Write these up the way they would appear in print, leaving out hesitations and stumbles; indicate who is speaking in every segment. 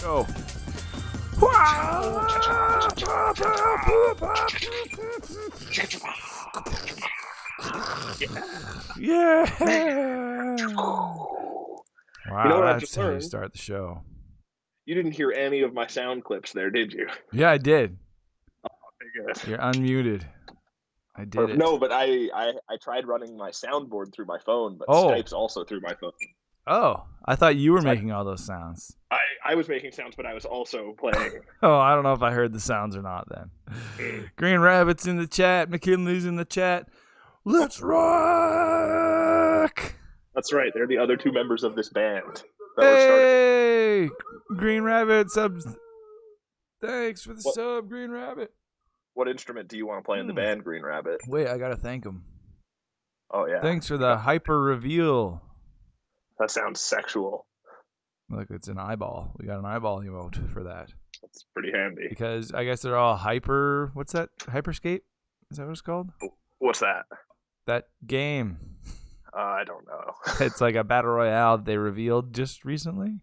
Speaker 1: Go. Yeah. Wow,
Speaker 2: You know what I
Speaker 1: that's
Speaker 2: just
Speaker 1: how you
Speaker 2: learned?
Speaker 1: start the show.
Speaker 2: You didn't hear any of my sound clips there, did you?
Speaker 1: Yeah, I did.
Speaker 2: Okay, good.
Speaker 1: You're unmuted. I did it.
Speaker 2: No, but I tried running my soundboard through my phone, but
Speaker 1: Oh.
Speaker 2: Skype's also through my phone.
Speaker 1: Oh, I thought you were
Speaker 2: So
Speaker 1: making all those sounds.
Speaker 2: I was making sounds, but I was also playing.
Speaker 1: Oh, I don't know if I heard the sounds or not then. Green Rabbit's in the chat. McKinley's in the chat. Let's rock!
Speaker 2: That's right. They're the other two members of this band that we're starting.
Speaker 1: Hey! Green Rabbit subs. Thanks for the sub, Green Rabbit.
Speaker 2: What instrument do you want to play in the band, Green Rabbit?
Speaker 1: Wait, I gotta thank him.
Speaker 2: Oh, yeah.
Speaker 1: Thanks for the hyper reveal.
Speaker 2: That sounds sexual.
Speaker 1: Look, it's an eyeball. We got an eyeball emote for that.
Speaker 2: That's pretty handy.
Speaker 1: Because I guess they're all hyper. What's that? Hyperscape? Is that what it's called?
Speaker 2: What's that?
Speaker 1: That game.
Speaker 2: I don't know.
Speaker 1: It's like a battle royale they revealed just recently.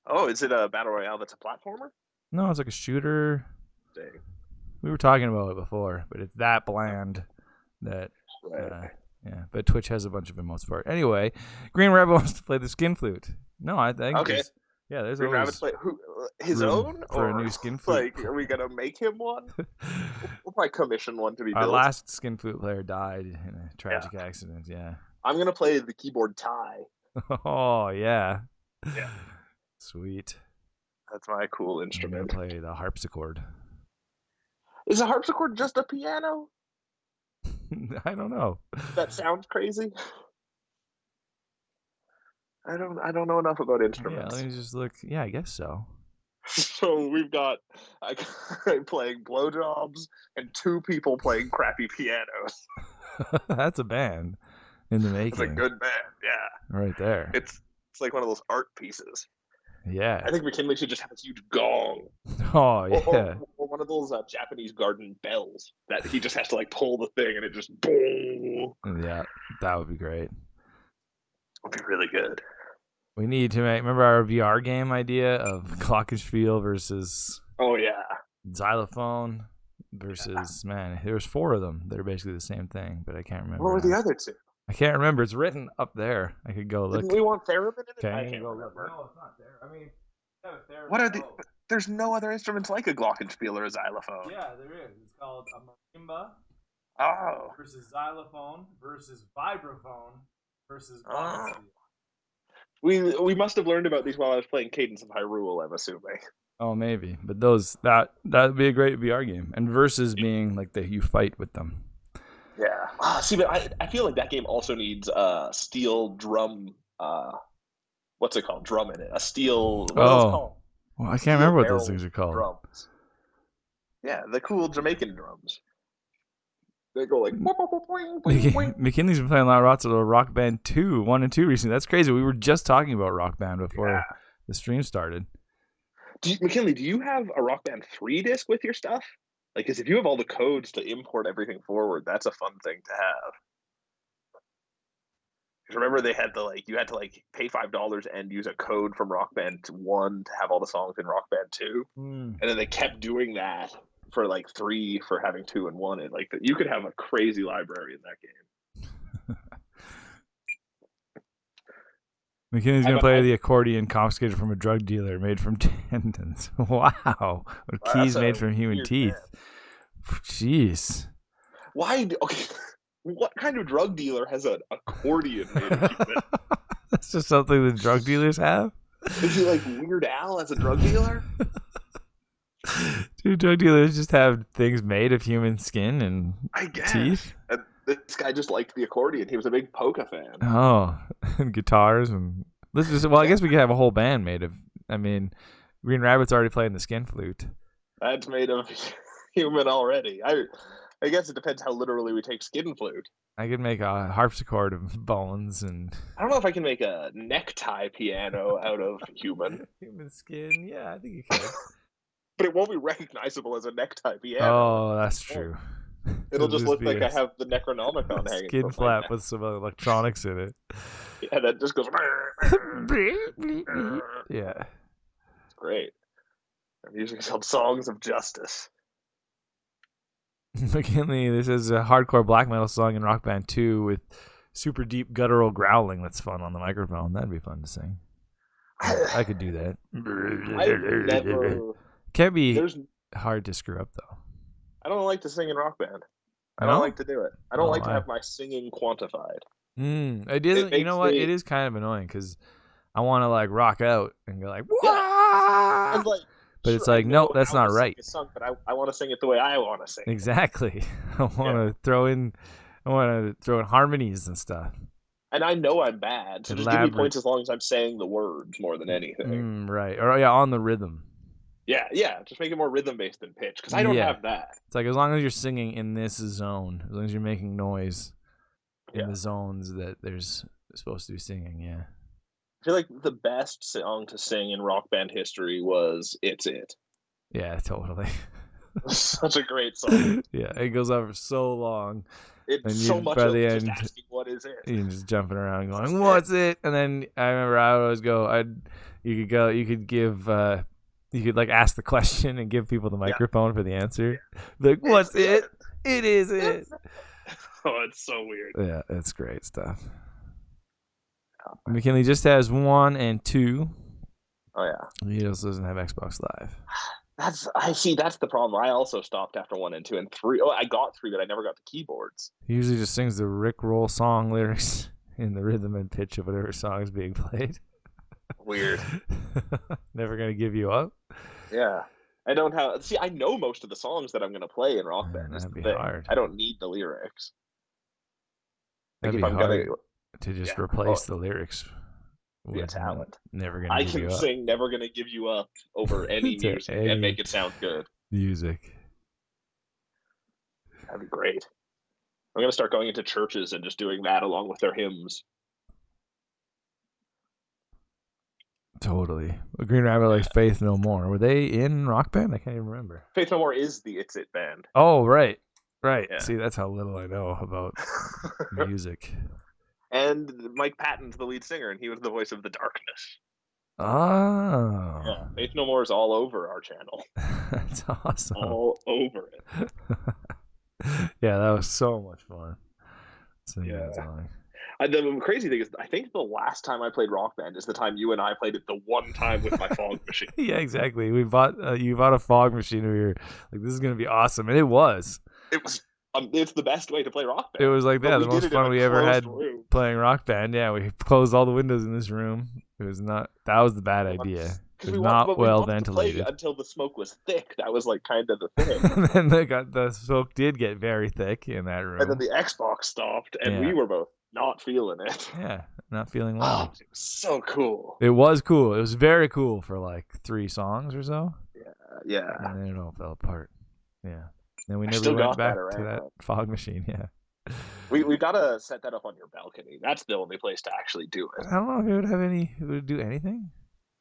Speaker 2: Oh, is it a battle royale that's a platformer?
Speaker 1: No, it's like a shooter.
Speaker 2: Dang.
Speaker 1: We were talking about it before, but it's that bland that.
Speaker 2: Right.
Speaker 1: Yeah, but Twitch has a bunch of emotes for it. Anyway, Green Rabbit wants to play the skin flute. No, I think.
Speaker 2: Okay.
Speaker 1: There's
Speaker 2: Green Rabbit play his own,
Speaker 1: for
Speaker 2: or
Speaker 1: a new skin flute.
Speaker 2: like, are we gonna make him one? We'll probably commission one to be
Speaker 1: Our
Speaker 2: built.
Speaker 1: last skin flute player died in a tragic accident. Yeah.
Speaker 2: I'm gonna play the keyboard tie.
Speaker 1: Oh yeah.
Speaker 2: Yeah.
Speaker 1: Sweet.
Speaker 2: That's my cool
Speaker 1: I'm
Speaker 2: instrument.
Speaker 1: gonna play the harpsichord.
Speaker 2: Is a harpsichord just a piano?
Speaker 1: I don't know.
Speaker 2: That sounds crazy. I don't know enough about
Speaker 1: Yeah,
Speaker 2: instruments.
Speaker 1: let me just look. Yeah, I guess so.
Speaker 2: So we've got a guy playing blowjobs and two people playing crappy pianos.
Speaker 1: That's a band in the making.
Speaker 2: It's a good band, yeah.
Speaker 1: Right there.
Speaker 2: It's like one of those art pieces.
Speaker 1: Yeah.
Speaker 2: I think McKinley should just have a huge gong.
Speaker 1: Oh yeah.
Speaker 2: Or one of those Japanese garden bells that he just has to like pull the thing and it just boom.
Speaker 1: Yeah, that would be great.
Speaker 2: Would be really good.
Speaker 1: We need to remember our VR game idea of glockenspiel versus xylophone versus man. There's 4 of them. They're basically the same thing, but I can't remember.
Speaker 2: What were the other two?
Speaker 1: I can't remember. It's written up there. I could go look.
Speaker 2: Didn't we want theremin in it?
Speaker 1: Okay,
Speaker 2: I can't remember.
Speaker 1: No, it's not there. I mean,
Speaker 2: what are the? There's no other instruments like a glockenspiel or a xylophone.
Speaker 1: Yeah, there is. It's called a marimba versus xylophone versus vibraphone versus glockenspiel.
Speaker 2: We must have learned about these while I was playing Cadence of Hyrule, I'm assuming.
Speaker 1: Oh, maybe. But that would be a great VR game. And versus being like you fight with them.
Speaker 2: Yeah. See, but I feel like that game also needs steel drum. What's it called? Drum in it. A steel. What are those called?
Speaker 1: Well, I can't remember what those things are called.
Speaker 2: Drums. Yeah, the cool Jamaican drums. They go like.
Speaker 1: McKinley's been playing a lot of Rock Band 1 and 2 recently. That's crazy. We were just talking about Rock Band before the stream started.
Speaker 2: McKinley, do you have a Rock Band 3 disc with your stuff? Like, because if you have all the codes to import everything forward, that's a fun thing to have. Because remember, they had you had to pay $5 and use a code from Rock Band 1 to have all the songs in Rock Band 2, and then they kept doing that for 3 for having 2 and 1. And you could have a crazy library in that game.
Speaker 1: McKinney's going to play the accordion confiscated from a drug dealer made from tendons. Wow. With keys made from human teeth. Man. Jeez.
Speaker 2: Why? Okay. What kind of drug dealer has an accordion made of human?
Speaker 1: That's just something the drug dealers have?
Speaker 2: Is he like Weird Al as a drug dealer?
Speaker 1: Do drug dealers just have things made of human skin and teeth?
Speaker 2: And this guy just liked the accordion. He was a big polka fan.
Speaker 1: Oh, and guitars and I guess we could have a whole band made of. I mean, Green Rabbit's already playing the skin flute.
Speaker 2: That's made of human already. I guess it depends how literally we take skin flute.
Speaker 1: I could make a harpsichord of bones and.
Speaker 2: I don't know if I can make a necktie piano out of human.
Speaker 1: Human skin, yeah, I think you could.
Speaker 2: But it won't be recognizable as a necktie piano.
Speaker 1: Oh, that's true.
Speaker 2: It'll just look like I have the Necronomicon hanging.
Speaker 1: Skin flap with some electronics in it.
Speaker 2: Yeah, that just goes.
Speaker 1: Yeah.
Speaker 2: It's great. Our music is called Songs of Justice.
Speaker 1: McKinley, this is a hardcore black metal song in Rock Band 2 with super deep guttural growling that's fun on the microphone. That'd be fun to sing. I could do that.
Speaker 2: I've never...
Speaker 1: Can't be hard to screw up, though.
Speaker 2: I don't like to sing in Rock Band. I don't like to do it. I don't like to have my singing quantified.
Speaker 1: It isn't. You know what? It is kind of annoying because I want to like rock out and go like, yeah.
Speaker 2: And, like,
Speaker 1: but it's like, no, that's not right.
Speaker 2: Song, but I want to sing it the way I want to sing.
Speaker 1: Exactly. I want to throw in harmonies and stuff.
Speaker 2: And I know I'm bad, so just give me points as long as I'm saying the words more than anything.
Speaker 1: Right. Or on the rhythm.
Speaker 2: Yeah. Just make it more rhythm based than pitch, because I don't have that.
Speaker 1: It's like as long as you're singing in this zone, as long as you're making noise in the zones that there's supposed to be singing. Yeah.
Speaker 2: I feel like the best song to sing in Rock Band history was "It's It."
Speaker 1: Yeah, totally.
Speaker 2: Such a great song.
Speaker 1: Yeah, it goes on for so long.
Speaker 2: It's so much by the end, just asking, what is it?
Speaker 1: You're just jumping around going, what's it? And then I remember I would always go, you could like ask the question and give people the microphone for the answer. Like, what's it? It is it.
Speaker 2: Oh, it's so weird.
Speaker 1: Yeah, it's great stuff. McKinley just has 1 and 2.
Speaker 2: Oh yeah.
Speaker 1: He also doesn't have Xbox Live.
Speaker 2: That's the problem. I also stopped after 1 and 2 and 3. Oh, I got 3, but I never got the keyboards.
Speaker 1: He usually just sings the Rickroll song lyrics in the rhythm and pitch of whatever song is being played.
Speaker 2: Weird.
Speaker 1: Never gonna give you up.
Speaker 2: Yeah. I don't have. See, I know most of the songs that I'm gonna play in Rock Band.
Speaker 1: That'd be hard.
Speaker 2: I don't need the lyrics.
Speaker 1: That'd be hard to just replace the lyrics.
Speaker 2: Be a talent.
Speaker 1: Never gonna. I
Speaker 2: can sing "Never Gonna Give You Up" over any music and make it sound good.
Speaker 1: Music.
Speaker 2: That'd be great. I'm gonna start going into churches and just doing that along with their hymns.
Speaker 1: Totally. Green Rabbit like Faith No More. Were they in Rock Band? I can't even remember.
Speaker 2: Faith No More is the It's It band.
Speaker 1: Oh, right. Yeah. See, that's how little I know about music.
Speaker 2: And Mike Patton's the lead singer, and he was the voice of the Darkness.
Speaker 1: Oh.
Speaker 2: Yeah, Faith No More is all over our channel.
Speaker 1: That's awesome.
Speaker 2: All over it.
Speaker 1: Yeah, that was so much fun.
Speaker 2: The crazy thing is, I think the last time I played Rock Band is the time you and I played it the one time with my fog machine.
Speaker 1: Yeah, exactly. You bought a fog machine. And we were like, this is going to be awesome. And it was.
Speaker 2: It was. It's the best way to play Rock Band.
Speaker 1: It was like the most fun we ever had playing Rock Band. Yeah, we closed all the windows in this room. It was not. That was the bad idea. It was not well ventilated
Speaker 2: until the smoke was thick. That was like kind of the thing.
Speaker 1: And then the smoke did get very thick in that room.
Speaker 2: And then the Xbox stopped, and we were both not feeling it.
Speaker 1: Yeah, not feeling well.
Speaker 2: Oh, it was so cool.
Speaker 1: It was cool. It was very cool for like 3 songs or so.
Speaker 2: Yeah.
Speaker 1: And then it all fell apart. Yeah. And we never went back to that fog machine. Yeah.
Speaker 2: We gotta set that up on your balcony. That's the only place to actually do it.
Speaker 1: I don't know if it would do anything.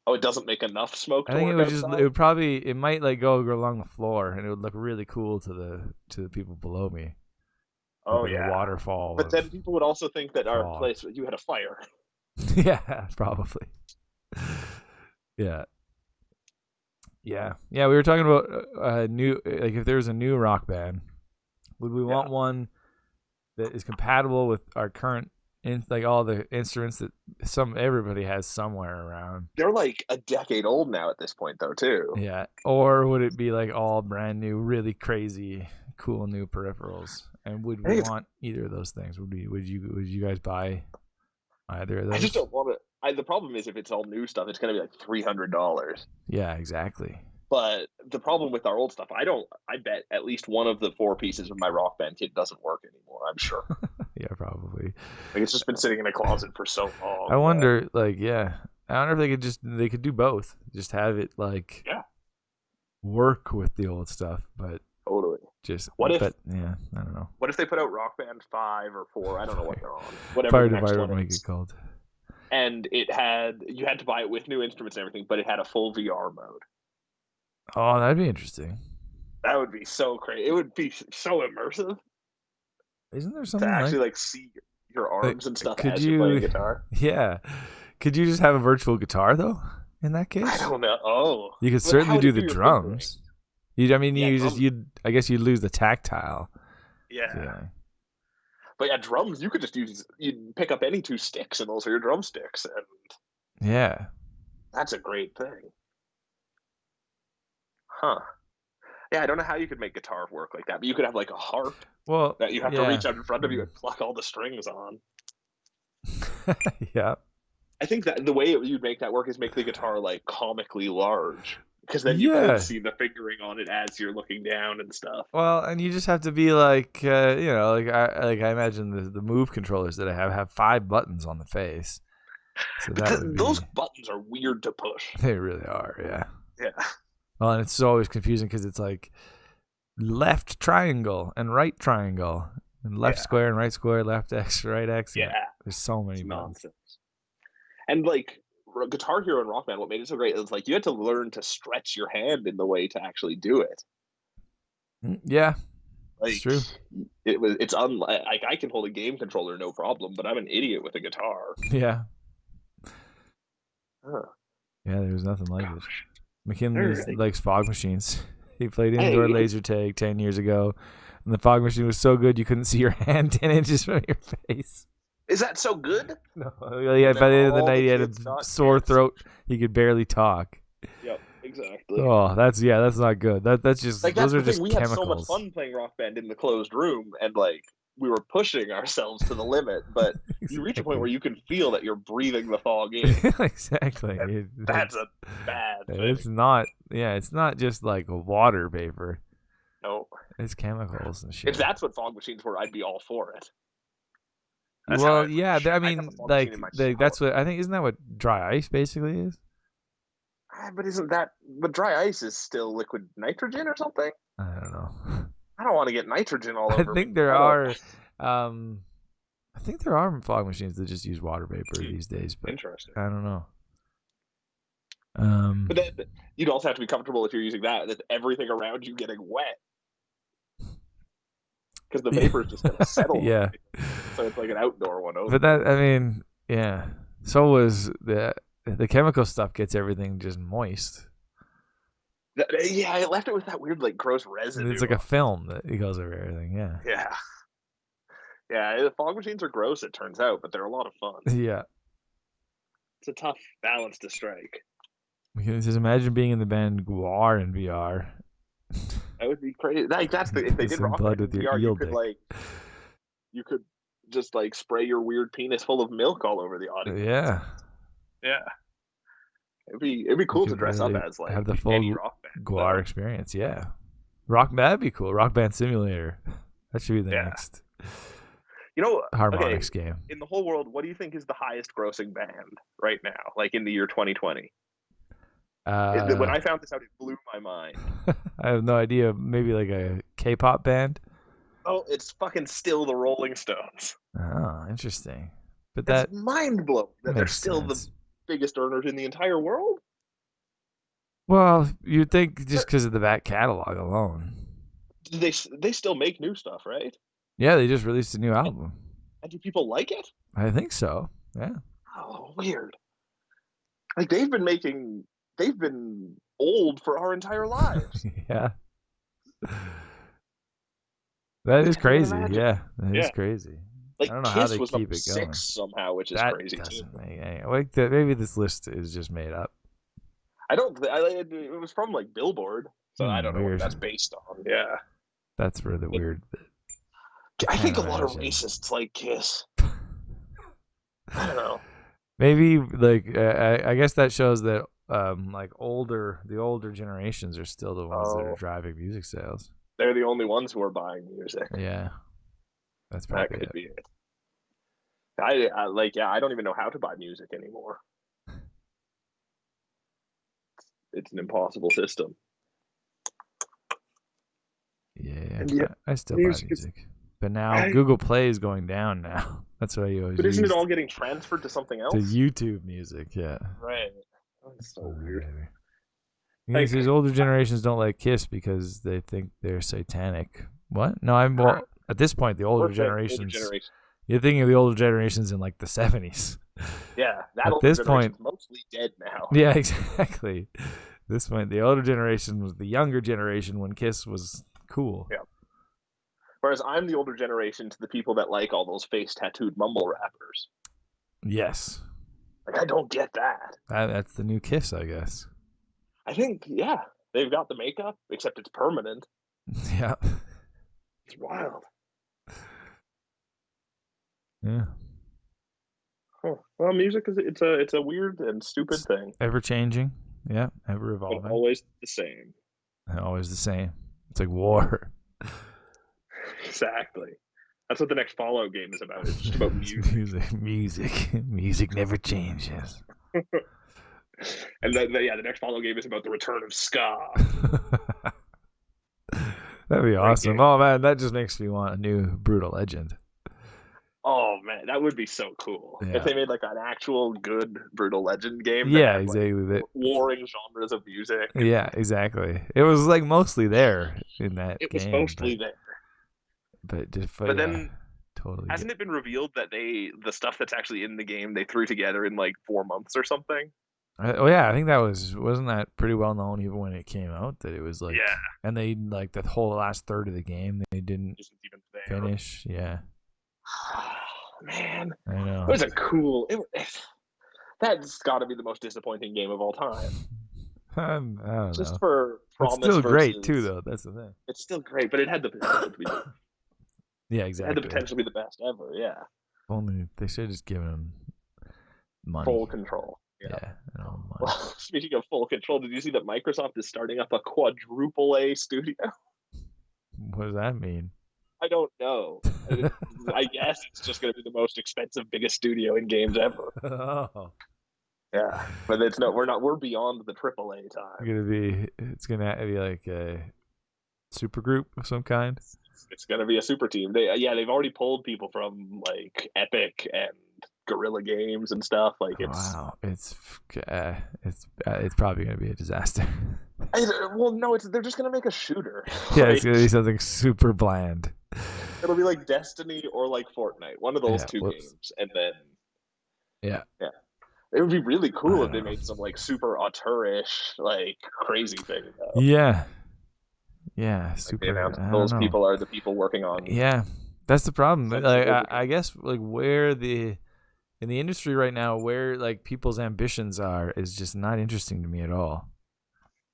Speaker 2: Oh, it doesn't make enough smoke.
Speaker 1: I think it might like go along the floor, and it would look really cool to the people below me.
Speaker 2: Oh yeah,
Speaker 1: a waterfall.
Speaker 2: But then people would also think that our place, you had a fire.
Speaker 1: Yeah, probably. Yeah. We were talking about a new, like if there was a new Rock Band, would we want one that is compatible with our current, like all the instruments that everybody has somewhere around?
Speaker 2: They're like a decade old now at this point, though, too.
Speaker 1: Yeah. Or would it be like all brand new, really crazy, cool new peripherals? And would we want either of those things? Would you guys buy either of those?
Speaker 2: I just don't want it. The problem is if it's all new stuff, it's going to be like $300.
Speaker 1: Yeah, exactly.
Speaker 2: But the problem with our old stuff, I bet at least one of the 4 pieces of my Rock Band kit doesn't work anymore. I'm sure.
Speaker 1: Yeah, probably.
Speaker 2: Like it's just been sitting in a closet for so long.
Speaker 1: I wonder, I wonder if they could do both. Just have it work with the old stuff, but
Speaker 2: totally.
Speaker 1: I don't know.
Speaker 2: What if they put out Rock Band 5 or 4? I don't know what they're on. Whatever.
Speaker 1: Fire Divider would make it called.
Speaker 2: And you had to buy it with new instruments and everything, but it had a full VR mode.
Speaker 1: Oh, that'd be interesting.
Speaker 2: That would be so crazy. It would be so immersive.
Speaker 1: Isn't there something
Speaker 2: to actually see your arms and stuff as you're playing guitar?
Speaker 1: Yeah. Could you just have a virtual guitar though in that case?
Speaker 2: I don't know. Oh,
Speaker 1: You could
Speaker 2: but
Speaker 1: certainly
Speaker 2: how
Speaker 1: do
Speaker 2: would
Speaker 1: the
Speaker 2: it do your
Speaker 1: drums. I mean,
Speaker 2: Yeah,
Speaker 1: you
Speaker 2: drums.
Speaker 1: I guess you'd lose the tactile
Speaker 2: Yeah,
Speaker 1: feeling.
Speaker 2: but yeah, drums. You could just you'd pick up any two sticks, and those are your drumsticks, and
Speaker 1: Yeah.
Speaker 2: that's a great thing. Huh. Yeah, I don't know how you could make guitar work like that, but you could have like a harp
Speaker 1: Well,
Speaker 2: that you have to
Speaker 1: yeah.
Speaker 2: reach out in front of you and pluck all the strings on.
Speaker 1: Yeah.
Speaker 2: I think that the way you'd make that work is make the guitar like comically large, because then you
Speaker 1: Yeah.
Speaker 2: could see the fingering on it as you're looking down and stuff.
Speaker 1: Well, and you just have to be like, I imagine the move controllers that I have 5 buttons on the face. So
Speaker 2: But
Speaker 1: that would be.
Speaker 2: those buttons are weird to push.
Speaker 1: They really are, yeah.
Speaker 2: Yeah.
Speaker 1: Well, and it's always confusing because it's like left triangle and right triangle, and left square and right square, left X, right X.
Speaker 2: Yeah.
Speaker 1: There's so many
Speaker 2: It's
Speaker 1: buttons.
Speaker 2: nonsense. And like Guitar Hero and Rock Band, what made it so great is like you had to learn to stretch your hand in the way to actually do it.
Speaker 1: Yeah,
Speaker 2: Like,
Speaker 1: it's true.
Speaker 2: It's unlike I can hold a game controller no problem, but I'm an idiot with a guitar.
Speaker 1: Yeah.
Speaker 2: Huh.
Speaker 1: Yeah, there's nothing like it. McKinley likes fog machines. He played indoor laser tag 10 years ago, and the fog machine was so good you couldn't see your hand 10 inches from your face.
Speaker 2: Is that so good?
Speaker 1: No. Yeah, by the end of the night, he had a sore throat. He could barely talk.
Speaker 2: Yep, exactly.
Speaker 1: Oh, that's not good. That's just
Speaker 2: like
Speaker 1: those are just
Speaker 2: we
Speaker 1: chemicals.
Speaker 2: had so much fun playing Rock Band in the closed room, and like we were pushing ourselves to the limit, but you reach a point where you can feel that you're breathing the fog in.
Speaker 1: Exactly.
Speaker 2: That's a bad thing.
Speaker 1: It's not. Yeah, it's not just like a water vapor.
Speaker 2: No,
Speaker 1: it's chemicals and shit.
Speaker 2: If that's what fog machines were, I'd be all for it.
Speaker 1: Well, yeah. I mean, like that's what I think. Isn't that what dry ice basically is?
Speaker 2: But isn't that? But dry ice is still liquid nitrogen or something.
Speaker 1: I don't know.
Speaker 2: I don't want to get nitrogen all over.
Speaker 1: I think there are. I think there are fog machines that just use water vapor these days. But
Speaker 2: interesting.
Speaker 1: I don't know.
Speaker 2: But then you'd also have to be comfortable if you're using that everything around you getting wet, because the vapor is just going to settle.
Speaker 1: Yeah.
Speaker 2: So it's like an outdoor one.
Speaker 1: But that, I mean, yeah. So was the chemical stuff gets everything just moist.
Speaker 2: Yeah, I left it with that weird, like, gross residue.
Speaker 1: It's like a film that goes over everything. Yeah.
Speaker 2: Yeah. Yeah, the fog machines are gross, it turns out, but they're a lot of fun.
Speaker 1: Yeah.
Speaker 2: It's a tough balance to strike.
Speaker 1: You can just imagine being in the band Guar in VR.
Speaker 2: That would be crazy. Like, that's if they did Rock Band in VR, you could just like spray your weird penis full of milk all over the audience.
Speaker 1: Yeah.
Speaker 2: Yeah. It'd be cool to dress up as like
Speaker 1: have the full
Speaker 2: Rock Band
Speaker 1: Guar experience. Yeah. That'd be cool. Rock Band Simulator. That should be the next. Harmonix game.
Speaker 2: In the whole world, what do you think is the highest grossing band right now? Like in the year 2020? When I found this out, it blew my mind.
Speaker 1: I have no idea. Maybe like a K-pop band?
Speaker 2: Oh, it's fucking still the Rolling Stones.
Speaker 1: Oh, interesting. But
Speaker 2: that's mind-blowing that they're still the biggest earners in the entire world.
Speaker 1: Well, you'd think just because of the back catalog alone.
Speaker 2: They still make new stuff, right?
Speaker 1: Yeah, they just released a new album.
Speaker 2: And do people like it?
Speaker 1: I think so. Yeah.
Speaker 2: Oh, weird. Like they've been old for our entire lives.
Speaker 1: Yeah. That is crazy. Yeah, that is crazy.
Speaker 2: Like,
Speaker 1: I don't know
Speaker 2: Kiss
Speaker 1: how they
Speaker 2: was
Speaker 1: keep it going.
Speaker 2: 6 somehow, which is crazy too.
Speaker 1: Maybe this list is just made up.
Speaker 2: It was from like Billboard, so I don't know what that's based on. Yeah,
Speaker 1: that's really weird.
Speaker 2: I think a lot of racists like Kiss. I don't know.
Speaker 1: Maybe like I guess that shows that like the older generations are still the ones that are driving music sales.
Speaker 2: They're the only ones who are buying music.
Speaker 1: Yeah, that's probably
Speaker 2: that could be it. I don't even know how to buy music anymore. It's an impossible system.
Speaker 1: Yeah, I still buy music. But now Google Play is going down now. That's what I always
Speaker 2: But isn't it all getting transferred to something else?
Speaker 1: To YouTube music, yeah.
Speaker 2: Right. That's so weird.
Speaker 1: Because these older generations don't like Kiss because they think they're satanic. What? No, at this point, the older generations. You're thinking of the older generations in like the 70s.
Speaker 2: Yeah, that
Speaker 1: At
Speaker 2: older
Speaker 1: this
Speaker 2: generation's
Speaker 1: point,
Speaker 2: mostly dead now.
Speaker 1: yeah, exactly. This point, the older generation was the younger generation when Kiss was cool.
Speaker 2: Yeah. Whereas I'm the older generation to the people that like all those face tattooed mumble rappers.
Speaker 1: Yes,
Speaker 2: Like, I don't get that.
Speaker 1: that's the new Kiss, I guess.
Speaker 2: I think, yeah, they've got the makeup, except it's permanent.
Speaker 1: Yeah,
Speaker 2: It's wild.
Speaker 1: yeah.
Speaker 2: Huh. Well, music is it's a weird and stupid thing,
Speaker 1: Ever changing. Yeah, ever
Speaker 2: but
Speaker 1: evolving.
Speaker 2: always the same.
Speaker 1: And always the same. It's like war.
Speaker 2: Exactly. That's what the next Fallout game is about. It's just about music.
Speaker 1: Music never changes.
Speaker 2: And then, yeah, the next Fallout game is about the return of ska.
Speaker 1: That'd be awesome.
Speaker 2: game.
Speaker 1: Oh man, that just makes me want a new Brutal Legend.
Speaker 2: Oh man, that would be so cool
Speaker 1: Yeah.
Speaker 2: if they made like an actual good Brutal Legend game.
Speaker 1: Yeah,
Speaker 2: had,
Speaker 1: exactly.
Speaker 2: Like, warring genres of music.
Speaker 1: Yeah, exactly. It was like mostly there in that
Speaker 2: It
Speaker 1: game.
Speaker 2: was mostly there.
Speaker 1: But
Speaker 2: then,
Speaker 1: totally.
Speaker 2: Hasn't it been revealed that the stuff that's actually in the game they threw together in like 4 months or something?
Speaker 1: Oh yeah, I think that wasn't that pretty well known even when it came out that it was like,
Speaker 2: yeah,
Speaker 1: and they like the whole last third of the game they didn't
Speaker 2: even there.
Speaker 1: finish. Yeah.
Speaker 2: Man,
Speaker 1: I know.
Speaker 2: it was a cool. That's got to be the most disappointing game of all time.
Speaker 1: I don't
Speaker 2: Just
Speaker 1: know.
Speaker 2: for promise.
Speaker 1: It's still great too, though. That's the thing.
Speaker 2: It's still great, but it had the potential to be.
Speaker 1: Yeah, exactly.
Speaker 2: It had the potential to be the best ever. Yeah.
Speaker 1: Only they should have just given him money.
Speaker 2: Full control.
Speaker 1: Yeah.
Speaker 2: Well, speaking of full control, did you see that Microsoft is starting up a quadruple A studio?
Speaker 1: What does that mean?
Speaker 2: I don't know. I guess it's just going to be the most expensive, biggest studio in games ever.
Speaker 1: Oh.
Speaker 2: Yeah, but it's no. We're beyond the AAA time.
Speaker 1: It's gonna be like a super group of some kind.
Speaker 2: It's gonna be a super team. They've already pulled people from like Epic and Guerrilla Games and stuff. Like
Speaker 1: it's probably gonna be a disaster.
Speaker 2: They're just gonna make a shooter.
Speaker 1: Yeah, it's gonna be something super bland.
Speaker 2: It'll be like Destiny or like Fortnite, one of those two games, and then yeah. It would be really cool if they made some like super auteurish, like crazy thing. Though.
Speaker 1: Yeah. Super.
Speaker 2: Like those people are the people working on.
Speaker 1: Yeah, that's the problem. Like I guess like where in the industry right now, where like people's ambitions are is just not interesting to me at all.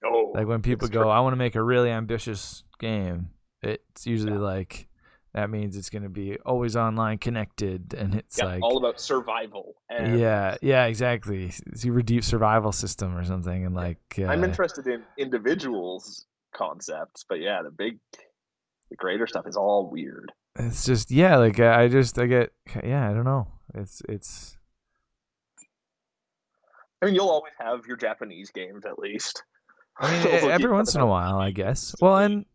Speaker 2: Oh,
Speaker 1: like when people go, I want to make a really ambitious game. It's usually like that means it's going to be always online connected, and it's like
Speaker 2: all about survival. And
Speaker 1: yeah, exactly. Super deep survival system or something, and like
Speaker 2: I'm interested in individuals concepts, but the greater stuff is all weird.
Speaker 1: It's just I don't know. It's.
Speaker 2: I mean, you'll always have your Japanese games, at least.
Speaker 1: I mean, every once in a while, I guess. Well, and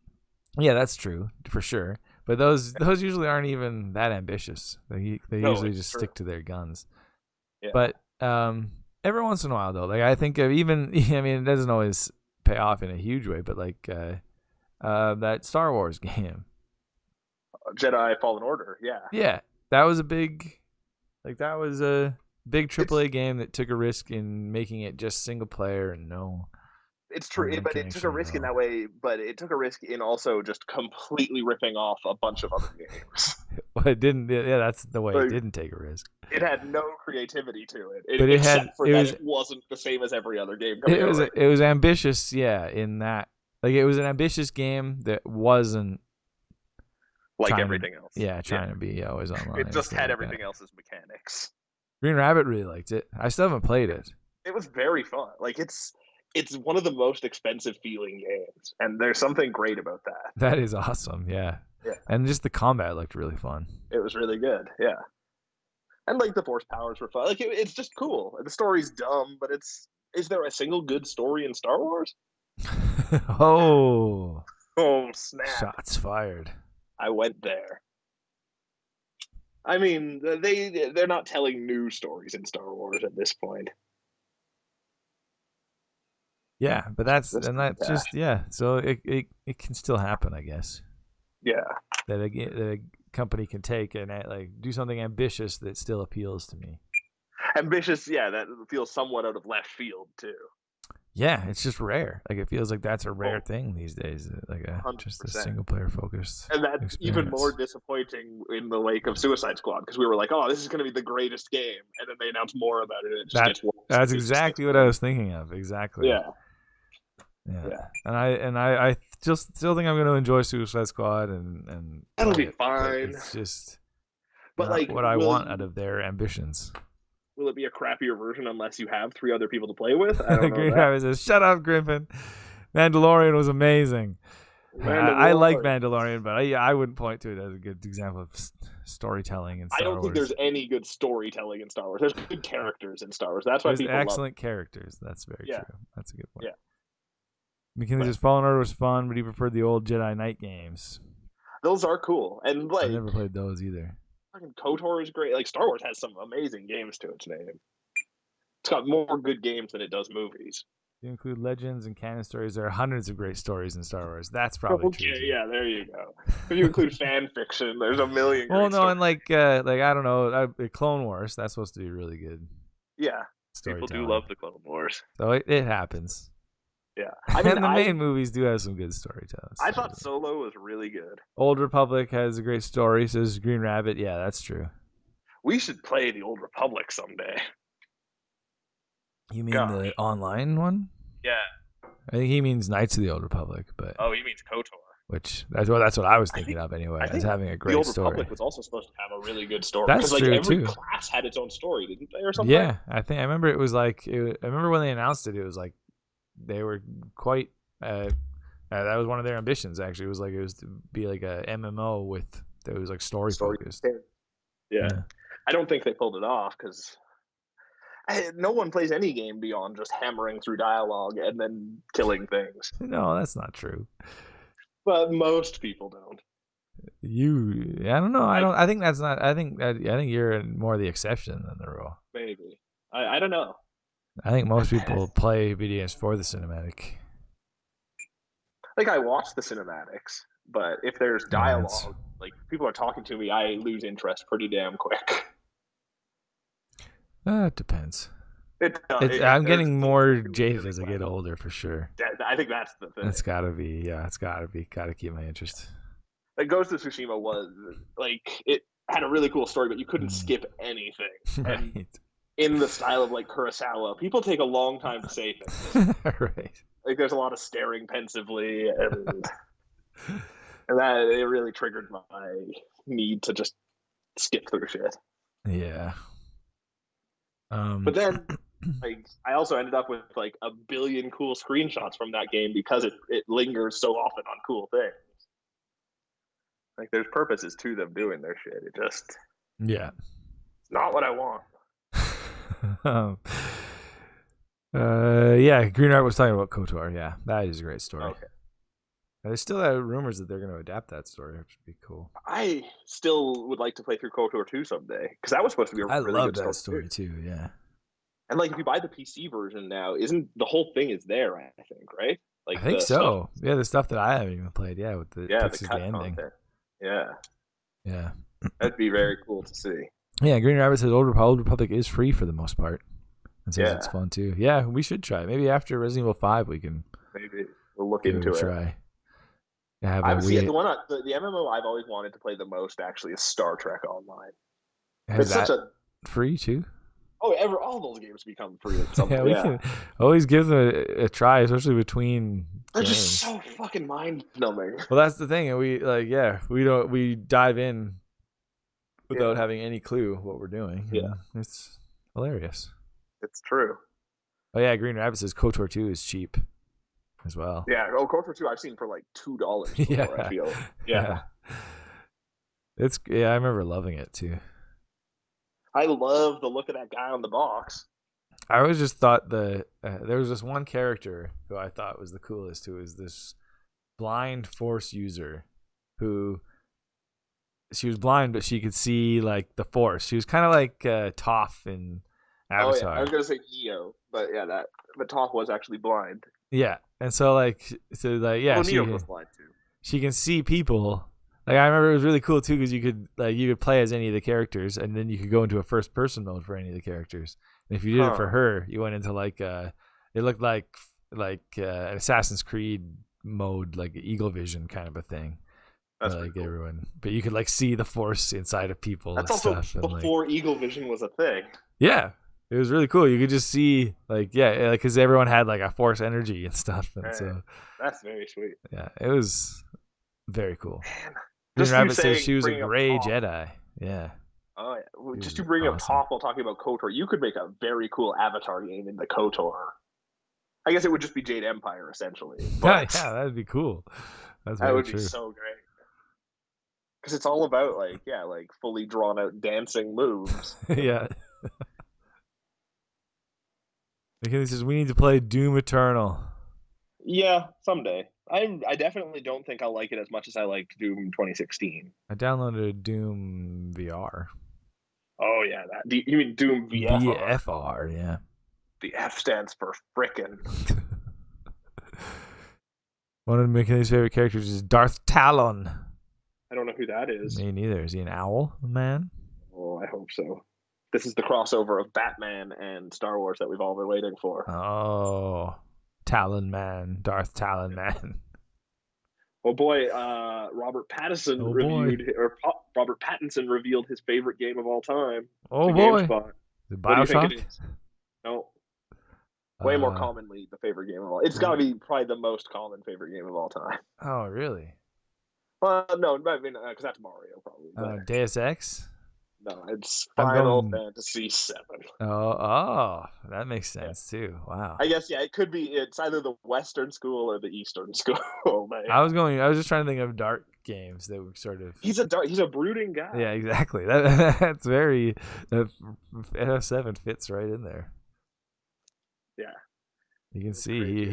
Speaker 1: yeah, that's true for sure. But those usually aren't even that ambitious. They usually just stick to their guns. Yeah. But every once in a while, though, like I think of even it doesn't always pay off in a huge way, but like that Star Wars game,
Speaker 2: Jedi Fallen Order,
Speaker 1: yeah, that was a big AAA game that took a risk in making it just single player and no.
Speaker 2: It's true, but it took a risk in that way. But it took a risk in also just completely ripping off a bunch of other games.
Speaker 1: Well, it didn't. Yeah, that's the way it didn't take a risk.
Speaker 2: It had no creativity to it.
Speaker 1: But
Speaker 2: it wasn't the same as every other game.
Speaker 1: It was ambitious, in that it was an ambitious game that wasn't
Speaker 2: like everything else.
Speaker 1: Yeah, trying to be always online.
Speaker 2: It just had everything else's mechanics.
Speaker 1: Green Rabbit really liked it. I still haven't played it.
Speaker 2: It was very fun. Like it's one of the most expensive feeling games, and there's something great about that.
Speaker 1: That is awesome, yeah. And just the combat looked really fun.
Speaker 2: It was really good, yeah. And like the force powers were fun. Like it's just cool. The story's dumb, but is there a single good story in Star Wars?
Speaker 1: Oh
Speaker 2: snap!
Speaker 1: Shots fired.
Speaker 2: I went there. I mean, they're not telling new stories in Star Wars at this point.
Speaker 1: Yeah, but that's just So it can still happen, I guess.
Speaker 2: Yeah,
Speaker 1: that a company can take and like do something ambitious that still appeals to me.
Speaker 2: ambitious. Yeah, that feels somewhat out of left field too.
Speaker 1: Yeah, it's just rare. Like it feels like that's a rare thing these days. Like just a
Speaker 2: 100%.
Speaker 1: single player focused.
Speaker 2: And that's
Speaker 1: experience.
Speaker 2: even more disappointing in the wake of Suicide Squad, because we were like, "Oh, this is going to be the greatest game," and then they announced more about it. And it just gets worse.
Speaker 1: That's exactly what I was thinking of. Exactly.
Speaker 2: Yeah.
Speaker 1: And I just still think I'm going to enjoy Suicide Squad and
Speaker 2: that'll be fine.
Speaker 1: It's just,
Speaker 2: but like
Speaker 1: what I want out of their ambitions.
Speaker 2: Will it be a crappier version unless you have 3 other people to play with? I don't know.
Speaker 1: Green Rabbit says, "Shut up, Grimpen. Mandalorian was amazing." I like Mandalorian, but I wouldn't point to it as a good example of storytelling in Star Wars.
Speaker 2: I don't think there's any good storytelling in Star Wars. There's good characters in Star Wars. That's why people
Speaker 1: excellent characters. That's very true. That's a good point.
Speaker 2: Yeah.
Speaker 1: McKinney says Fallen Order was fun, but he preferred the old Jedi Knight games.
Speaker 2: Those are cool, and like
Speaker 1: I never played those either.
Speaker 2: Fucking KOTOR is great. Like Star Wars has some amazing games to its name. It's got more good games than it does movies.
Speaker 1: You include legends and canon stories. There are hundreds of great stories in Star Wars. That's probably true.
Speaker 2: Okay, yeah, there you go. If you include fan fiction, there's a million.
Speaker 1: Well, no, and like I don't know, Clone Wars. That's supposed to be really good.
Speaker 2: Yeah, people do love the Clone Wars.
Speaker 1: So it happens.
Speaker 2: Yeah,
Speaker 1: I mean, and the main movies do have some good storytelling.
Speaker 2: I thought Solo was really good.
Speaker 1: Old Republic has a great story. Says Green Rabbit. Yeah, that's true.
Speaker 2: We should play the Old Republic someday.
Speaker 1: You mean the online one?
Speaker 2: Yeah.
Speaker 1: I think he means Knights of the Old Republic, but
Speaker 2: he means KOTOR.
Speaker 1: Which that's what I was thinking of anyway. As having a great story.
Speaker 2: The Old Republic was also supposed to have a really good story.
Speaker 1: That's true
Speaker 2: every
Speaker 1: too.
Speaker 2: class had its own story, didn't they, or something?
Speaker 1: Yeah, I remember it was like. I remember when they announced it. It was like they were quite. That was one of their ambitions. Actually, it was to be like a MMO that was like story focused.
Speaker 2: Yeah, I don't think they pulled it off because. No one plays any game beyond just hammering through dialogue and then killing things.
Speaker 1: No, that's not true.
Speaker 2: But most people don't.
Speaker 1: I don't know. I think that's not. I think you're more the exception than the rule.
Speaker 2: Maybe. I don't know.
Speaker 1: I think most people play BDS for the cinematic.
Speaker 2: Like I watch the cinematics, but if there's dialogue, like people are talking to me, I lose interest pretty damn quick.
Speaker 1: It depends. I'm getting more jaded as I get older, for sure.
Speaker 2: I think that's the thing.
Speaker 1: It's gotta be. Yeah, it's gotta be. Gotta keep my interest.
Speaker 2: Like Ghost of Tsushima was like it had a really cool story, but you couldn't skip anything.
Speaker 1: Right.
Speaker 2: And in the style of like Kurosawa, people take a long time to say things.
Speaker 1: Right.
Speaker 2: Like there's a lot of staring pensively, and that it really triggered my need to just skip through shit.
Speaker 1: Yeah.
Speaker 2: But then, like, I also ended up with like a billion cool screenshots from that game because it lingers so often on cool things. Like, there's purposes to them doing their shit. It just, it's not what I want.
Speaker 1: Green Art was talking about KOTOR. Yeah, that is a great story.
Speaker 2: Okay.
Speaker 1: There's still rumors that they're going to adapt that story, which would be cool.
Speaker 2: I still would like to play through KOTOR 2 someday, because that was supposed to be a really good story.
Speaker 1: I love that story too, yeah.
Speaker 2: And like, if you buy the PC version now, isn't the whole thing is there, I think, right? Like,
Speaker 1: I think so. Stuff. Yeah, the stuff that I haven't even played, with the fixes the ending.
Speaker 2: Content. Yeah.
Speaker 1: Yeah.
Speaker 2: That'd be very cool to see.
Speaker 1: Yeah, Green Rabbit says Old Republic is free for the most part. And says it's fun too. Yeah, we should try it. Maybe after Resident Evil 5 we can
Speaker 2: we'll look into it.
Speaker 1: Try.
Speaker 2: The MMO I've always wanted to play the most actually is Star Trek Online.
Speaker 1: It's such a free too.
Speaker 2: All those games become free at some point.
Speaker 1: We can always give them a try, especially between.
Speaker 2: They're
Speaker 1: games.
Speaker 2: Just so fucking mind numbing.
Speaker 1: Well, that's the thing, and we dive in without having any clue what we're doing.
Speaker 2: Yeah,
Speaker 1: it's hilarious.
Speaker 2: It's true.
Speaker 1: Oh yeah, Green Rabbit says KOTOR 2 is cheap as well.
Speaker 2: Yeah, KOTOR 2 I've seen for like $2 before, I feel. Yeah.
Speaker 1: I remember loving it too.
Speaker 2: I love the look of that guy on the box.
Speaker 1: I always just thought there was this one character who I thought was the coolest, who was this blind Force user who she was blind, but she could see like the Force. She was kind of like Toph in Avatar.
Speaker 2: Oh yeah, I was gonna say Neo, but but Toph was actually blind.
Speaker 1: Yeah, and Neo
Speaker 2: was blind too.
Speaker 1: She can see people, Like I remember it was really cool too because you could play as any of the characters, and then you could go into a first person mode for any of the characters. And if you did it for her, you went into like it looked like an Assassin's Creed mode, like Eagle Vision kind of a thing.
Speaker 2: That's
Speaker 1: like
Speaker 2: cool.
Speaker 1: everyone, but you could like see the Force inside of people.
Speaker 2: That's
Speaker 1: and
Speaker 2: also
Speaker 1: stuff,
Speaker 2: before
Speaker 1: and,
Speaker 2: Eagle Vision was a thing.
Speaker 1: Yeah, it was really cool. You could just see because everyone had like a Force energy and stuff, and so
Speaker 2: that's very sweet.
Speaker 1: Yeah, it was very cool.
Speaker 2: Man.
Speaker 1: Green Rabbit says she was a gray Jedi. Yeah.
Speaker 2: Oh yeah. Just to bring up top while talking about KOTOR, you could make a very cool Avatar game in the KOTOR. I guess it would just be Jade Empire essentially. But
Speaker 1: yeah, that'd be cool.
Speaker 2: That would be so great. Because it's all about like fully drawn out dancing moves.
Speaker 1: Yeah. Because he says we need to play Doom Eternal.
Speaker 2: Yeah, someday. I definitely don't think I'll like it as much as I liked Doom 2016.
Speaker 1: I downloaded Doom VR.
Speaker 2: Oh yeah, you mean Doom VFR?
Speaker 1: VFR, yeah.
Speaker 2: The F stands for frickin'.
Speaker 1: One of Mickey's favorite characters is Darth Talon.
Speaker 2: I don't know who that is.
Speaker 1: Me neither. Is he an owl man?
Speaker 2: Oh, I hope so. This is the crossover of Batman and Star Wars that we've all been waiting for.
Speaker 1: Oh, Talon Man, Darth Talon Man.
Speaker 2: Oh boy, Robert Pattinson revealed his favorite game of all time.
Speaker 1: Oh boy,
Speaker 2: GameSpot.
Speaker 1: The
Speaker 2: What do you think
Speaker 1: BioShock?
Speaker 2: it is? No. Way more commonly the favorite game of all. It's got to be probably the most common favorite game of all time.
Speaker 1: Oh really?
Speaker 2: No, I mean because that's Mario probably.
Speaker 1: Deus Ex?
Speaker 2: No, it's Final Fantasy VII.
Speaker 1: Oh, that makes sense too. Wow.
Speaker 2: I guess it could be. It's either the Western school or the Eastern school. Man.
Speaker 1: I was just trying to think of dark games that would sort of.
Speaker 2: He's a brooding guy.
Speaker 1: Yeah, exactly. That's very. FF7 fits right in there.
Speaker 2: Yeah.
Speaker 1: You can see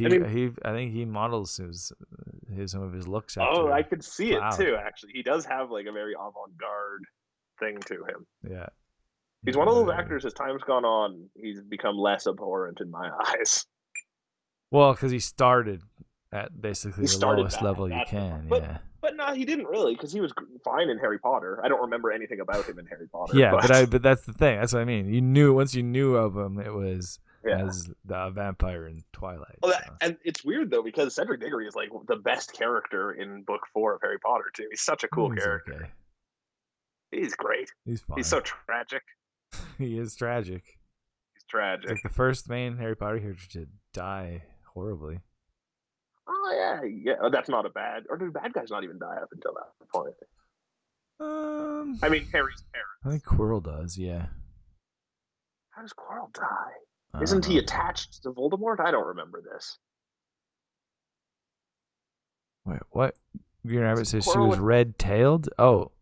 Speaker 1: I think he models some of his looks after.
Speaker 2: Oh, I could see Cloud. It too. Actually, he does have like a very avant-garde thing to him.
Speaker 1: Yeah.
Speaker 2: He's one of those actors. As time's gone on, he's become less abhorrent in my eyes.
Speaker 1: Well, because he started at basically the lowest level you can.
Speaker 2: But no, he didn't really, because he was fine in Harry Potter. I don't remember anything about him in Harry Potter.
Speaker 1: Yeah, but that's the thing. That's what I mean. Once you knew of him, it was as the vampire in Twilight.
Speaker 2: Well, and it's weird though, because Cedric Diggory is like the best character in book 4 of Harry Potter too. He's such a cool character. Okay. He's great.
Speaker 1: He's fine.
Speaker 2: He's so tragic.
Speaker 1: He is tragic.
Speaker 2: He's tragic.
Speaker 1: It's like the first main Harry Potter character to die horribly.
Speaker 2: Oh yeah. Oh, that's not a bad. Or do bad guys not even die up until that point? I mean, Harry's parents.
Speaker 1: I think Quirrell does. Yeah.
Speaker 2: How does Quirrell die? Isn't he attached to Voldemort? I don't remember this.
Speaker 1: Wait, what? Green Rabbit says she was red-tailed. Oh,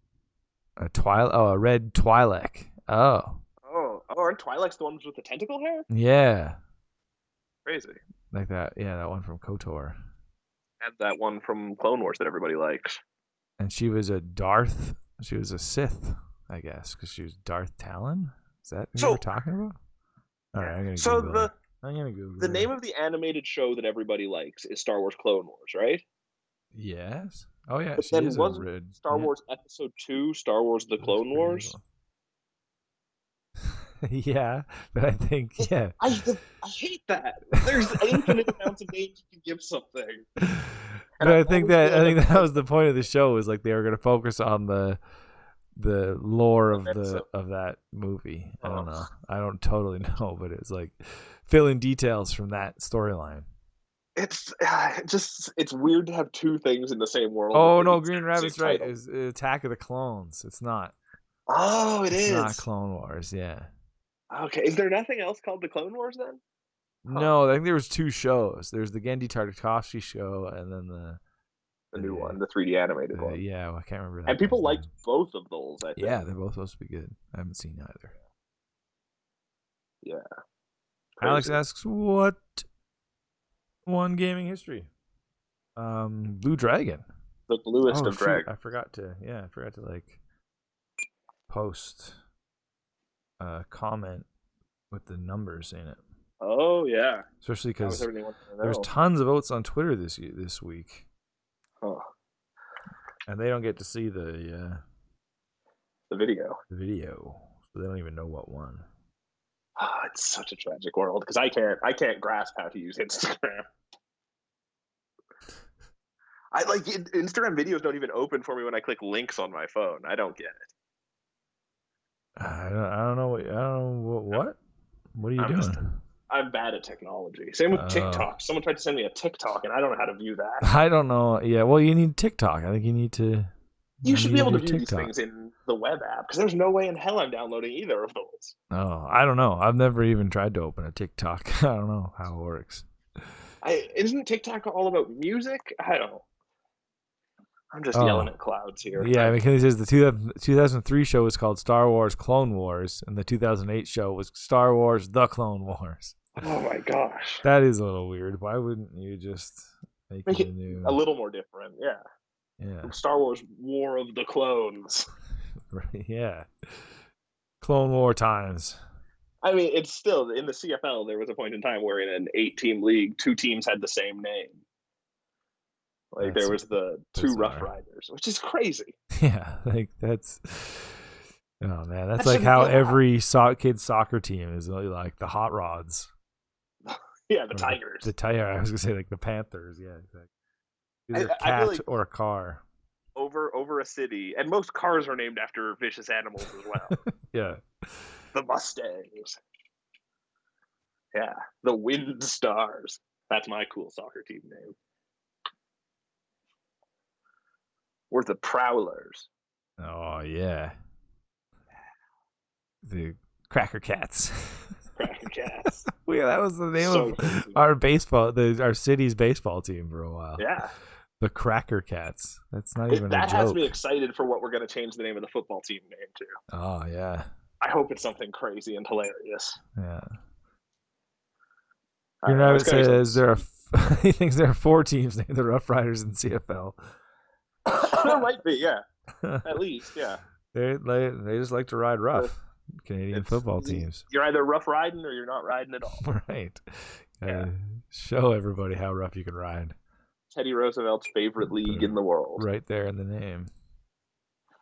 Speaker 1: a red Twi'lek. Oh,
Speaker 2: aren't Twi'leks the ones with the tentacle hair?
Speaker 1: Yeah.
Speaker 2: Crazy.
Speaker 1: Like that. Yeah, that one from KOTOR.
Speaker 2: And that one from Clone Wars that everybody likes.
Speaker 1: And she was a Darth. She was a Sith, I guess, because she was Darth Talon. Is that who we're talking about? All right, I'm gonna Google it. I'm gonna Google
Speaker 2: the name of the animated show that everybody likes is Star Wars Clone Wars, right?
Speaker 1: Yes. Oh yeah.
Speaker 2: But then wasn't Star Wars Episode 2 Star Wars: The Clone Wars?
Speaker 1: Yeah, but I think
Speaker 2: I hate that. There's infinite amounts of names you can give something.
Speaker 1: But I think that was the point of the show, was like they were going to focus on the lore of that movie. I don't know. I don't totally know, but it's like fill in details from that storyline.
Speaker 2: It's weird to have two things in the same world.
Speaker 1: Oh no, Green Rabbit's right. It's Attack of the Clones. It's not.
Speaker 2: Oh, it's
Speaker 1: not Clone Wars. Yeah.
Speaker 2: Okay. Is there nothing else called the Clone Wars then?
Speaker 1: No, I think there was two shows. There's the Genndy Tartakovsky show, and then
Speaker 2: the new one, the 3D animated one.
Speaker 1: Yeah, well, I can't remember that.
Speaker 2: And people liked both of those, I think.
Speaker 1: Yeah, they're both supposed to be good. I haven't seen either.
Speaker 2: Yeah.
Speaker 1: Crazy. Alex asks, what won gaming history? Blue Dragon.
Speaker 2: The bluest of dragons.
Speaker 1: I forgot to like post a comment with the numbers in it.
Speaker 2: Oh yeah.
Speaker 1: Especially because there's tons of votes on Twitter this week.
Speaker 2: Huh.
Speaker 1: And they don't get to see the
Speaker 2: video.
Speaker 1: So they don't even know what won.
Speaker 2: Oh, it's such a tragic world because I can't grasp how to use Instagram. I like Instagram videos don't even open for me when I click links on my phone. I don't get it.
Speaker 1: I don't know what. What are you doing?
Speaker 2: I'm bad at technology. Same with TikTok. Someone tried to send me a TikTok, and I don't know how to view that.
Speaker 1: I don't know. Yeah, well, you need TikTok. I think you need to.
Speaker 2: You should be able to view these things in the web app because there's no way in hell I'm downloading either of those.
Speaker 1: Oh, I don't know. I've never even tried to open a TikTok. I don't know how it works.
Speaker 2: Isn't TikTok all about music? I don't know. I'm just yelling at clouds here.
Speaker 1: Yeah, because it says the 2003 show was called Star Wars Clone Wars, and the 2008 show was Star Wars The Clone Wars.
Speaker 2: Oh my gosh.
Speaker 1: That is a little weird. Why wouldn't you just make it
Speaker 2: a little more different? Yeah.
Speaker 1: Yeah.
Speaker 2: Star Wars War of the Clones.
Speaker 1: Right, yeah. Clone War times.
Speaker 2: I mean, it's still, in the CFL, there was a point in time where in an 8-team league, 2 teams had the same name. Like, there was the 2 Rough Riders, which is crazy.
Speaker 1: Yeah, like, that's... Oh, man, that's like how every kid's soccer team is like the Hot Rods.
Speaker 2: Yeah, the Tigers.
Speaker 1: I was going to say, like, the Panthers, yeah, exactly. Either a cat like or a car.
Speaker 2: Over a city. And most cars are named after vicious animals as well.
Speaker 1: Yeah.
Speaker 2: The Mustangs. Yeah. The Wind Stars. That's my cool soccer team name. We're the Prowlers.
Speaker 1: Oh, yeah. The Cracker Cats.
Speaker 2: Cracker Cats.
Speaker 1: Yeah, that was the name of our our city's baseball team for a while.
Speaker 2: Yeah.
Speaker 1: The Cracker Cats. That's not even a joke.
Speaker 2: That has me excited for what we're going to change the name of the football team name to.
Speaker 1: Oh, yeah.
Speaker 2: I hope it's something crazy and hilarious.
Speaker 1: Yeah. Your Rabbit says he thinks there are 4 teams named the Rough Riders in CFL.
Speaker 2: There might be, yeah. At least, yeah.
Speaker 1: They just like to ride rough. Canadian football teams.
Speaker 2: You're either rough riding or you're not riding at all.
Speaker 1: Right. Show everybody how rough you can ride.
Speaker 2: Teddy Roosevelt's favorite league in the world.
Speaker 1: Right there in the name.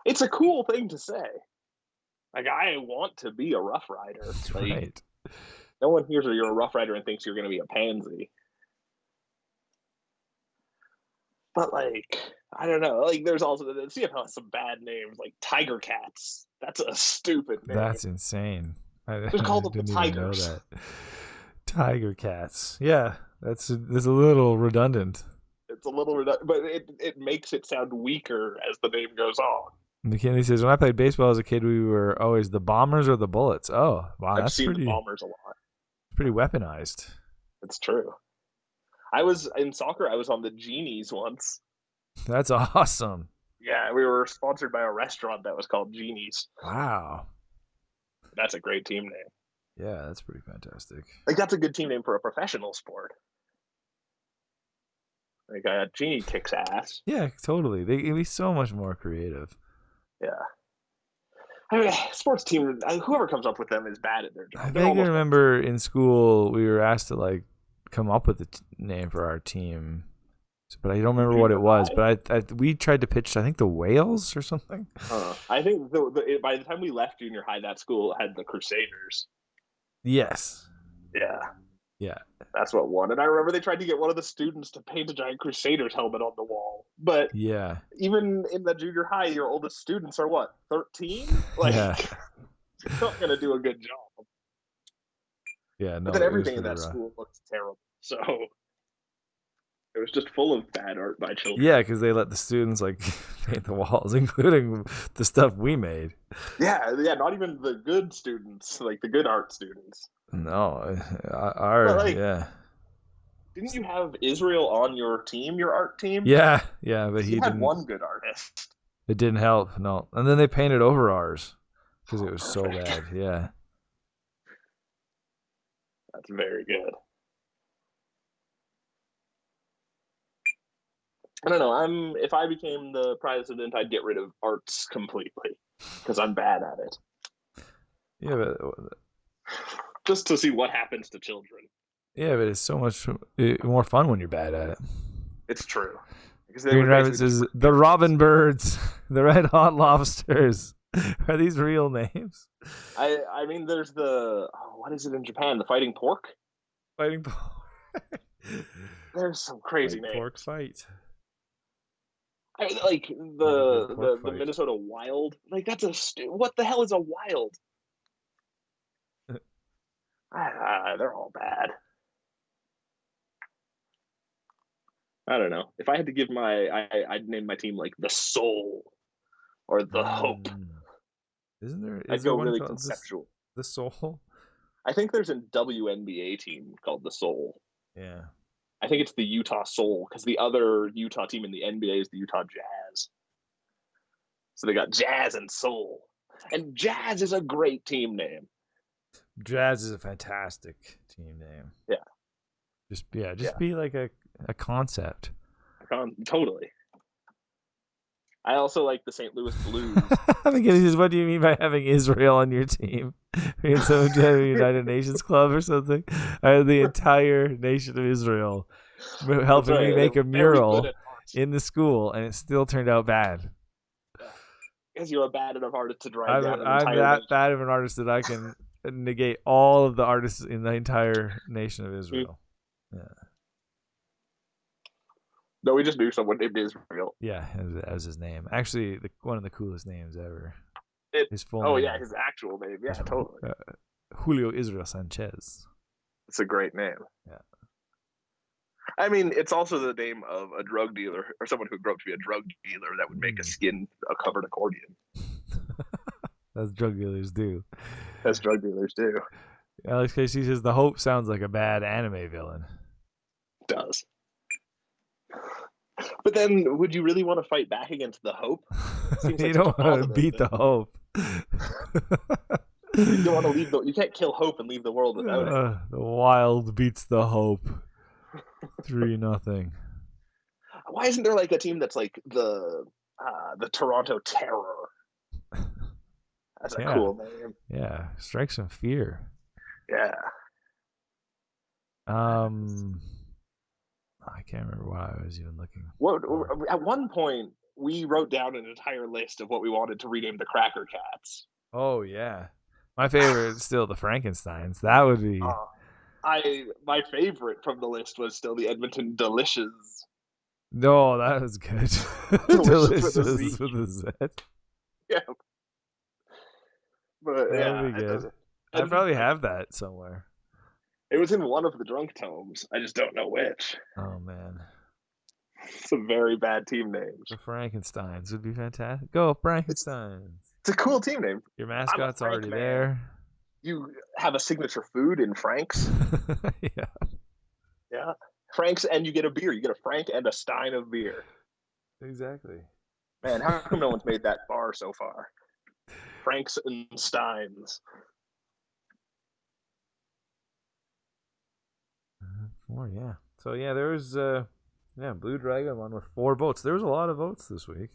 Speaker 2: It's a cool thing to say. Like, I want to be a Rough Rider.
Speaker 1: That's
Speaker 2: like,
Speaker 1: right.
Speaker 2: No one hears that you're a Rough Rider and thinks you're going to be a pansy. But, like, I don't know. Like, there's also the CFL has some bad names, like Tiger Cats. That's a stupid name.
Speaker 1: That's insane.
Speaker 2: Just call them the Tigers.
Speaker 1: Even know that. Tiger Cats. Yeah, that's a little redundant.
Speaker 2: It's a little redundant, but it makes it sound weaker as the name goes on.
Speaker 1: McKinley says, when I played baseball as a kid, we were always the Bombers or the Bullets. Oh, wow.
Speaker 2: I've seen the Bombers a lot.
Speaker 1: Pretty weaponized.
Speaker 2: It's true. I was in soccer. I was on the Genies once.
Speaker 1: That's awesome.
Speaker 2: Yeah, we were sponsored by a restaurant that was called Genies.
Speaker 1: Wow.
Speaker 2: That's a great team name.
Speaker 1: Yeah, that's pretty fantastic.
Speaker 2: Like, that's a good team name for a professional sport. Like, Genie kicks ass.
Speaker 1: Yeah, totally. They can be so much more creative.
Speaker 2: Yeah. I mean, sports team, whoever comes up with them is bad at their job.
Speaker 1: I remember in school we were asked to, like, come up with a name for our team, but I don't remember what it was. But we tried to pitch, I think, the Whales or something.
Speaker 2: I think by the time we left junior high, that school had the Crusaders.
Speaker 1: Yes.
Speaker 2: Yeah.
Speaker 1: Yeah.
Speaker 2: That's what won. And I remember they tried to get one of the students to paint a giant Crusaders helmet on the wall. But
Speaker 1: yeah,
Speaker 2: even in the junior high, your oldest students are what, 13? Like, you're not going to do a good job.
Speaker 1: Yeah, no.
Speaker 2: But then everything in that school looked terrible. So it was just full of bad art by children.
Speaker 1: Yeah, because they let the students, like, paint the walls, including the stuff we made.
Speaker 2: Yeah, not even the good students, like the good art students.
Speaker 1: No, yeah.
Speaker 2: Didn't you have Israel on your team, your art team?
Speaker 1: Yeah, but he
Speaker 2: had one good artist.
Speaker 1: It didn't help, no. And then they painted over ours because it was so bad. Yeah.
Speaker 2: That's very good. I don't know. If I became the president, I'd get rid of arts completely because I'm bad at it.
Speaker 1: Yeah, but
Speaker 2: just to see what happens to children.
Speaker 1: Yeah, but it's so much more fun when you're bad at it.
Speaker 2: It's true. Because they
Speaker 1: Green
Speaker 2: would
Speaker 1: Rabbit
Speaker 2: basically
Speaker 1: says
Speaker 2: just
Speaker 1: the Robin Birds, the Red Hot Lobsters. Are these real names?
Speaker 2: I mean, there's what is it in Japan? The Fighting Pork.
Speaker 1: Fighting pork.
Speaker 2: There's some crazy
Speaker 1: Like
Speaker 2: names.
Speaker 1: pork fight.
Speaker 2: Like
Speaker 1: pork
Speaker 2: the
Speaker 1: fight.
Speaker 2: Minnesota Wild. Like that's what the hell is a wild? They're all bad. I don't know. If I had to give I'd name my team like the Soul or the Hope.
Speaker 1: Isn't there?
Speaker 2: I'd go really conceptual.
Speaker 1: The Soul.
Speaker 2: I think there's a WNBA team called the Soul.
Speaker 1: Yeah.
Speaker 2: I think it's the Utah Soul because the other Utah team in the NBA is the Utah Jazz. So they got Jazz and Soul. And Jazz is a great team name.
Speaker 1: Jazz is a fantastic team name.
Speaker 2: Yeah.
Speaker 1: Just be like a concept.
Speaker 2: Totally. I also like the St. Louis Blues.
Speaker 1: Because what do you mean by having Israel on your team? Being some United Nations club or something? The entire nation of Israel helping me make a mural in the school, and it still turned out bad.
Speaker 2: Because you're a bad enough artist to drive down an
Speaker 1: I'm
Speaker 2: entire
Speaker 1: that
Speaker 2: nation.
Speaker 1: bad of an artist that I can negate all of the artists in the entire nation of Israel. Yeah.
Speaker 2: No, we just knew someone named Israel.
Speaker 1: Yeah, that was his name. Actually, one of the coolest names ever. His full
Speaker 2: name.
Speaker 1: name.
Speaker 2: Yeah, his actual name. Yeah, totally.
Speaker 1: Julio Israel Sanchez.
Speaker 2: It's a great name.
Speaker 1: Yeah.
Speaker 2: I mean, it's also the name of a drug dealer or someone who grew up to be a drug dealer that would make a covered accordion.
Speaker 1: That's drug dealers do.
Speaker 2: That's drug dealers do.
Speaker 1: Alex Casey says the Hope sounds like a bad anime villain.
Speaker 2: It does. But then, would you really want to fight back against the Hope?
Speaker 1: You don't want to beat the Hope.
Speaker 2: You don't want to leave you can't kill Hope and leave the world without it.
Speaker 1: The Wild beats the Hope. 3-0.
Speaker 2: Why isn't there like a team that's like the Toronto Terror? That's a cool name.
Speaker 1: Yeah, strike some fear.
Speaker 2: Yeah.
Speaker 1: I can't remember why I was even looking.
Speaker 2: At one point, we wrote down an entire list of what we wanted to rename the Cracker Cats.
Speaker 1: Oh yeah, my favorite is still the Frankensteins. That would be.
Speaker 2: My favorite from the list was still the Edmonton Delicious.
Speaker 1: No, that was good. Delicious with a Z.
Speaker 2: Yeah. But
Speaker 1: that would be good. I probably have that somewhere.
Speaker 2: It was in one of the drunk tomes. I just don't know which.
Speaker 1: Oh man.
Speaker 2: Some very bad team names.
Speaker 1: The Frankensteins would be fantastic. Go Frankensteins.
Speaker 2: It's a cool team name.
Speaker 1: Your mascot's already there.
Speaker 2: You have a signature food in Frank's.
Speaker 1: Yeah.
Speaker 2: Yeah. Frank's, and you get a beer. You get a Frank and a Stein of beer.
Speaker 1: Exactly.
Speaker 2: Man, how come no one's made that bar so far? Frank's and Steins.
Speaker 1: 4, yeah. So yeah, there was Blue Dragon won with 4 votes. There was a lot of votes this week.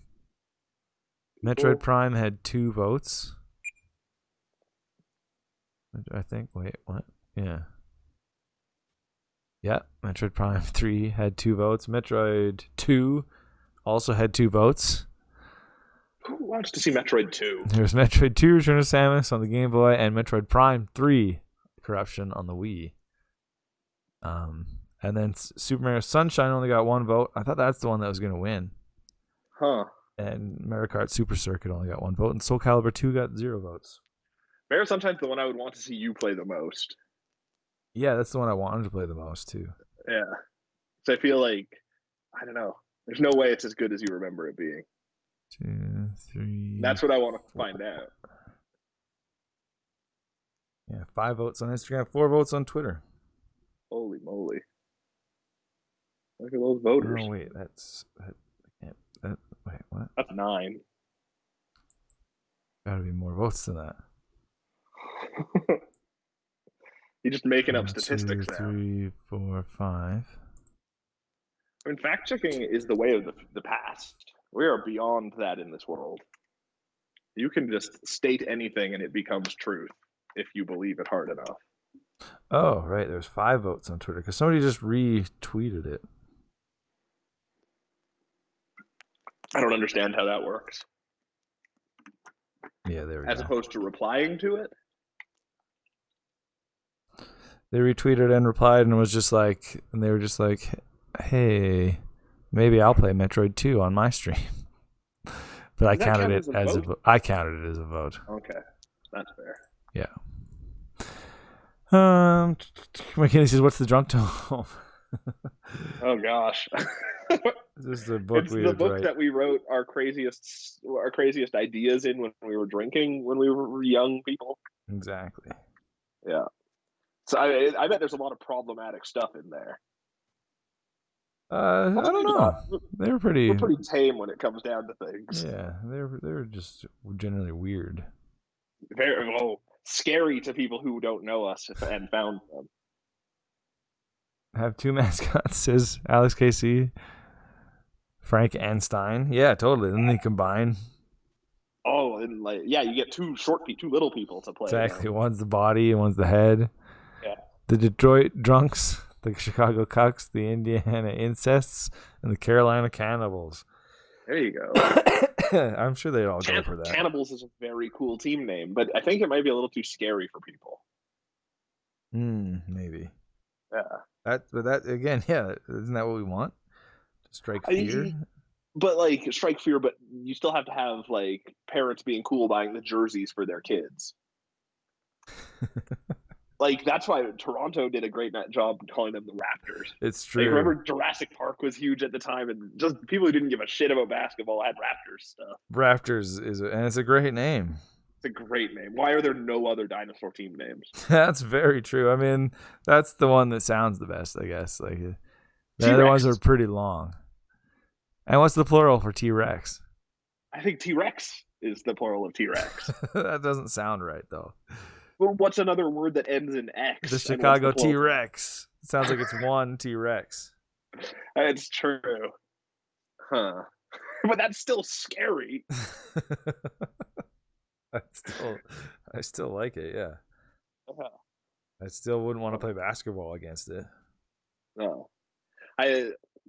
Speaker 1: Metroid Prime had 2 votes. I think. Wait, what? Yeah. Yeah, Metroid Prime 3 had 2 votes. Metroid 2 also had 2 votes.
Speaker 2: Who wants to see Metroid 2?
Speaker 1: There's Metroid 2 Return of Samus on the Game Boy and Metroid Prime 3 Corruption on the Wii. And then Super Mario Sunshine only got 1 vote. I thought that's the one that was going to win.
Speaker 2: Huh.
Speaker 1: And Mario Kart Super Circuit only got 1 vote. And Soul Calibur 2 got 0 votes.
Speaker 2: Mario Sunshine's the one I would want to see you play the most.
Speaker 1: Yeah, that's the one I wanted to play the most, too.
Speaker 2: Yeah. So I feel like, I don't know. There's no way it's as good as you remember it being.
Speaker 1: 2, 3.
Speaker 2: That's what I want to find out.
Speaker 1: Yeah, 5 votes on Instagram, 4 votes on Twitter.
Speaker 2: Holy moly. Look at those voters.
Speaker 1: Oh, wait, wait, what?
Speaker 2: That's 9.
Speaker 1: Gotta be more votes than that.
Speaker 2: You're just making up statistics
Speaker 1: 2, 3, 4, 5.
Speaker 2: I mean, fact checking is the way of the past. We are beyond that in this world. You can just state anything and it becomes truth if you believe it hard enough.
Speaker 1: Oh, right. There's 5 votes on Twitter because somebody just retweeted it.
Speaker 2: I don't understand how that works.
Speaker 1: Yeah, there we
Speaker 2: As
Speaker 1: go.
Speaker 2: opposed to replying to it.
Speaker 1: They retweeted and replied, and they were just like, "Hey, maybe I'll play Metroid 2 on my stream." But I counted it as a vote. I counted it as a vote.
Speaker 2: Okay, that's fair.
Speaker 1: Yeah. McKinney says, "What's the drunk tone?"
Speaker 2: Oh gosh.
Speaker 1: This is the book
Speaker 2: it's the book that we wrote our craziest ideas in when we were drinking when we were young people.
Speaker 1: Exactly.
Speaker 2: Yeah. So I bet there's a lot of problematic stuff in there.
Speaker 1: I don't know. They were
Speaker 2: we're pretty tame when it comes down to things.
Speaker 1: Yeah, they were just generally weird.
Speaker 2: Very scary to people who don't know us and found them.
Speaker 1: Have 2 mascots, says Alex KC. Frank and Stein. Yeah, totally. Then they combine.
Speaker 2: Oh, and you get 2 little people to play.
Speaker 1: Exactly. One's the body and one's the head.
Speaker 2: Yeah.
Speaker 1: The Detroit Drunks, the Chicago Cucks, the Indiana Incests, and the Carolina Cannibals.
Speaker 2: There you go.
Speaker 1: I'm sure they'd all go for that.
Speaker 2: Cannibals is a very cool team name, but I think it might be a little too scary for people.
Speaker 1: Maybe.
Speaker 2: Yeah.
Speaker 1: That again, yeah, isn't that what we want? To strike fear?
Speaker 2: But strike fear, but you still have to have parents being cool buying the jerseys for their kids. That's why Toronto did a great job calling them the Raptors.
Speaker 1: It's true.
Speaker 2: Remember Jurassic Park was huge at the time, and just people who didn't give a shit about basketball had Raptors stuff.
Speaker 1: Raptors and it's a great name.
Speaker 2: It's a great name. Why are there no other dinosaur team names?
Speaker 1: That's very true. I mean, that's the one that sounds the best, I guess. The
Speaker 2: T-Rex.
Speaker 1: other ones are pretty long. And what's the plural for T-Rex?
Speaker 2: I think T-Rex is the plural of T-Rex.
Speaker 1: That doesn't sound right, though.
Speaker 2: Well, what's another word that ends in X?
Speaker 1: The Chicago T-Rex. It sounds like it's one T-Rex.
Speaker 2: It's true. Huh. But that's still scary.
Speaker 1: I still like it, yeah. I still wouldn't want to play basketball against it.
Speaker 2: No.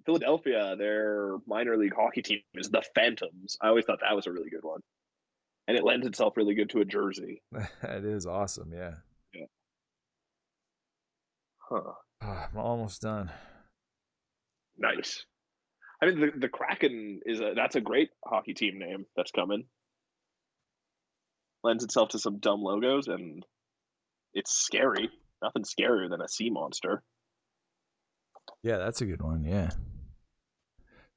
Speaker 2: Philadelphia, their minor league hockey team is the Phantoms. I always thought that was a really good one. And it lends itself really good to a jersey.
Speaker 1: It is awesome, yeah.
Speaker 2: Huh.
Speaker 1: I'm almost done.
Speaker 2: Nice. I mean, the Kraken that's a great hockey team name that's coming. Lends itself to some dumb logos, and it's scary. Nothing scarier than a sea monster.
Speaker 1: Yeah, that's a good one, yeah.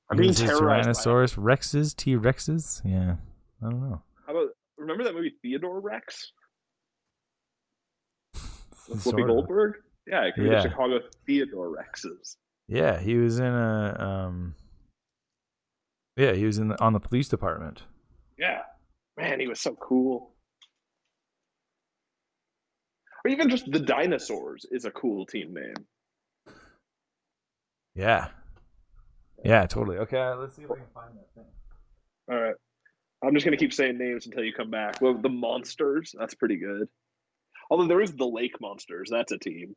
Speaker 2: I'm being terrorized
Speaker 1: Tyrannosaurus Rexes, T-Rexes? Yeah, I don't know.
Speaker 2: How about, remember that movie Theodore Rex? With Whoopi Goldberg? Yeah, it could be the Chicago Theodore Rexes.
Speaker 1: Yeah, he was in on the police department.
Speaker 2: Yeah. Man, he was so cool. Or even just the Dinosaurs is a cool team name.
Speaker 1: Yeah. Yeah, totally. Okay, let's see if I can find that thing.
Speaker 2: All right. I'm just going to keep saying names until you come back. Well, the Monsters, that's pretty good. Although there is the Lake Monsters, that's a team.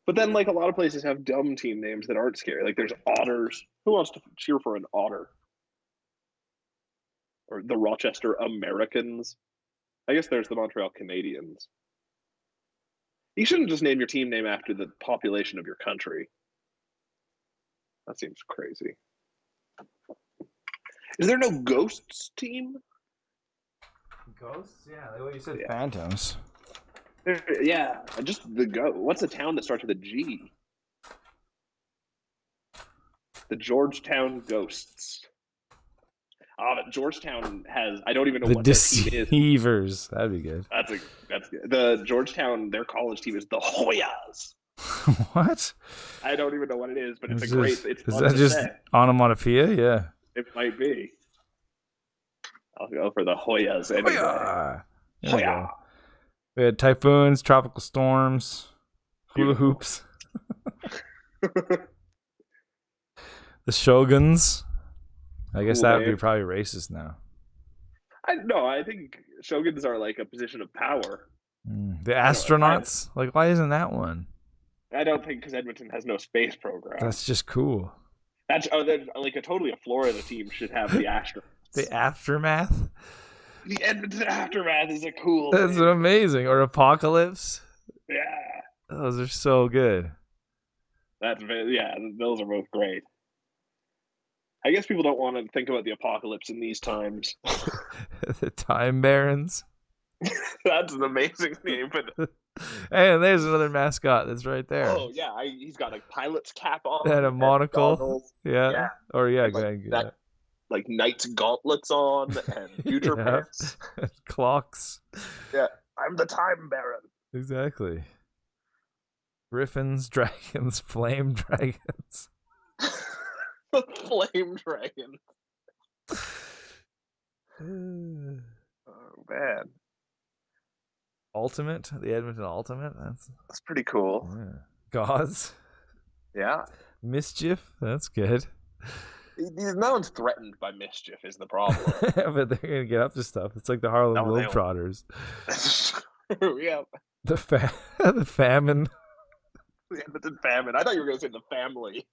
Speaker 2: But then, a lot of places have dumb team names that aren't scary. There's Otters. Who wants to cheer for an otter? Or the Rochester Americans. I guess there's the Montreal Canadiens. You shouldn't just name your team name after the population of your country. That seems crazy. Is there no Ghosts team?
Speaker 1: Ghosts? Yeah, the way you said Phantoms.
Speaker 2: Yeah, just the Ghost. What's a town that starts with a G? The Georgetown Ghosts. But Georgetown has, I don't even know what their team is.
Speaker 1: The Deceivers. That'd be good.
Speaker 2: That's good. The Georgetown, their college team is the Hoyas.
Speaker 1: What?
Speaker 2: I don't even know what it is, but it's
Speaker 1: is
Speaker 2: that
Speaker 1: just onomatopoeia? Yeah.
Speaker 2: It might be. I'll go for the Hoyas anyway. Hoya.
Speaker 1: We had typhoons, tropical storms, hula hoops. The Shoguns. I guess that would be probably racist now.
Speaker 2: I think Shoguns are a position of power.
Speaker 1: The astronauts? Why isn't that one?
Speaker 2: I don't think because Edmonton has no space program.
Speaker 1: That's just cool.
Speaker 2: That's like totally a Florida team should have the Astros.
Speaker 1: The Aftermath.
Speaker 2: The Edmonton Aftermath is a cool.
Speaker 1: That's
Speaker 2: name.
Speaker 1: amazing. Or Apocalypse.
Speaker 2: Yeah,
Speaker 1: those are so good.
Speaker 2: Those are both great. I guess people don't want to think about the apocalypse in these times.
Speaker 1: The Time Barons.
Speaker 2: That's an amazing name, but
Speaker 1: hey, there's another mascot that's right there.
Speaker 2: Oh yeah, he's got a pilot's cap on
Speaker 1: and a monocle.
Speaker 2: Goggles.
Speaker 1: Yeah. Or yeah,
Speaker 2: like Knight's gauntlets on and future pants.
Speaker 1: Clocks.
Speaker 2: Yeah, I'm the Time Baron.
Speaker 1: Exactly. Griffins, dragons, flame dragons.
Speaker 2: Flame dragon. Oh man.
Speaker 1: Ultimate, the Edmonton Ultimate.
Speaker 2: That's pretty cool.
Speaker 1: Yeah. Gods.
Speaker 2: Yeah.
Speaker 1: Mischief. That's good.
Speaker 2: No one's threatened by mischief is the problem.
Speaker 1: But they're gonna get up to stuff. It's like the Harlem Globetrotters.
Speaker 2: Yeah.
Speaker 1: The famine.
Speaker 2: The Edmonton famine. I thought you were gonna say the family.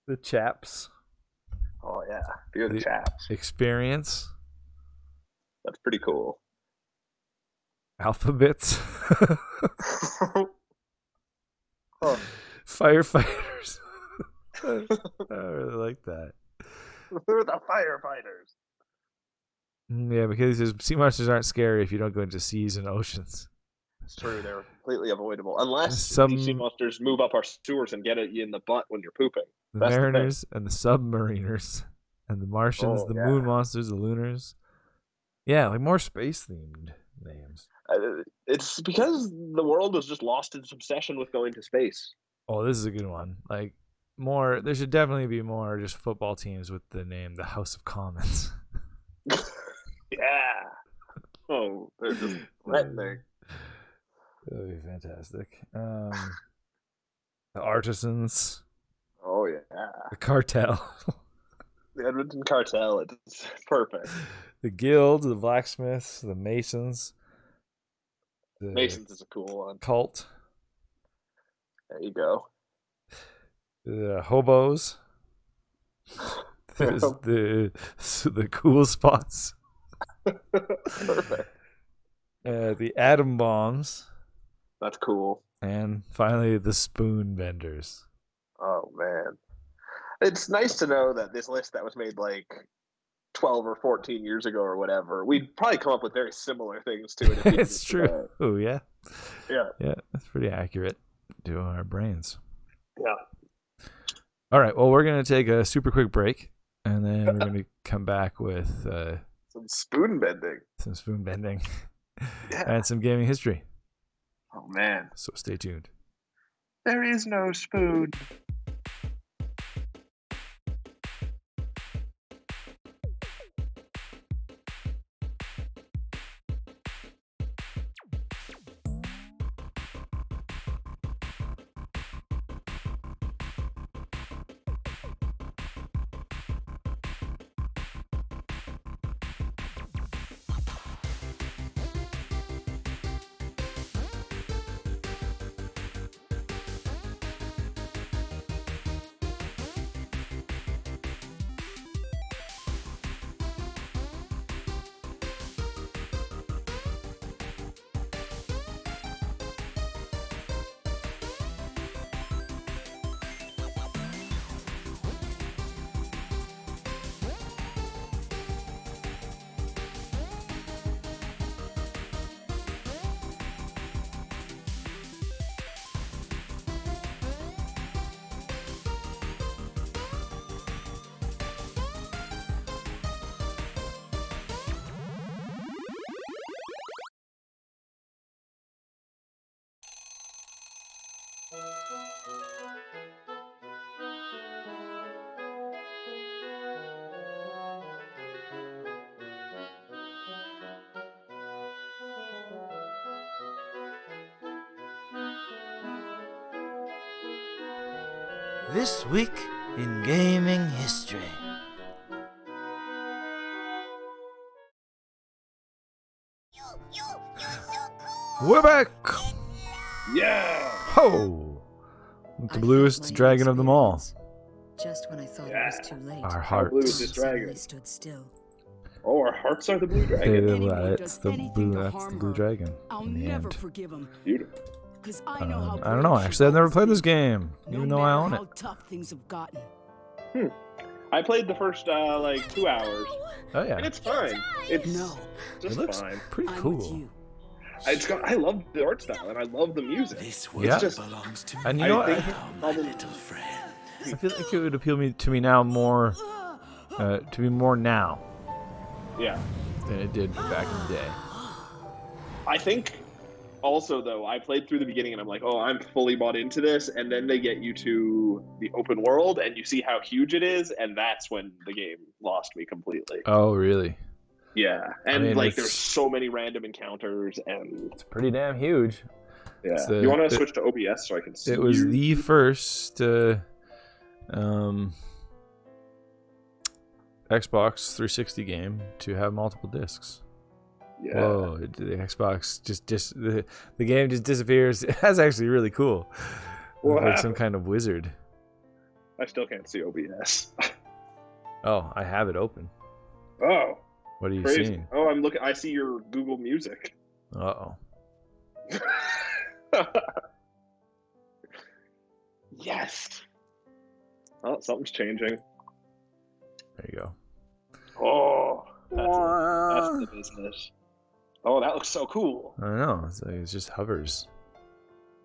Speaker 1: The chaps.
Speaker 2: Oh yeah, the chaps.
Speaker 1: Experience.
Speaker 2: That's pretty cool.
Speaker 1: Alphabets.
Speaker 2: Huh.
Speaker 1: Firefighters. I really like that.
Speaker 2: Who are the firefighters?
Speaker 1: Yeah, because sea monsters aren't scary if you don't go into seas and oceans.
Speaker 2: It's true, they're completely avoidable. Unless these sea monsters move up our sewers and get you in the butt when you're pooping.
Speaker 1: The mariners and the submariners and the Martians, the moon monsters, the lunars. Yeah, like more space-themed names.
Speaker 2: It's because the world has just lost its obsession with going to space.
Speaker 1: Oh, this is a good one. Like, there should definitely be more just football teams with the name the House of Commons.
Speaker 2: Yeah. Oh, they're just threatening.
Speaker 1: That would be fantastic. The Artisans.
Speaker 2: Oh, yeah.
Speaker 1: The Cartel.
Speaker 2: The Edmonton Cartel. It's perfect.
Speaker 1: The Guild, the Blacksmiths, the Masons. The
Speaker 2: Masons is a cool one.
Speaker 1: Cult.
Speaker 2: There you go.
Speaker 1: The Hobos. the cool spots.
Speaker 2: Perfect.
Speaker 1: The Atom Bombs.
Speaker 2: That's cool.
Speaker 1: And finally, the Spoon Vendors.
Speaker 2: Oh, man. It's nice to know that this list that was made like 12 or 14 years ago or whatever, we'd probably come up with very similar things to it.
Speaker 1: It's true. Oh, yeah.
Speaker 2: Yeah.
Speaker 1: Yeah, that's pretty accurate to our brains.
Speaker 2: Yeah.
Speaker 1: All right. Well, we're going to take a super quick break, and then we're going to come back with
Speaker 2: some spoon bending.
Speaker 1: Yeah. And some gaming history.
Speaker 2: Oh, man.
Speaker 1: So stay tuned.
Speaker 2: There is no spoon.
Speaker 3: This week in gaming history.
Speaker 1: We're back.
Speaker 2: Yeah.
Speaker 1: Ho! The bluest dragon of them all.
Speaker 4: Just when I thought it was too late.
Speaker 1: Our
Speaker 2: How blue is
Speaker 1: hearts.
Speaker 2: this dragon?
Speaker 4: Stood still.
Speaker 2: Oh, our hearts are the blue dragon.
Speaker 1: That's the blue dragon.
Speaker 5: I'll
Speaker 1: in the
Speaker 5: never
Speaker 1: end.
Speaker 5: forgive him.
Speaker 2: Beautiful.
Speaker 5: Because I know how
Speaker 1: I don't know. Actually, I've never played this game,
Speaker 5: no
Speaker 1: even though I
Speaker 5: matter
Speaker 1: own
Speaker 5: how
Speaker 1: it.
Speaker 5: tough things have gotten.
Speaker 2: I played the first like 2 hours,
Speaker 1: Oh
Speaker 2: and
Speaker 1: yeah,
Speaker 2: it's fine. It's
Speaker 5: No,
Speaker 1: it
Speaker 2: just
Speaker 1: looks
Speaker 2: fine.
Speaker 1: pretty
Speaker 5: I'm with
Speaker 1: cool.
Speaker 5: you.
Speaker 2: I love the art style and I love the music.
Speaker 3: This
Speaker 1: world Yeah.
Speaker 2: just-
Speaker 3: belongs to
Speaker 1: And you
Speaker 2: I
Speaker 1: know what?
Speaker 2: think
Speaker 3: my little friend.
Speaker 1: I feel like it would appeal to me now more, to be more now
Speaker 2: Yeah,
Speaker 1: than it did back in the day.
Speaker 2: I think. Also, though, I played through the beginning and I'm like, oh, I'm fully bought into this, and then they get you to the open world and you see how huge it is, and that's when the game lost me completely.
Speaker 1: Oh really?
Speaker 2: Yeah, and
Speaker 1: mean,
Speaker 2: like
Speaker 1: it's-
Speaker 2: there's so many random encounters, and
Speaker 1: It's pretty damn huge.
Speaker 2: yeah.
Speaker 1: It's the-
Speaker 2: You want to
Speaker 1: it-
Speaker 2: switch to OBS so I can see?
Speaker 1: It was
Speaker 2: you?
Speaker 1: the first Xbox 360 game to have multiple discs.
Speaker 2: Yeah.
Speaker 1: Whoa! The Xbox the game just disappears. That's actually really cool.
Speaker 2: What
Speaker 1: Like some
Speaker 2: happened?
Speaker 1: kind of wizard.
Speaker 2: I still can't see OBS.
Speaker 1: Oh, I have it open.
Speaker 2: Oh,
Speaker 1: What are you
Speaker 2: crazy.
Speaker 1: seeing?
Speaker 2: Oh, I'm looking. I see your Google Music.
Speaker 1: Uh-oh.
Speaker 2: Yes. Oh, something's changing.
Speaker 1: There you go.
Speaker 2: Oh, that's the business. Oh, that looks so cool.
Speaker 1: I don't know. It's like it just hovers.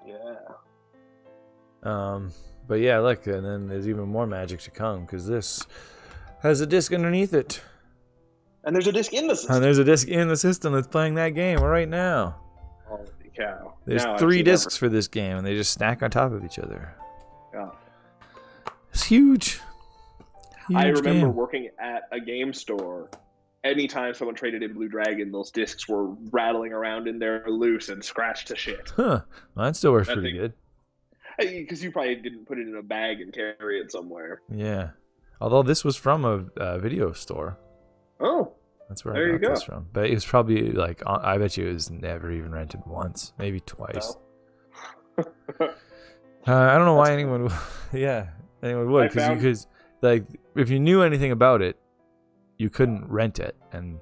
Speaker 2: Yeah.
Speaker 1: But yeah, look, and then there's even more magic to come because this has a disc underneath it,
Speaker 2: And there's a disc in the system.
Speaker 1: and there's a disc in the system that's playing that game right now.
Speaker 2: Holy cow.
Speaker 1: There's
Speaker 2: Now I've
Speaker 1: 3
Speaker 2: seen
Speaker 1: discs for this game, and they just stack on top of each other.
Speaker 2: Yeah.
Speaker 1: It's huge.
Speaker 2: I
Speaker 1: Huge
Speaker 2: remember
Speaker 1: game.
Speaker 2: working at a game store. Anytime someone traded in Blue Dragon, those discs were rattling around in there loose and scratched to shit.
Speaker 1: Huh? Mine still works
Speaker 2: That
Speaker 1: pretty
Speaker 2: thing-
Speaker 1: good.
Speaker 2: Because you probably didn't put it in a bag and carry it somewhere.
Speaker 1: Yeah. Although this was from a video store.
Speaker 2: Oh,
Speaker 1: That's where
Speaker 2: There
Speaker 1: I
Speaker 2: you
Speaker 1: got
Speaker 2: go.
Speaker 1: this from. But it was probably like I bet you it was never even rented once, maybe twice. I don't know why anyone would. Yeah, anyone would because like if you knew anything about it, you couldn't rent it and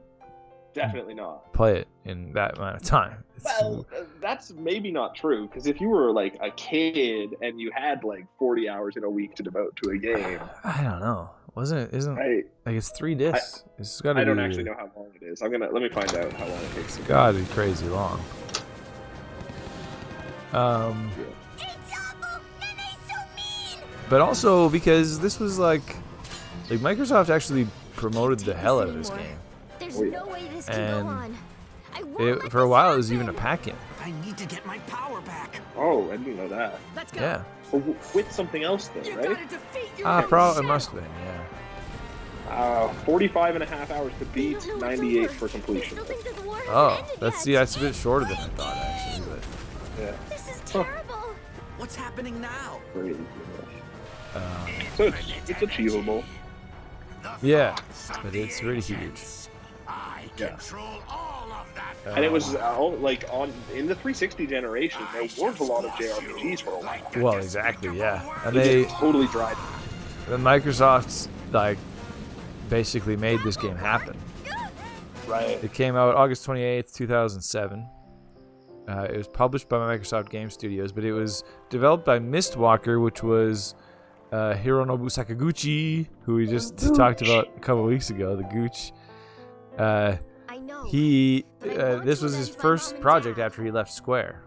Speaker 2: definitely not.
Speaker 1: play it in that amount of time.
Speaker 2: Well, that's maybe not true, because if you were like a kid and you had like 40 hours in a week to devote to a game,
Speaker 1: I don't know. Isn't like it's 3 discs? It's got to be.
Speaker 2: I don't actually know how long it is. Let me find out how long it takes.
Speaker 1: It's got to be crazy long. But also because this was like Microsoft actually promoted the hell out of this game.
Speaker 6: There's
Speaker 2: Oh, yeah.
Speaker 6: no way this can
Speaker 1: And
Speaker 6: go on. I won't let
Speaker 1: for a
Speaker 6: this
Speaker 1: while it was
Speaker 6: happen.
Speaker 1: even a pack-in.
Speaker 3: I need to get my power back.
Speaker 2: Oh, I didn't know that.
Speaker 5: Let's go.
Speaker 1: Yeah.
Speaker 2: With something else though,
Speaker 5: You
Speaker 2: right?
Speaker 5: gotta defeat your
Speaker 1: It
Speaker 5: shadow.
Speaker 1: must have been, yeah.
Speaker 2: 45 and a half hours to
Speaker 6: They
Speaker 2: beat,
Speaker 6: don't know it's
Speaker 2: 98
Speaker 6: over.
Speaker 2: for
Speaker 6: They
Speaker 2: completion.
Speaker 6: still think that the war hasn't
Speaker 1: Oh,
Speaker 6: ended
Speaker 1: that's
Speaker 6: yet.
Speaker 1: that's a bit shorter than I thought actually. But
Speaker 2: Yeah,
Speaker 6: This is terrible.
Speaker 3: What's happening now?
Speaker 2: crazy. So it's achievable.
Speaker 1: yeah, but it's really huge.
Speaker 3: I
Speaker 2: Yeah.
Speaker 3: control all of that.
Speaker 2: And it was like in the 360 generation, there weren't a lot of JRPGs for a while.
Speaker 1: Well, exactly, yeah. And
Speaker 2: They
Speaker 1: they
Speaker 2: just totally dried.
Speaker 1: the Microsoft basically made this game happen.
Speaker 2: Right.
Speaker 1: It came out August 28th, 2007. It was published by Microsoft Game Studios, but it was developed by Mistwalker, which was Hironobu Sakaguchi, who we just talked about a couple weeks ago, the Gooch.
Speaker 6: I know.
Speaker 1: This was his first project after he left Square,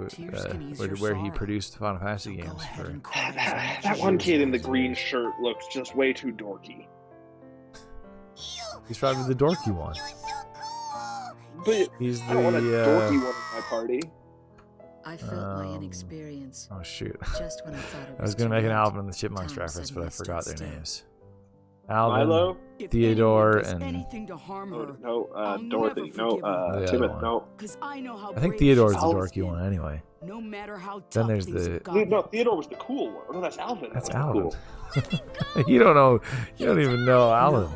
Speaker 5: Tears can ease your
Speaker 1: where he
Speaker 5: sorrow.
Speaker 1: produced Final Fantasy
Speaker 3: Go
Speaker 1: games.
Speaker 3: ahead
Speaker 1: For,
Speaker 3: and cry as much
Speaker 2: That
Speaker 3: as
Speaker 2: one
Speaker 3: you
Speaker 2: kid in the
Speaker 3: want.
Speaker 2: green shirt looks just way too dorky.
Speaker 1: he's probably the dorky one.
Speaker 2: But
Speaker 1: He's
Speaker 2: I don't want a
Speaker 1: the
Speaker 2: dorky one in my party.
Speaker 4: I felt my
Speaker 1: Um,
Speaker 4: inexperience
Speaker 1: oh shoot.
Speaker 4: just when I thought it was
Speaker 1: I was gonna
Speaker 4: too
Speaker 1: make an
Speaker 4: late.
Speaker 1: album in the Chipmunks
Speaker 4: Time
Speaker 1: reference, but I
Speaker 4: suddenly
Speaker 1: forgot their
Speaker 4: stood still.
Speaker 1: names. Alvin,
Speaker 2: Milo?
Speaker 5: If
Speaker 1: Theodore,
Speaker 5: anyone does
Speaker 1: and-
Speaker 5: anything to harm her,
Speaker 2: No,
Speaker 5: I'll
Speaker 2: Dorothy.
Speaker 5: never
Speaker 2: No,
Speaker 5: forgive him.
Speaker 1: The
Speaker 2: Timothy.
Speaker 1: other
Speaker 2: No.
Speaker 5: because I know how
Speaker 1: I think
Speaker 5: brave
Speaker 1: Theodore's
Speaker 5: she's
Speaker 1: the
Speaker 2: Alvin's
Speaker 1: dorky one anyway.
Speaker 5: No matter how tough
Speaker 1: Then there's
Speaker 5: things
Speaker 1: the-
Speaker 5: have gotten.
Speaker 2: No, Theodore was the cool one. No, that's Alvin.
Speaker 1: That's
Speaker 2: That was the
Speaker 1: Alvin. You don't know. You don't even know Alvin.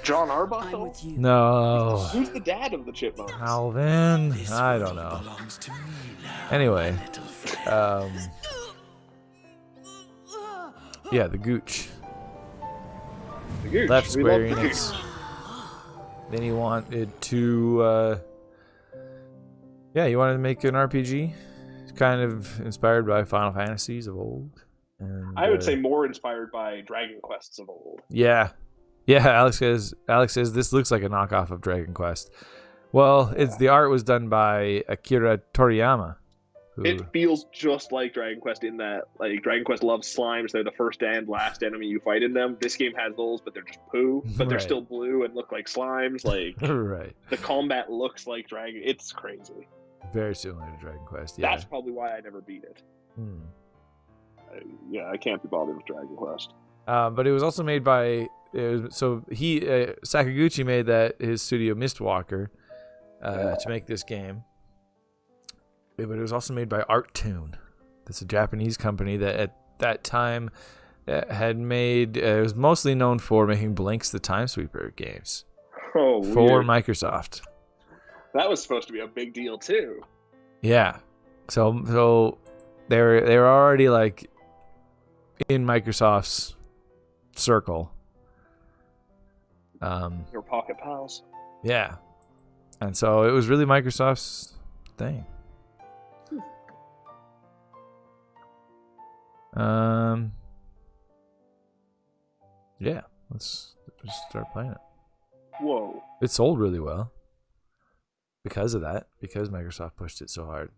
Speaker 2: John
Speaker 5: I'm
Speaker 2: Arbuckle?
Speaker 5: with you.
Speaker 1: No.
Speaker 2: Who's the dad of the Chipmunks?
Speaker 1: Alvin? I don't know. Anyway. Yeah, the Gooch.
Speaker 2: The Gooch.
Speaker 1: Left
Speaker 2: We
Speaker 1: Square
Speaker 2: love the
Speaker 1: Enix.
Speaker 2: Gooch.
Speaker 1: Then he wanted to, he wanted to make an RPG, kind of inspired by Final Fantasies of old. And,
Speaker 2: I would say more inspired by Dragon Quests of old.
Speaker 1: Yeah, Alex says this looks like a knockoff of Dragon Quest. Well, the art was done by Akira Toriyama.
Speaker 2: It feels just like Dragon Quest in that, like, Dragon Quest loves slimes. They're the first and last enemy you fight in them. This game has those, but they're just poo. But they're
Speaker 1: Right.
Speaker 2: still blue and look like slimes. Like,
Speaker 1: Right.
Speaker 2: the combat looks like Dragon. It's crazy.
Speaker 1: Very similar to Dragon Quest. Yeah.
Speaker 2: That's probably why I never beat it. I can't be bothered with Dragon Quest.
Speaker 1: But it was also made by Sakaguchi made that his studio Mistwalker to make this game. But it was also made by Arttune. That's a Japanese company that at that time had made. It was mostly known for making Blinks the Time Sweeper games
Speaker 2: Oh,
Speaker 1: for
Speaker 2: weird.
Speaker 1: Microsoft.
Speaker 2: That was supposed to be a big deal too.
Speaker 1: Yeah, so they were already like in Microsoft's circle.
Speaker 2: Your pocket pals.
Speaker 1: Yeah, and so it was really Microsoft's thing. Yeah, let's just start playing it.
Speaker 2: Whoa.
Speaker 1: It sold really well because of that, because Microsoft pushed it so hard.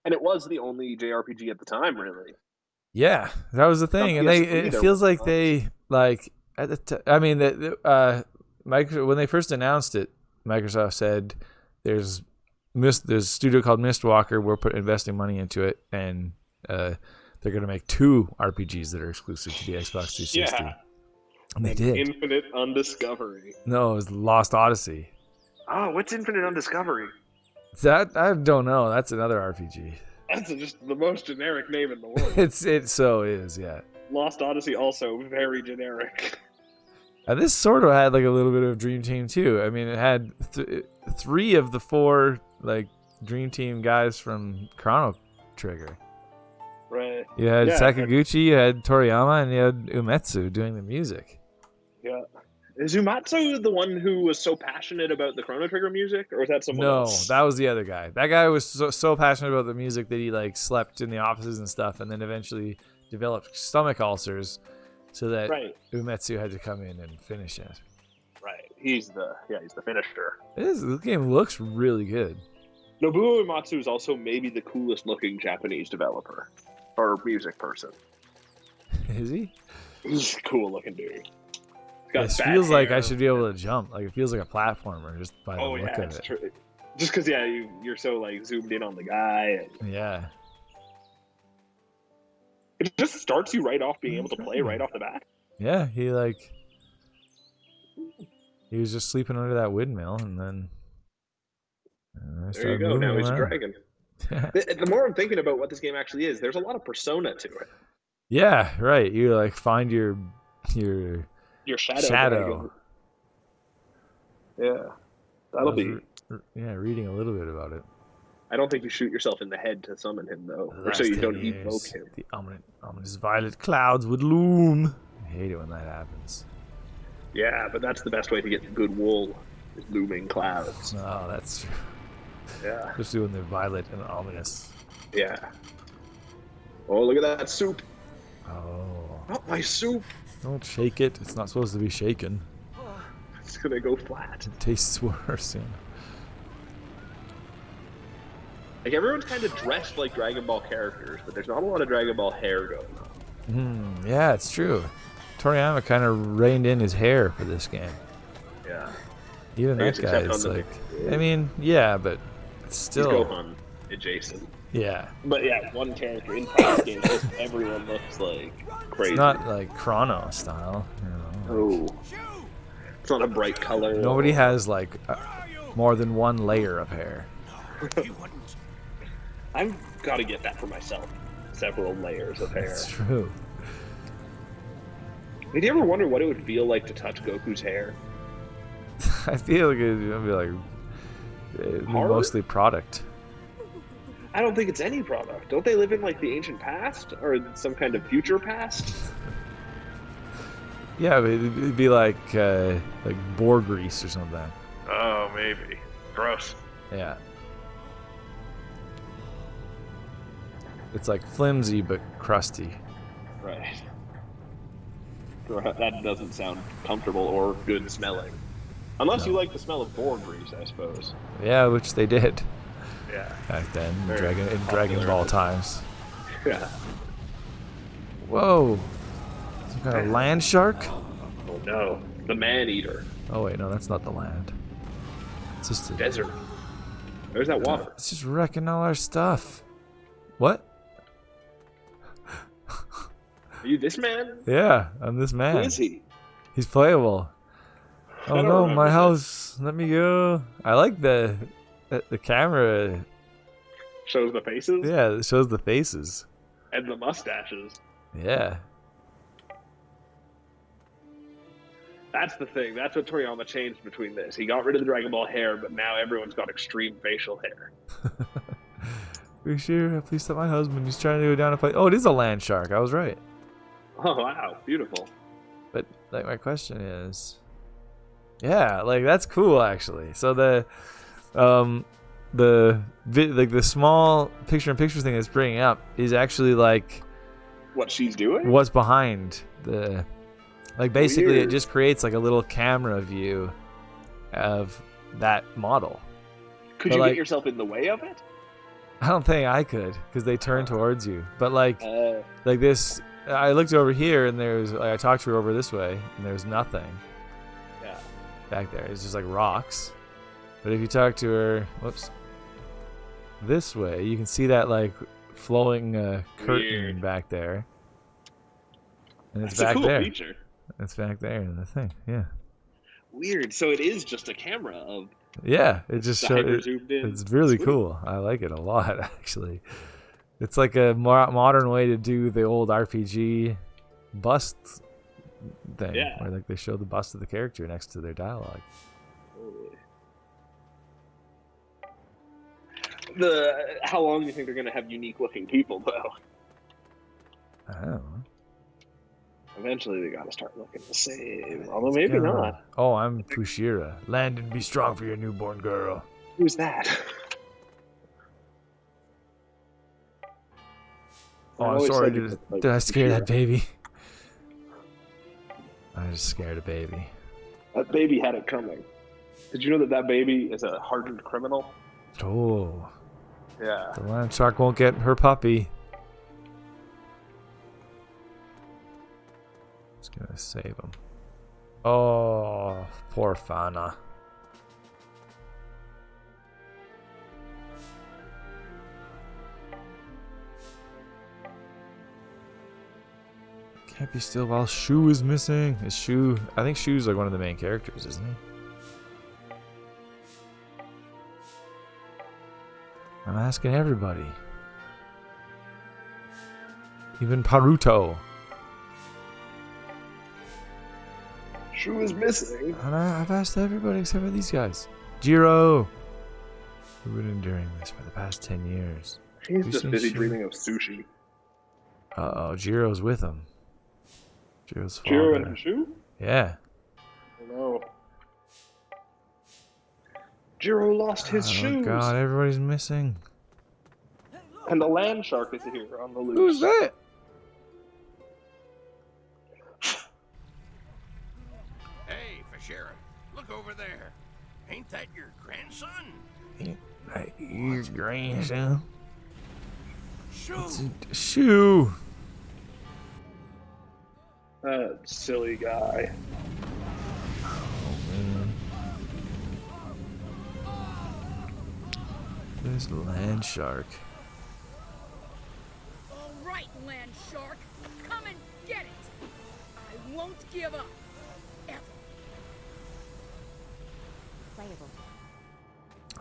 Speaker 2: And it was the only JRPG at the time, really.
Speaker 1: Yeah, that was the thing, and it feels like they like at the when they first announced it, Microsoft said there's a studio called Mistwalker. We're investing money into it, and they're gonna make 2 RPGs that are exclusive to the Xbox 360.
Speaker 2: Yeah.
Speaker 1: And they did.
Speaker 2: Infinite Undiscovery.
Speaker 1: No, it was Lost Odyssey.
Speaker 2: Oh, what's Infinite Undiscovery?
Speaker 1: That I don't know. That's another RPG.
Speaker 2: That's just the most generic name in the world.
Speaker 1: It so is, yeah.
Speaker 2: Lost Odyssey also very generic.
Speaker 1: And this sort of had like a little bit of Dream Team too. I mean, it had 3 of the 4 like Dream Team guys from Chrono Trigger.
Speaker 2: Right.
Speaker 1: You had Sakaguchi, you had Toriyama, and you had Uematsu doing the music.
Speaker 2: Yeah. Is Uematsu the one who was so passionate about the Chrono Trigger music, or is that someone else?
Speaker 1: No, that was the other guy. That guy was so passionate about the music that he like slept in the offices and stuff, and then eventually developed stomach ulcers, so that Uematsu had to come in and finish it.
Speaker 2: Right. He's the finisher.
Speaker 1: This game looks really good.
Speaker 2: Nobuo Uematsu is also maybe the coolest looking Japanese developer or music person.
Speaker 1: Is he?
Speaker 2: He's a cool looking dude.
Speaker 1: It feels like I should be able to jump. Like it feels like a platformer just by the look of it.
Speaker 2: True. Just because you're so like zoomed in on the guy. And
Speaker 1: yeah.
Speaker 2: It just starts you right off being able to play right off the bat.
Speaker 1: Yeah, he was just sleeping under that windmill, and then
Speaker 2: there you go. Now he's a dragon. The more I'm thinking about what this game actually is, there's a lot of persona to it.
Speaker 1: Yeah, right. You like find your shadow.
Speaker 2: Yeah, that'll be.
Speaker 1: Reading a little bit about it.
Speaker 2: I don't think you shoot yourself in the head to summon him, though, or so you don't evoke him.
Speaker 1: The ominous violet clouds would loom. I hate it when that happens.
Speaker 2: Yeah, but that's the best way to get good wool, is looming clouds.
Speaker 1: Oh, that's true.
Speaker 2: Yeah.
Speaker 1: Especially when they're violet and ominous.
Speaker 2: Yeah. Oh, look at that soup.
Speaker 1: Oh.
Speaker 2: Not my soup.
Speaker 1: Don't shake it. It's not supposed to be shaken.
Speaker 2: It's gonna go flat.
Speaker 1: It tastes worse, yeah.
Speaker 2: Like, everyone's kind of dressed like Dragon Ball characters, but there's not a lot of Dragon Ball hair going on.
Speaker 1: Yeah, it's true. Toriyama kind of reined in his hair for this game.
Speaker 2: Yeah.
Speaker 1: Even that guy is like... I mean, yeah, but still...
Speaker 2: He's Gohan adjacent.
Speaker 1: Yeah.
Speaker 2: But yeah, one character in this game, just everyone looks like crazy.
Speaker 1: It's not like Chrono style. You know.
Speaker 2: Oh. It's not a bright color.
Speaker 1: Nobody has like more than one layer of hair.
Speaker 2: I've got to get that for myself. Several layers of hair.
Speaker 1: That's true.
Speaker 2: Did you ever wonder what it would feel like to touch Goku's hair?
Speaker 1: I feel like it's gonna be like mostly product.
Speaker 2: I don't think it's any product. Don't they live in like the ancient past or some kind of future past?
Speaker 1: Yeah, but it'd be like boar grease or something.
Speaker 2: Oh, maybe. Gross.
Speaker 1: Yeah. It's like flimsy but crusty.
Speaker 2: Right. That doesn't sound comfortable or good smelling. Unless you like the smell of boar grease, I suppose.
Speaker 1: Yeah, which they did.
Speaker 2: Yeah.
Speaker 1: Back then, in
Speaker 2: Very
Speaker 1: Dragon
Speaker 2: popular.
Speaker 1: Ball times.
Speaker 2: Yeah.
Speaker 1: Whoa! Some kind of land shark?
Speaker 2: Oh no. The man-eater.
Speaker 1: Oh wait, no, that's not the land. It's just a
Speaker 2: Desert. There's that water.
Speaker 1: It's just wrecking all our stuff. What?
Speaker 2: Are you this man?
Speaker 1: Yeah, I'm this man.
Speaker 2: Who is he?
Speaker 1: He's playable. Oh
Speaker 2: don't
Speaker 1: no,
Speaker 2: remember
Speaker 1: my
Speaker 2: this.
Speaker 1: house. Let me go. I like the camera.
Speaker 2: Shows the faces?
Speaker 1: Yeah, it shows the faces.
Speaker 2: And the mustaches.
Speaker 1: Yeah.
Speaker 2: That's the thing. That's what Toriyama changed between this. He got rid of the Dragon Ball hair, but now everyone's got extreme facial hair.
Speaker 1: Are you sure? Please stop my husband. He's trying to go down a fight. Oh, it is a land shark. I was right.
Speaker 2: Oh, wow. Beautiful.
Speaker 1: But like my question is, yeah, like that's cool actually. So the small picture-in-picture thing that's bringing up is actually like
Speaker 2: What she's doing?
Speaker 1: what's behind the. Like basically,
Speaker 2: Weird.
Speaker 1: it just creates like a little camera view of that model.
Speaker 2: Could
Speaker 1: but
Speaker 2: you
Speaker 1: like-
Speaker 2: get yourself in the way of it?
Speaker 1: I don't think I could because they turn towards you. But like
Speaker 2: Uh,
Speaker 1: this, I looked over here and there's like I talked to her over this way and there's nothing
Speaker 2: yeah.
Speaker 1: back there. It's just like rocks. But if you talk to her, whoops, this way, you can see that like flowing curtain
Speaker 2: Weird.
Speaker 1: back there, and it's
Speaker 2: That's
Speaker 1: back
Speaker 2: a cool
Speaker 1: there.
Speaker 2: feature.
Speaker 1: It's back there in the thing. Yeah,
Speaker 2: Weird. So it is just a camera of
Speaker 1: yeah. It just
Speaker 2: the
Speaker 1: shows.
Speaker 2: hyper zoomed in.
Speaker 1: It's really
Speaker 2: Sweet.
Speaker 1: cool. I like it a lot, actually. It's like a modern way to do the old RPG bust thing,
Speaker 2: Yeah.
Speaker 1: where like they show the bust of the character next to their dialogue.
Speaker 2: How long do you think they're going to have unique looking people though?
Speaker 1: I don't know.
Speaker 2: Eventually they got to start looking the same. Although maybe not.
Speaker 1: Oh, I'm Kushira. Land and be strong for your newborn girl.
Speaker 2: Who's that?
Speaker 1: Oh, I'm sorry. Did I scare that baby? I just scared a baby.
Speaker 2: That baby had it coming. Did you know that that baby is a hardened criminal?
Speaker 1: Oh,
Speaker 2: Yeah.
Speaker 1: the land shark won't get her puppy. Just gonna save him. Oh, poor Fana. Can't be still while Shu is missing. Is Shu? I think Shu's like one of the main characters, isn't he? I'm asking everybody. Even Paruto.
Speaker 2: Shu is missing.
Speaker 1: And I've asked everybody except for these guys. Jiro! We've been enduring this for the past 10 years.
Speaker 2: He's
Speaker 1: You
Speaker 2: just
Speaker 1: seen
Speaker 2: busy
Speaker 1: Shu?
Speaker 2: dreaming of sushi.
Speaker 1: Uh-oh, Jiro's with him. Jiro's
Speaker 2: Jiro
Speaker 1: father.
Speaker 2: and Shu?
Speaker 1: Yeah.
Speaker 2: Oh no. Jiro lost his
Speaker 1: Oh
Speaker 2: shoes.
Speaker 1: god, everybody's missing.
Speaker 2: And the land shark is here on the loose.
Speaker 1: Who's that?
Speaker 7: Hey, Fashera, look over there. Ain't that your grandson?
Speaker 1: Your grandson.
Speaker 7: Shoo!
Speaker 1: Shoo!
Speaker 2: That silly guy.
Speaker 1: This land shark.
Speaker 5: All right, land shark, come and get it. I won't give up. Ever.
Speaker 6: Playable.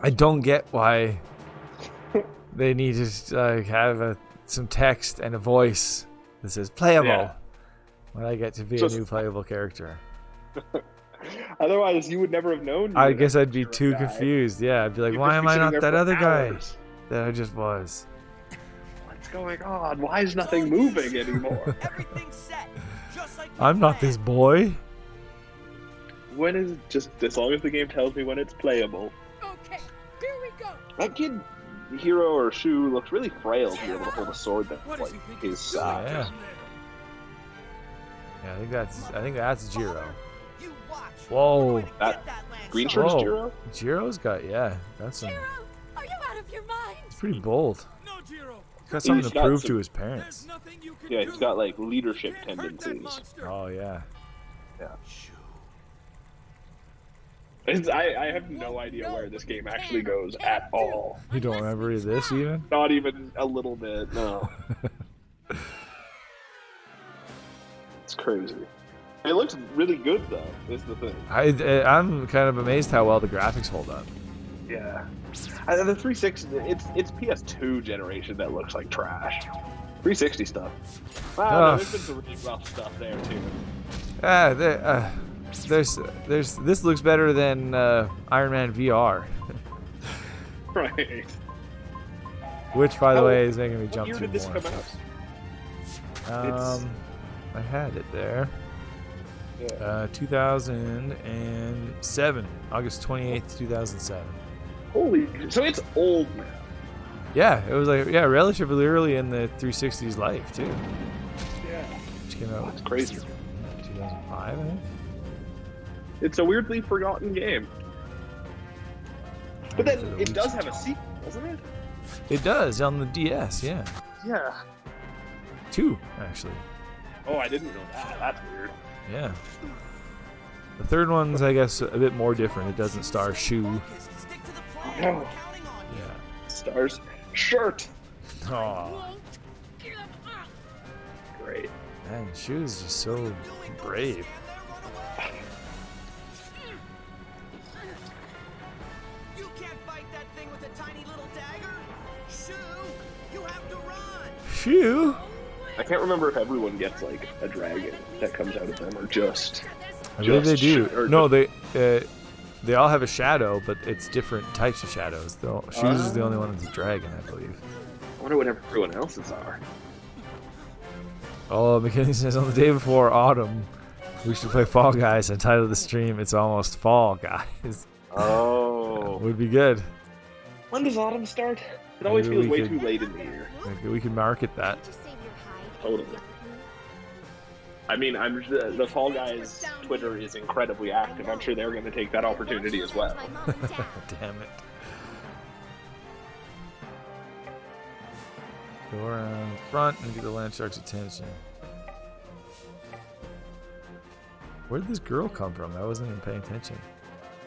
Speaker 1: I don't get why they need to have some text and a voice that says playable
Speaker 2: Yeah.
Speaker 1: when I get to be
Speaker 2: Just-
Speaker 1: a new playable character.
Speaker 2: Otherwise, you would never have known.
Speaker 1: I guess I'd be too confused. Yeah, I'd be like,
Speaker 2: You'd
Speaker 1: why
Speaker 2: just
Speaker 1: am
Speaker 2: be
Speaker 1: I
Speaker 2: sitting
Speaker 1: not
Speaker 2: there
Speaker 1: that
Speaker 2: for
Speaker 1: other guy
Speaker 2: hours.
Speaker 1: that I just was?
Speaker 2: What's going on? Why is nothing moving anymore?
Speaker 3: Everything's set. Just like
Speaker 1: I'm not this boy.
Speaker 2: When is it just as long as the game tells me when it's playable?
Speaker 5: Okay, here we go.
Speaker 2: That kid, Hero or Shu, looks really frail to be able to hold a sword that's
Speaker 7: What
Speaker 2: like
Speaker 7: does he think
Speaker 2: his
Speaker 7: he's
Speaker 2: size.
Speaker 1: Yeah. Yeah, I think that's Jiro.
Speaker 3: You watch.
Speaker 1: Whoa.
Speaker 2: That
Speaker 3: Get land
Speaker 2: green
Speaker 3: shark.
Speaker 2: shirt is
Speaker 1: Whoa.
Speaker 2: Jiro?
Speaker 1: Jiro's got that's some.
Speaker 6: Hero, are you out of your mind?
Speaker 1: It's pretty bold.
Speaker 7: No, Jiro.
Speaker 1: He's got something
Speaker 2: He's
Speaker 1: to
Speaker 2: got
Speaker 1: prove
Speaker 2: some-
Speaker 1: to his
Speaker 7: There's
Speaker 1: parents.
Speaker 7: nothing you can
Speaker 2: Yeah,
Speaker 7: do.
Speaker 2: he's got like leadership
Speaker 7: Can't hurt that
Speaker 2: tendencies.
Speaker 7: monster.
Speaker 1: Oh yeah.
Speaker 2: I have no idea where this game actually goes at all.
Speaker 1: You don't remember this even?
Speaker 2: Not even a little bit, no. It's crazy. It looks really good though, is the thing.
Speaker 1: I'm kind of amazed how well the graphics hold up.
Speaker 2: Yeah. The 360, it's PS2 generation that looks like trash. 360 stuff. Wow,
Speaker 1: Oh.
Speaker 2: there's been some really rough stuff there too.
Speaker 1: There's this looks better than Iron Man VR,
Speaker 2: Right.
Speaker 1: which by the
Speaker 2: How-
Speaker 1: way is making me
Speaker 2: What
Speaker 1: jump
Speaker 2: year
Speaker 1: through
Speaker 2: did this
Speaker 1: more.
Speaker 2: come out?
Speaker 1: I had it there.
Speaker 2: Yeah.
Speaker 1: 2007, August 28th, 2007.
Speaker 2: Holy, so it's old now.
Speaker 1: Yeah, it was like relatively early in the 360's life too.
Speaker 2: Yeah.
Speaker 1: Which came out
Speaker 2: That's crazy.
Speaker 1: 2005, I think.
Speaker 2: It's a weirdly forgotten game. But then it does have a sequel, doesn't it?
Speaker 1: It does on the DS, yeah.
Speaker 2: Yeah.
Speaker 1: 2 actually.
Speaker 2: Oh, I didn't know that. That's weird.
Speaker 1: Yeah. The third one's, I guess, a bit more different. It doesn't star Shu.
Speaker 3: Focus. Stick to the plan.
Speaker 2: Oh.
Speaker 3: We're counting on you.
Speaker 1: Yeah.
Speaker 2: Stars shirt.
Speaker 1: Aw.
Speaker 5: Won't give up.
Speaker 2: Great.
Speaker 1: Man, Shu's just so brave.
Speaker 3: You can't fight that thing with a tiny little dagger. Shoo, you have to run.
Speaker 1: Shu?
Speaker 2: I can't remember if everyone gets like a dragon that comes out of them or just.
Speaker 1: I believe they
Speaker 2: Just
Speaker 1: do.
Speaker 2: Shu- or
Speaker 1: No, they all have a shadow, but it's different types of shadows. Though Shu's is the only one that's a dragon, I believe.
Speaker 2: I wonder what everyone else's are.
Speaker 1: Oh, McKinney says on the day before autumn, we should play Fall Guys and title the stream "It's Almost Fall, Guys."
Speaker 2: Oh.
Speaker 1: Would be good.
Speaker 2: When does autumn start? It always
Speaker 1: Maybe
Speaker 2: feels
Speaker 1: we
Speaker 2: way
Speaker 1: could-
Speaker 2: too late in the year.
Speaker 1: Maybe we can market that.
Speaker 6: Did you save your hide?
Speaker 2: Totally.
Speaker 6: Yep.
Speaker 2: I mean, the Fall Guys Twitter is incredibly active. I'm sure they're going to take that opportunity as well.
Speaker 6: My mom and dad.
Speaker 1: Damn it. Go around front and get the land shark's attention. Where did this girl come from? I wasn't even paying attention.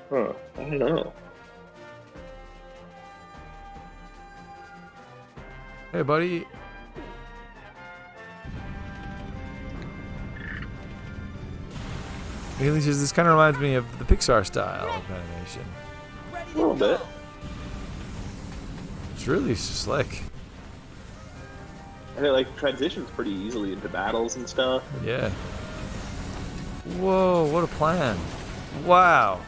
Speaker 2: Huh? I don't know.
Speaker 1: Hey, buddy. Haley says this kind of reminds me of the Pixar style of animation.
Speaker 3: Ready
Speaker 2: A
Speaker 3: to
Speaker 2: little bit.
Speaker 3: go.
Speaker 1: It's really slick.
Speaker 2: And it like transitions pretty easily into battles and stuff.
Speaker 1: Yeah. Whoa, what a plan. Wow.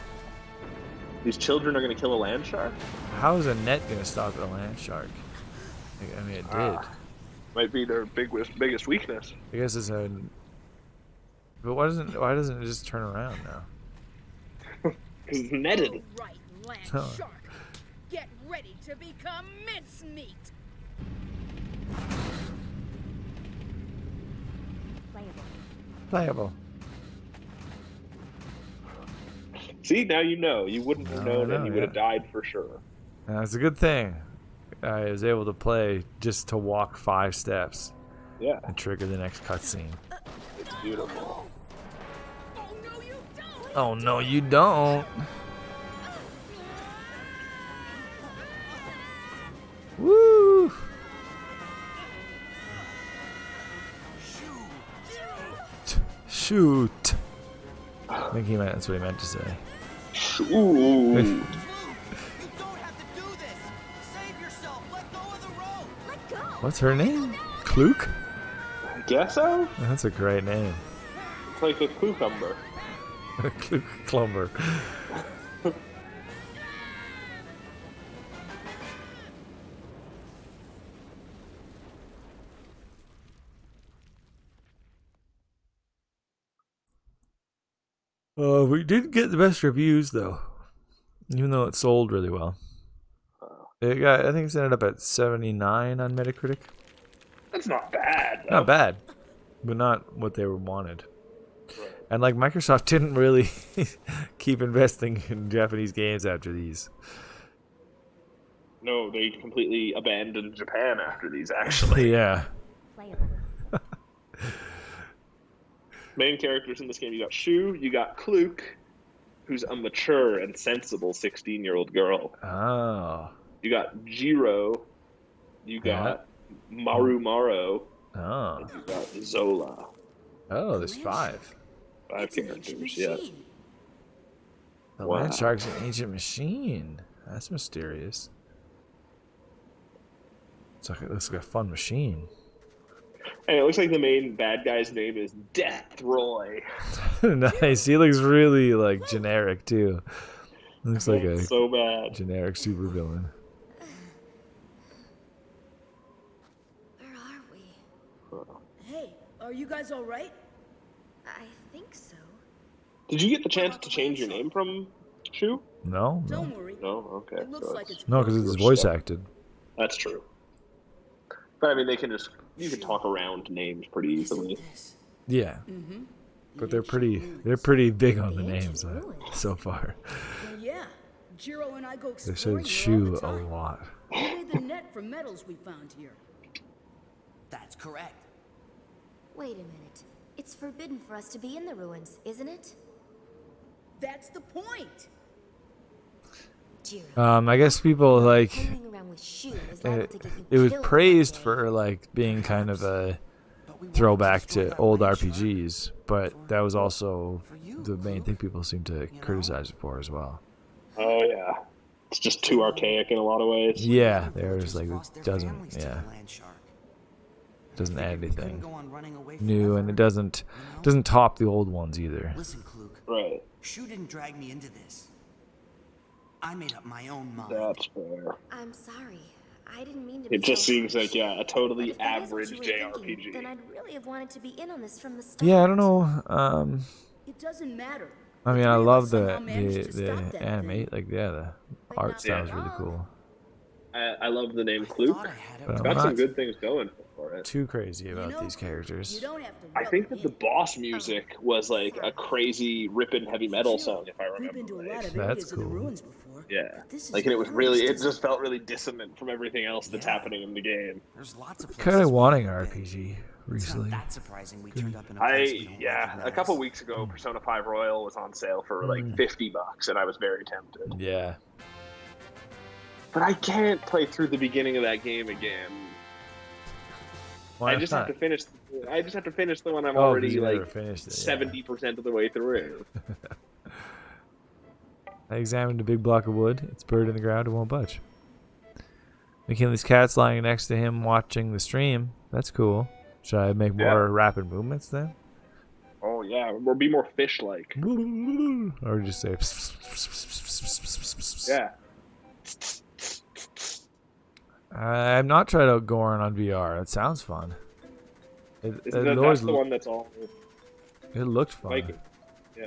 Speaker 2: These children are going to kill a land shark.
Speaker 1: How is a net going to stop a land shark? I mean, it did.
Speaker 2: Might be their biggest weakness.
Speaker 1: I guess it's a. But why doesn't it just turn around now?
Speaker 2: Because it's netted.
Speaker 5: All right, land
Speaker 1: Huh.
Speaker 5: shark. Get ready to become mincemeat.
Speaker 1: Playable.
Speaker 2: See, now you know. You wouldn't have
Speaker 1: Now I
Speaker 2: known,
Speaker 1: know,
Speaker 2: and you would have
Speaker 1: yeah.
Speaker 2: died for sure.
Speaker 1: Now, it's a good thing I was able to play just to walk 5 steps
Speaker 2: Yeah,
Speaker 1: and trigger the next cutscene.
Speaker 2: it's beautiful.
Speaker 5: Oh no, you don't.
Speaker 1: Oh no, you don't. Woo! Shoot. I think that's what he meant to say.
Speaker 2: Ooh.
Speaker 3: Move. You don't have to do this. Save yourself. Let go of the rope.
Speaker 6: Let go.
Speaker 1: What's her name? Klook?
Speaker 2: I guess so.
Speaker 1: That's a great name.
Speaker 2: It's like a cucumber.
Speaker 1: Clumber. We didn't get the best reviews though, even though it sold really well. It got, I think it's ended up at 79 on Metacritic.
Speaker 2: That's not bad. Though.
Speaker 1: Not bad, but not what they wanted. Right. And like Microsoft didn't really keep investing in Japanese games after these.
Speaker 2: No, they completely abandoned Japan after these. Actually,
Speaker 1: yeah.
Speaker 2: Main characters in this game: you got Shu, you got Kluke, who's a mature and sensible 16-year-old girl.
Speaker 1: Oh.
Speaker 2: You got Jiro, you got Marumaro, and you got Zola.
Speaker 1: Oh, there's 5.
Speaker 2: 5 characters, yeah.
Speaker 1: The Land Shark's an ancient machine. That's mysterious. It looks like a fun machine.
Speaker 2: And it looks like the main bad guy's name is Death Roy.
Speaker 1: Nice. He looks really like generic too. Looks like a
Speaker 2: so bad
Speaker 1: generic supervillain.
Speaker 6: Where are we?
Speaker 5: Hey, are you guys all right?
Speaker 6: I think so.
Speaker 2: Did you get the chance to change your name from Shu?
Speaker 1: No.
Speaker 5: Don't worry.
Speaker 2: No, okay.
Speaker 5: It looks like it's
Speaker 1: no, because it's voice acted.
Speaker 2: That's true. But I mean, you can talk around names pretty easily.
Speaker 1: Yeah. But they're pretty big on the names so far.
Speaker 5: Well, yeah. Jiro and I go
Speaker 1: They
Speaker 5: exploring
Speaker 1: said
Speaker 5: here all
Speaker 1: Shu
Speaker 5: the
Speaker 1: a
Speaker 5: time.
Speaker 1: lot.
Speaker 5: We made the net for metals we found here.
Speaker 3: That's correct.
Speaker 6: Wait a minute. It's forbidden for us to be in the ruins, isn't it?
Speaker 5: That's the point.
Speaker 6: Jiro.
Speaker 1: I guess people like
Speaker 6: hanging around with Shu is liable to get you
Speaker 1: it was
Speaker 6: killed
Speaker 1: praised
Speaker 6: one day.
Speaker 1: for like being kind of a throwback to old RPGs, but that was also the main thing people seem to criticize it for as well.
Speaker 2: Oh yeah, it's just too archaic in a lot of ways.
Speaker 1: Yeah, there's like it doesn't add anything new, and it doesn't top the old ones either.
Speaker 3: Listen, Kluke.
Speaker 2: Right.
Speaker 3: Shu didn't drag me into this. I made up my own mind.
Speaker 2: That's fair.
Speaker 6: I'm sorry. I didn't mean to be
Speaker 2: It just
Speaker 6: so
Speaker 2: seems
Speaker 6: harsh.
Speaker 2: like a
Speaker 6: But
Speaker 2: totally
Speaker 6: if that is what
Speaker 2: average
Speaker 6: you were
Speaker 2: JRPG.
Speaker 6: thinking, then I'd really have wanted to be in on this from the start.
Speaker 1: Yeah, I don't know.
Speaker 5: It doesn't matter.
Speaker 1: I mean,
Speaker 5: The
Speaker 1: I
Speaker 5: three of
Speaker 1: love
Speaker 5: us
Speaker 1: the
Speaker 5: somehow managed to stop that
Speaker 1: anime,
Speaker 5: thing.
Speaker 1: like the
Speaker 6: But
Speaker 1: art
Speaker 6: not
Speaker 1: style is
Speaker 6: for
Speaker 1: really
Speaker 6: long.
Speaker 1: cool.
Speaker 2: I love the name
Speaker 3: I
Speaker 2: Kluke.
Speaker 3: thought I had it.
Speaker 1: But
Speaker 2: It's
Speaker 1: I'm
Speaker 2: got some
Speaker 1: not
Speaker 2: good things going for it.
Speaker 1: too crazy about
Speaker 5: You know,
Speaker 1: these characters.
Speaker 5: You don't have to
Speaker 2: I
Speaker 5: rub
Speaker 2: think
Speaker 5: it
Speaker 2: that the
Speaker 5: in.
Speaker 2: boss music was like a crazy rippin' heavy metal song, if I
Speaker 5: We've been
Speaker 2: remember
Speaker 5: to a lot
Speaker 2: right.
Speaker 5: of
Speaker 1: That's
Speaker 5: areas of the
Speaker 1: cool.
Speaker 5: ruins before.
Speaker 2: Yeah,
Speaker 5: but this is
Speaker 2: like, and it was
Speaker 5: the
Speaker 2: really,
Speaker 5: first,
Speaker 2: it
Speaker 5: isn't
Speaker 2: just felt really dissonant from everything else that's
Speaker 3: Yeah.
Speaker 2: happening in the game.
Speaker 3: There's lots of
Speaker 1: Kind of
Speaker 3: places
Speaker 1: wanting
Speaker 3: we've
Speaker 1: an
Speaker 3: been.
Speaker 1: RPG
Speaker 3: It's
Speaker 1: recently.
Speaker 3: not that surprising we turned up in a place we don't
Speaker 2: A
Speaker 3: recognize.
Speaker 2: couple weeks ago, Persona 5 Royal was on sale for like $50, and I was very tempted.
Speaker 1: Yeah.
Speaker 2: But I can't play through the beginning of that game again.
Speaker 1: Why
Speaker 2: I just
Speaker 1: not?
Speaker 2: have to finish. I just have to finish the one I'm
Speaker 1: Oh, 'cause
Speaker 2: already
Speaker 1: you never
Speaker 2: like
Speaker 1: finished it, yeah.
Speaker 2: 70% of the way through.
Speaker 1: I examined a big block of wood. It's buried in the ground and won't budge. McKinley's cat's lying next to him watching the stream. That's cool. Should I make more rapid movements then?
Speaker 2: Oh yeah, or be more fish-like.
Speaker 1: Or just say...
Speaker 2: Yeah.
Speaker 1: I've not tried out Goron on VR. It sounds fun.
Speaker 2: Isn't
Speaker 1: It
Speaker 2: that,
Speaker 1: always
Speaker 2: that's the one that's all
Speaker 1: It looked fun.
Speaker 2: like? Yeah.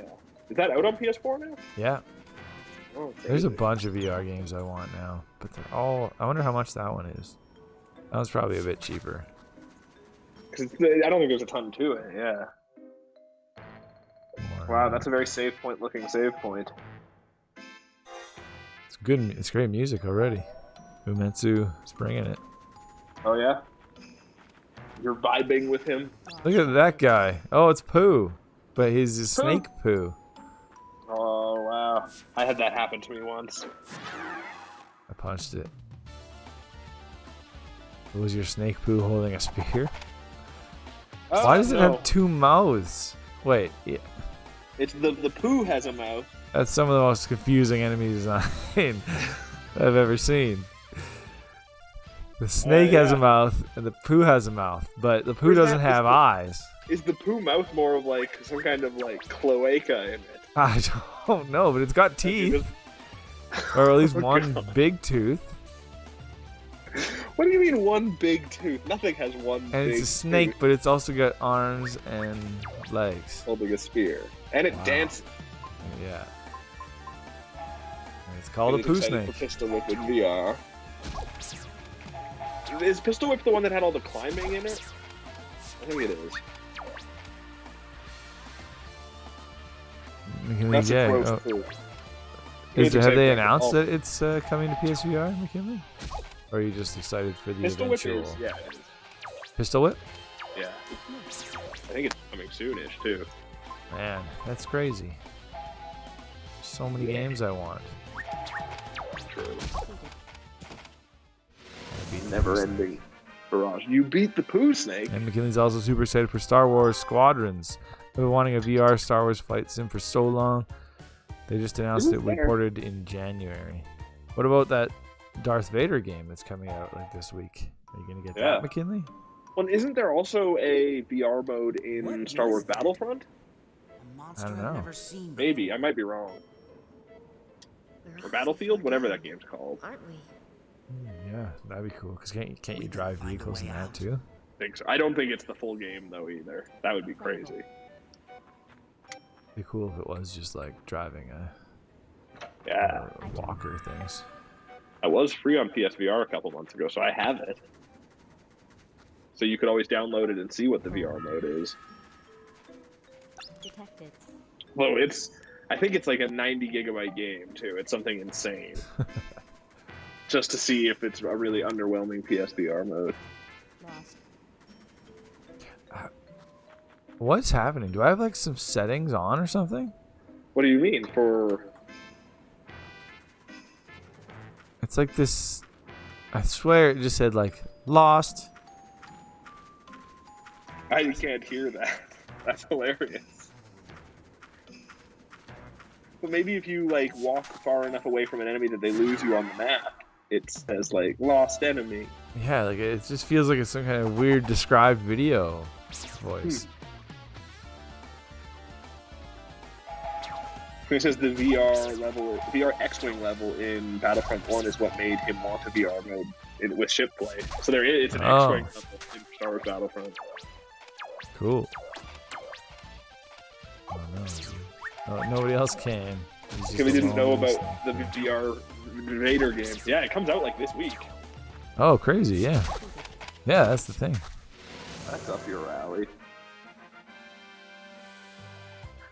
Speaker 2: Is that out on PS4 now?
Speaker 1: Yeah.
Speaker 2: Oh,
Speaker 1: There's a
Speaker 2: crazy.
Speaker 1: bunch of VR games I want now, but they're all... I wonder how much that one is. That one's probably a bit cheaper.
Speaker 2: 'Cause I don't think there's a ton to it. Yeah. Wow, that's a very save point looking save point.
Speaker 1: It's good. It's great music already. Umetsu is bringing it.
Speaker 2: Oh yeah. You're vibing with him.
Speaker 1: Look at that guy. Oh, it's Pooh, but he's a snake Pooh.
Speaker 2: Oh wow. I had that happen to me once.
Speaker 1: I punched it. Was your snake Pooh holding a spear?
Speaker 2: Oh,
Speaker 1: Why does it
Speaker 2: no.
Speaker 1: have 2 mouths? Wait, yeah.
Speaker 2: It's the poo has a mouth.
Speaker 1: That's some of the most confusing enemy design I've ever seen. The snake has a
Speaker 2: yeah.
Speaker 1: mouth and the Pooh has a mouth, but the Pooh
Speaker 2: Is
Speaker 1: doesn't
Speaker 2: that-
Speaker 1: have
Speaker 2: is the-
Speaker 1: eyes.
Speaker 2: Is the poo mouth more of like some kind of like cloaca in it?
Speaker 1: I don't know, but it's got teeth. Or at least
Speaker 2: Oh,
Speaker 1: one
Speaker 2: God.
Speaker 1: big tooth.
Speaker 2: What do you mean one big tooth? Nothing has one
Speaker 1: And
Speaker 2: big
Speaker 1: it's a snake,
Speaker 2: tooth
Speaker 1: but it's also got arms and legs.
Speaker 2: holding a spear. And it
Speaker 1: Wow.
Speaker 2: dances.
Speaker 1: Yeah. And it's called a
Speaker 2: It is
Speaker 1: poo
Speaker 2: excited
Speaker 1: snake.
Speaker 2: for Pistol Whip in VR. Is Pistol Whip the one that had all the climbing in it? I think it is.
Speaker 1: McKinley,
Speaker 2: That's a
Speaker 1: yeah.
Speaker 2: close
Speaker 1: Oh.
Speaker 2: clue.
Speaker 1: Have
Speaker 2: excited
Speaker 1: they
Speaker 2: for
Speaker 1: announced
Speaker 2: all-
Speaker 1: that it's coming to PSVR, McKinley? Or are you just excited for the
Speaker 2: Pistol Whip
Speaker 1: eventual
Speaker 2: is, yeah, it is.
Speaker 1: Pistol Whip?
Speaker 2: Yeah. I think it's coming soonish too.
Speaker 1: Man, that's crazy. So many games I want.
Speaker 2: True.
Speaker 1: Beat the
Speaker 2: Never
Speaker 1: Poo Snake.
Speaker 2: ending barrage. You beat the poo snake.
Speaker 1: And McKinley's also super excited for Star Wars Squadrons. I've been wanting a VR Star Wars flight sim for so long. They just announced
Speaker 2: Isn't
Speaker 1: it will be
Speaker 2: there-
Speaker 1: ported in January. What about that Darth Vader game that's coming out like this week? Are you gonna get
Speaker 2: Yeah.
Speaker 1: that, McKinley?
Speaker 2: Well, isn't there also a VR mode in
Speaker 3: What
Speaker 2: Star Wars
Speaker 3: is that?
Speaker 2: Battlefront?
Speaker 3: A monster
Speaker 1: I don't
Speaker 3: I've
Speaker 1: know.
Speaker 3: never seen
Speaker 2: Maybe. I might be wrong.
Speaker 6: We're
Speaker 2: Or
Speaker 6: all
Speaker 2: Battlefield?
Speaker 6: so
Speaker 2: Whatever
Speaker 6: far
Speaker 2: that game's called.
Speaker 6: gone, aren't we?
Speaker 1: Yeah, that'd be cool. Cause can't you
Speaker 3: We
Speaker 1: drive
Speaker 3: gotta find a
Speaker 1: vehicles in
Speaker 3: way
Speaker 1: that
Speaker 3: out.
Speaker 1: too?
Speaker 2: Think so. I don't think it's the full game though either. That would be crazy.
Speaker 1: Be cool if it was just like driving
Speaker 2: Yeah.
Speaker 1: walker things.
Speaker 2: I was free on PSVR a couple months ago, so I have it. So you could always download it and see what the VR mode is.
Speaker 6: Detected.
Speaker 2: Well, I think it's like a 90 gigabyte game too. It's something insane. Just to see if it's a really underwhelming PSVR mode.
Speaker 6: Lost.
Speaker 1: What's happening? Do I have like some settings on or something?
Speaker 2: What do you mean for?
Speaker 1: It's like this. I swear it just said like lost.
Speaker 2: I can't hear that. That's hilarious. But maybe if you like walk far enough away from an enemy that they lose you on the map, it says like lost enemy.
Speaker 1: Yeah, like it just feels like it's some kind of weird described video voice.
Speaker 2: It says the VR X-Wing level in Battlefront 1 is what made him want a VR mode with ship play. So it's an
Speaker 1: Oh.
Speaker 2: X-Wing level in Star Wars Battlefront.
Speaker 1: Cool. Oh no. Oh, nobody else came. He's just
Speaker 2: Because we didn't know
Speaker 1: alone,
Speaker 2: about the
Speaker 1: snake.
Speaker 2: VR Vader game. Yeah, it comes out like this week.
Speaker 1: Oh, crazy! Yeah, yeah, that's the thing.
Speaker 2: That's up your alley.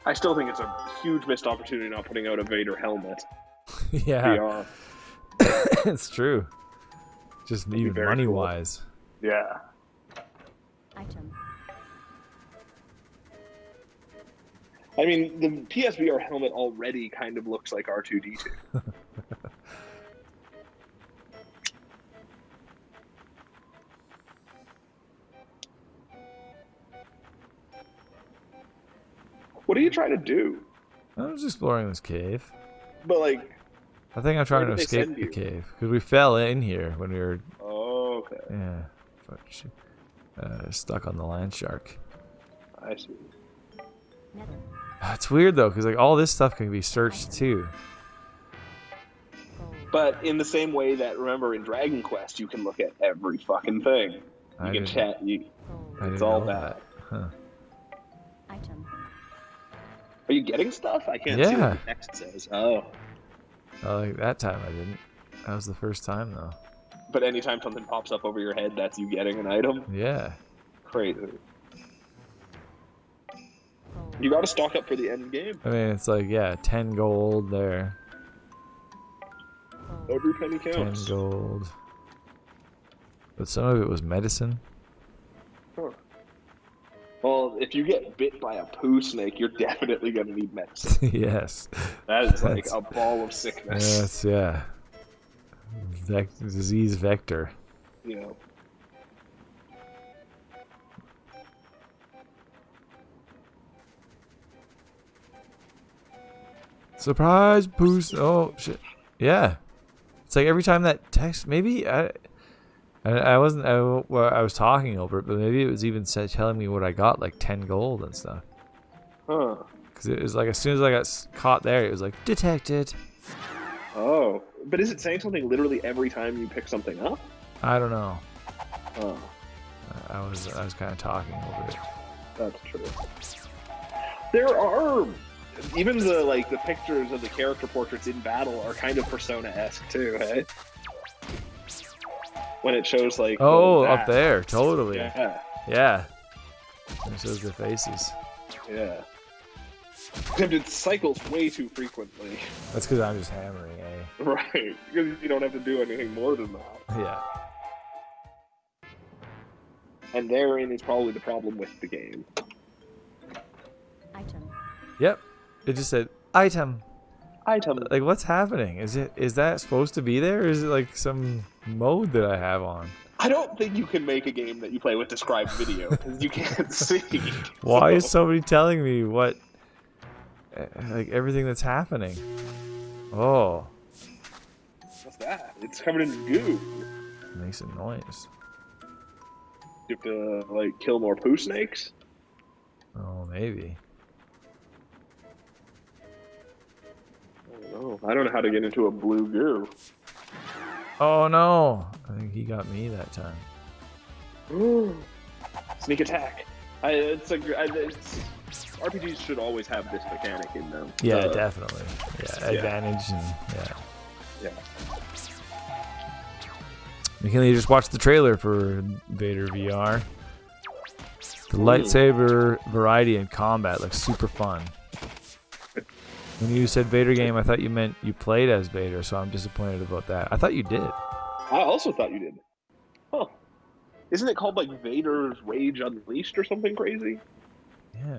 Speaker 2: I still think it's a huge missed opportunity not putting out a Vader helmet
Speaker 1: Yeah,
Speaker 2: VR.
Speaker 1: it's true. Just
Speaker 2: be
Speaker 1: even
Speaker 2: very
Speaker 1: money
Speaker 2: cool.
Speaker 1: wise.
Speaker 2: Yeah.
Speaker 6: Item.
Speaker 2: I mean, the PSVR helmet already kind of looks like R2-D2. What are you trying to do?
Speaker 1: I was exploring this cave.
Speaker 2: But like,
Speaker 1: I think I'm trying to
Speaker 2: Where did they
Speaker 1: escape
Speaker 2: send
Speaker 1: the
Speaker 2: you?
Speaker 1: cave because we fell in here when we were
Speaker 2: oh, okay,
Speaker 1: stuck on the land shark.
Speaker 2: I see.
Speaker 1: It's weird though because like all this stuff can be searched too.
Speaker 2: But in the same way that, remember, in Dragon Quest, you can look at every fucking thing. You
Speaker 1: I
Speaker 2: can
Speaker 1: didn't-
Speaker 2: chat.
Speaker 1: I
Speaker 2: It's
Speaker 1: didn't
Speaker 2: all
Speaker 1: know
Speaker 2: bad.
Speaker 1: Huh.
Speaker 6: Item.
Speaker 2: Are you getting stuff? I can't see
Speaker 1: Yeah.
Speaker 2: what the text says. Oh.
Speaker 1: Oh, like that time I didn't. That was the first time though.
Speaker 2: But anytime something pops up over your head, that's you getting an item.
Speaker 1: Yeah.
Speaker 2: Crazy. You gotta stock up for the end game.
Speaker 1: I mean, it's like 10 gold there.
Speaker 2: Every penny
Speaker 1: 10
Speaker 2: counts.
Speaker 1: gold. But some of it was medicine.
Speaker 2: Huh. Well, if you get bit by a poo snake, you're definitely gonna need medicine.
Speaker 1: Yes.
Speaker 2: That is like
Speaker 1: That's-
Speaker 2: a ball of sickness.
Speaker 1: Yes, yeah. Disease vector.
Speaker 2: You know.
Speaker 1: Surprise boost. Oh shit. Yeah. It's like every time that text, maybe I wasn't I was talking over it, but maybe it was even telling me what I got, like 10 gold and stuff.
Speaker 2: Huh.
Speaker 1: Because it was like as soon as I got caught there, it was like detected.
Speaker 2: Oh, but is it saying something literally every time you pick something up?
Speaker 1: I don't know.
Speaker 2: Oh,
Speaker 1: I was kind of talking over it.
Speaker 2: that's true. There are even the pictures of the character portraits in battle are kind of Persona-esque too, hey? When it shows like
Speaker 1: Oh,
Speaker 2: that.
Speaker 1: up there, totally.
Speaker 2: Yeah,
Speaker 1: Yeah. It shows their faces.
Speaker 2: yeah. Except it cycles way too frequently.
Speaker 1: That's because I'm just hammering, eh?
Speaker 2: Right, because you don't have to do anything more than that.
Speaker 1: Yeah.
Speaker 2: And therein is probably the problem with the game.
Speaker 6: Item.
Speaker 1: Yep. It just said item.
Speaker 2: Item.
Speaker 1: Like, what's happening? Is that supposed to be there? Or is it like some mode that I have on?
Speaker 2: I don't think you can make a game that you play with described video because you can't see.
Speaker 1: Why is somebody telling me what, like, everything that's happening? Oh,
Speaker 2: What's that? It's covered in goo.
Speaker 1: it makes a noise.
Speaker 2: You have to like kill more poo snakes.
Speaker 1: Oh, maybe.
Speaker 2: I don't know how to get into a blue goo.
Speaker 1: Oh no! I think he got me that time.
Speaker 2: Sneak attack. RPGs should always have this mechanic in them.
Speaker 1: Yeah, definitely. Yeah,
Speaker 2: yeah.
Speaker 1: advantage and yeah.
Speaker 2: Yeah.
Speaker 1: McKinley just watched the trailer for Vader VR. The lightsaber variety in combat looks super fun. When you said Vader game, I thought you meant you played as Vader, so I'm disappointed about that. I thought you did.
Speaker 2: I also thought you did. Huh. Isn't it called like Vader's Rage Unleashed or something crazy?
Speaker 1: Yeah,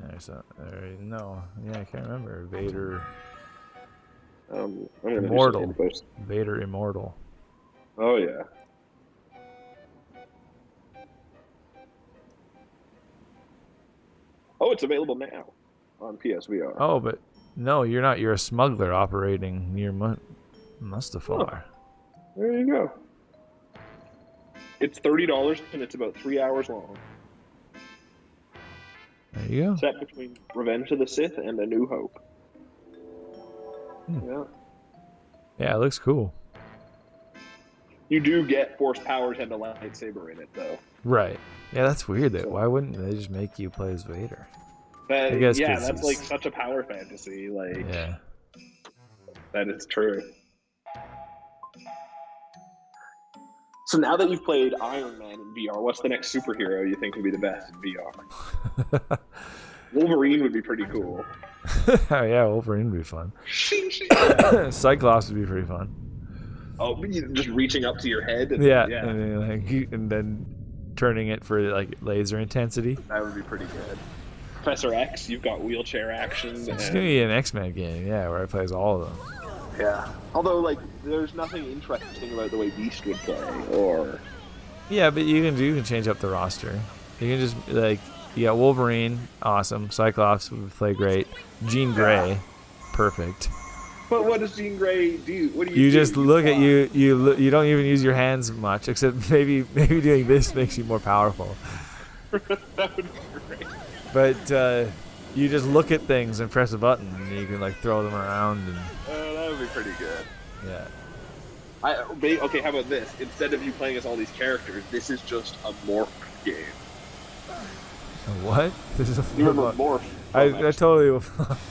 Speaker 1: no. Yeah, I can't remember. Vader
Speaker 2: I'm gonna
Speaker 1: Immortal.
Speaker 2: do something.
Speaker 1: Vader Immortal.
Speaker 2: Oh yeah. Oh, it's available now on PSVR.
Speaker 1: Oh, but no, you're not. You're a smuggler operating near Mustafar.
Speaker 2: There you go. It's $30 and it's about 3 hours long.
Speaker 1: There you go.
Speaker 2: Set between Revenge of the Sith and A New Hope. Yeah.
Speaker 1: Yeah, it looks cool.
Speaker 2: You do get force powers and a lightsaber in it, though.
Speaker 1: Right. Yeah, that's weird. That why wouldn't they just make you play as Vader?
Speaker 2: But,
Speaker 1: I guess
Speaker 2: yeah,
Speaker 1: 'cause
Speaker 2: that's
Speaker 1: he's-
Speaker 2: like such a power fantasy. Like,
Speaker 1: Yeah.
Speaker 2: that is true. So now that you've played Iron Man in VR, what's the next superhero you think would be the best in VR? Wolverine would be pretty cool.
Speaker 1: Oh yeah, Wolverine would be fun. Cyclops would be pretty fun.
Speaker 2: Oh, just reaching up to your head? And,
Speaker 1: Yeah, and then turning it for like laser intensity.
Speaker 2: That would be pretty good. Professor X, you've got wheelchair action.
Speaker 1: It's
Speaker 2: and-
Speaker 1: gonna be an X-Men game, yeah, where I play as all of them.
Speaker 2: Yeah. Although, like, there's nothing interesting about the way Beast would play, or...
Speaker 1: Yeah, but you can change up the roster. You can just like you got Wolverine, awesome. Cyclops would play great. Jean Grey, perfect.
Speaker 2: But what does Jean Grey do? What do you
Speaker 1: You
Speaker 2: do?
Speaker 1: just look at
Speaker 2: fly.
Speaker 1: you don't even use your hands much, except maybe doing this makes you more powerful.
Speaker 2: That would be great.
Speaker 1: But you just look at things and press a button, and you can like throw them around and
Speaker 2: That would be pretty good.
Speaker 1: yeah.
Speaker 2: Okay, how about this? Instead of you playing as all these characters, this is just a morph game.
Speaker 1: What? This is a
Speaker 2: You remember Morph?
Speaker 1: I totally will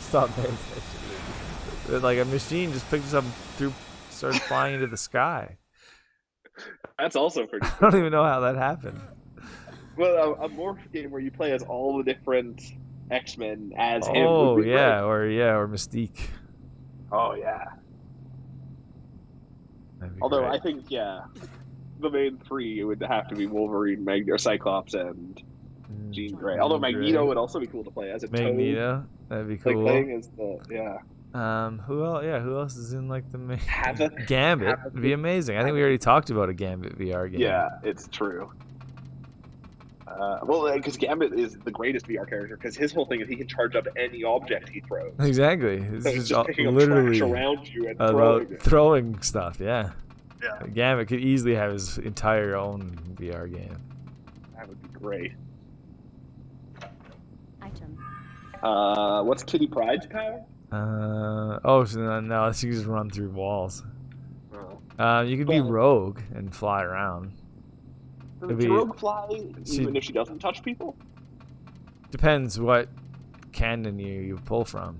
Speaker 1: stop paying attention. Like a machine just picked us up, started flying into the sky.
Speaker 2: That's also pretty
Speaker 1: I
Speaker 2: cool.
Speaker 1: don't even know how that happened.
Speaker 2: Well, a morph game where you play as all the different X-Men as him.
Speaker 1: Oh
Speaker 2: would be
Speaker 1: yeah,
Speaker 2: great.
Speaker 1: or Mystique.
Speaker 2: Oh yeah.
Speaker 1: That'd be
Speaker 2: Although
Speaker 1: great.
Speaker 2: I think the main three would have to be Wolverine, Magneto, Cyclops, and Jean Grey. Although
Speaker 1: Jean
Speaker 2: Magneto
Speaker 1: Grey.
Speaker 2: would also be cool to play as a
Speaker 1: Magneto, that'd be
Speaker 2: Toad, like
Speaker 1: cool.
Speaker 2: playing as the
Speaker 1: Who else? Yeah, who else is in like the main?
Speaker 2: Havoc.
Speaker 1: Gambit
Speaker 2: Havoc.
Speaker 1: would be amazing. I think we already talked about a Gambit VR game.
Speaker 2: Yeah, it's true. Well, because Gambit is the greatest VR character because his whole thing is he can charge up any object he throws.
Speaker 1: Exactly. It's
Speaker 2: So it's
Speaker 1: just
Speaker 2: picking up
Speaker 1: literally
Speaker 2: trash around you and
Speaker 1: about
Speaker 2: throwing it.
Speaker 1: throwing stuff. Yeah.
Speaker 2: Yeah,
Speaker 1: Gambit could easily have his entire own VR game.
Speaker 2: that would be great.
Speaker 6: Item.
Speaker 2: What's Kitty Pryde's power?
Speaker 1: Oh, so no, she can just run through walls.
Speaker 2: Oh.
Speaker 1: You could be Rogue and fly around.
Speaker 2: Can Rogue fly even if she doesn't touch people?
Speaker 1: Depends what canon you pull from.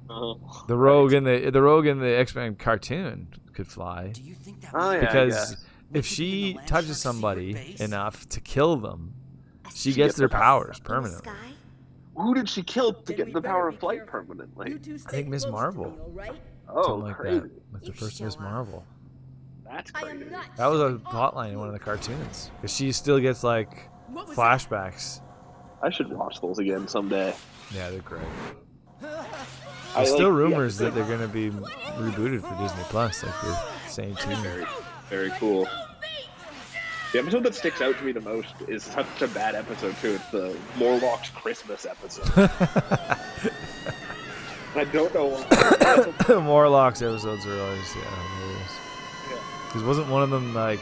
Speaker 2: Uh-huh.
Speaker 1: The Rogue in the X-Men cartoon could fly.
Speaker 8: Do you think that
Speaker 2: Oh, yeah,
Speaker 1: because
Speaker 8: We
Speaker 1: if
Speaker 8: could be in the
Speaker 1: she
Speaker 8: Land
Speaker 1: touches
Speaker 8: Shark's
Speaker 1: somebody
Speaker 8: secret base?
Speaker 1: enough to kill them, she
Speaker 2: She
Speaker 1: gets
Speaker 2: gets
Speaker 1: their
Speaker 2: the
Speaker 1: powers
Speaker 6: In the
Speaker 1: permanently.
Speaker 6: sky?
Speaker 2: Who did she kill to
Speaker 5: Then
Speaker 2: get
Speaker 5: we
Speaker 2: the
Speaker 5: better
Speaker 2: power
Speaker 5: be
Speaker 2: of flight
Speaker 5: careful.
Speaker 2: permanently?
Speaker 5: You two stay
Speaker 1: think Miss
Speaker 5: close to
Speaker 1: Marvel.
Speaker 5: me, all right?
Speaker 2: Oh,
Speaker 1: Something like
Speaker 2: crazy.
Speaker 1: that. With the
Speaker 6: You
Speaker 1: first
Speaker 6: show
Speaker 1: Miss
Speaker 6: off.
Speaker 1: Marvel.
Speaker 2: That's
Speaker 5: I
Speaker 2: crazy.
Speaker 5: am not
Speaker 1: That was a
Speaker 5: showing off,
Speaker 1: plotline in one of the
Speaker 5: Luke.
Speaker 1: cartoons. Because she still gets like
Speaker 5: What was
Speaker 1: flashbacks.
Speaker 2: I should watch those again someday.
Speaker 1: Yeah, they're great.
Speaker 2: I
Speaker 1: There's still
Speaker 2: like the
Speaker 1: rumors that
Speaker 2: episode.
Speaker 1: they're going to be rebooted for Disney Plus, like the same team.
Speaker 2: Very, very cool. The episode that sticks out to me the most is such a bad episode too. It's the Morlock's Christmas episode. I don't know why.
Speaker 1: Morlocks episodes are always hilarious. Because wasn't one of them like,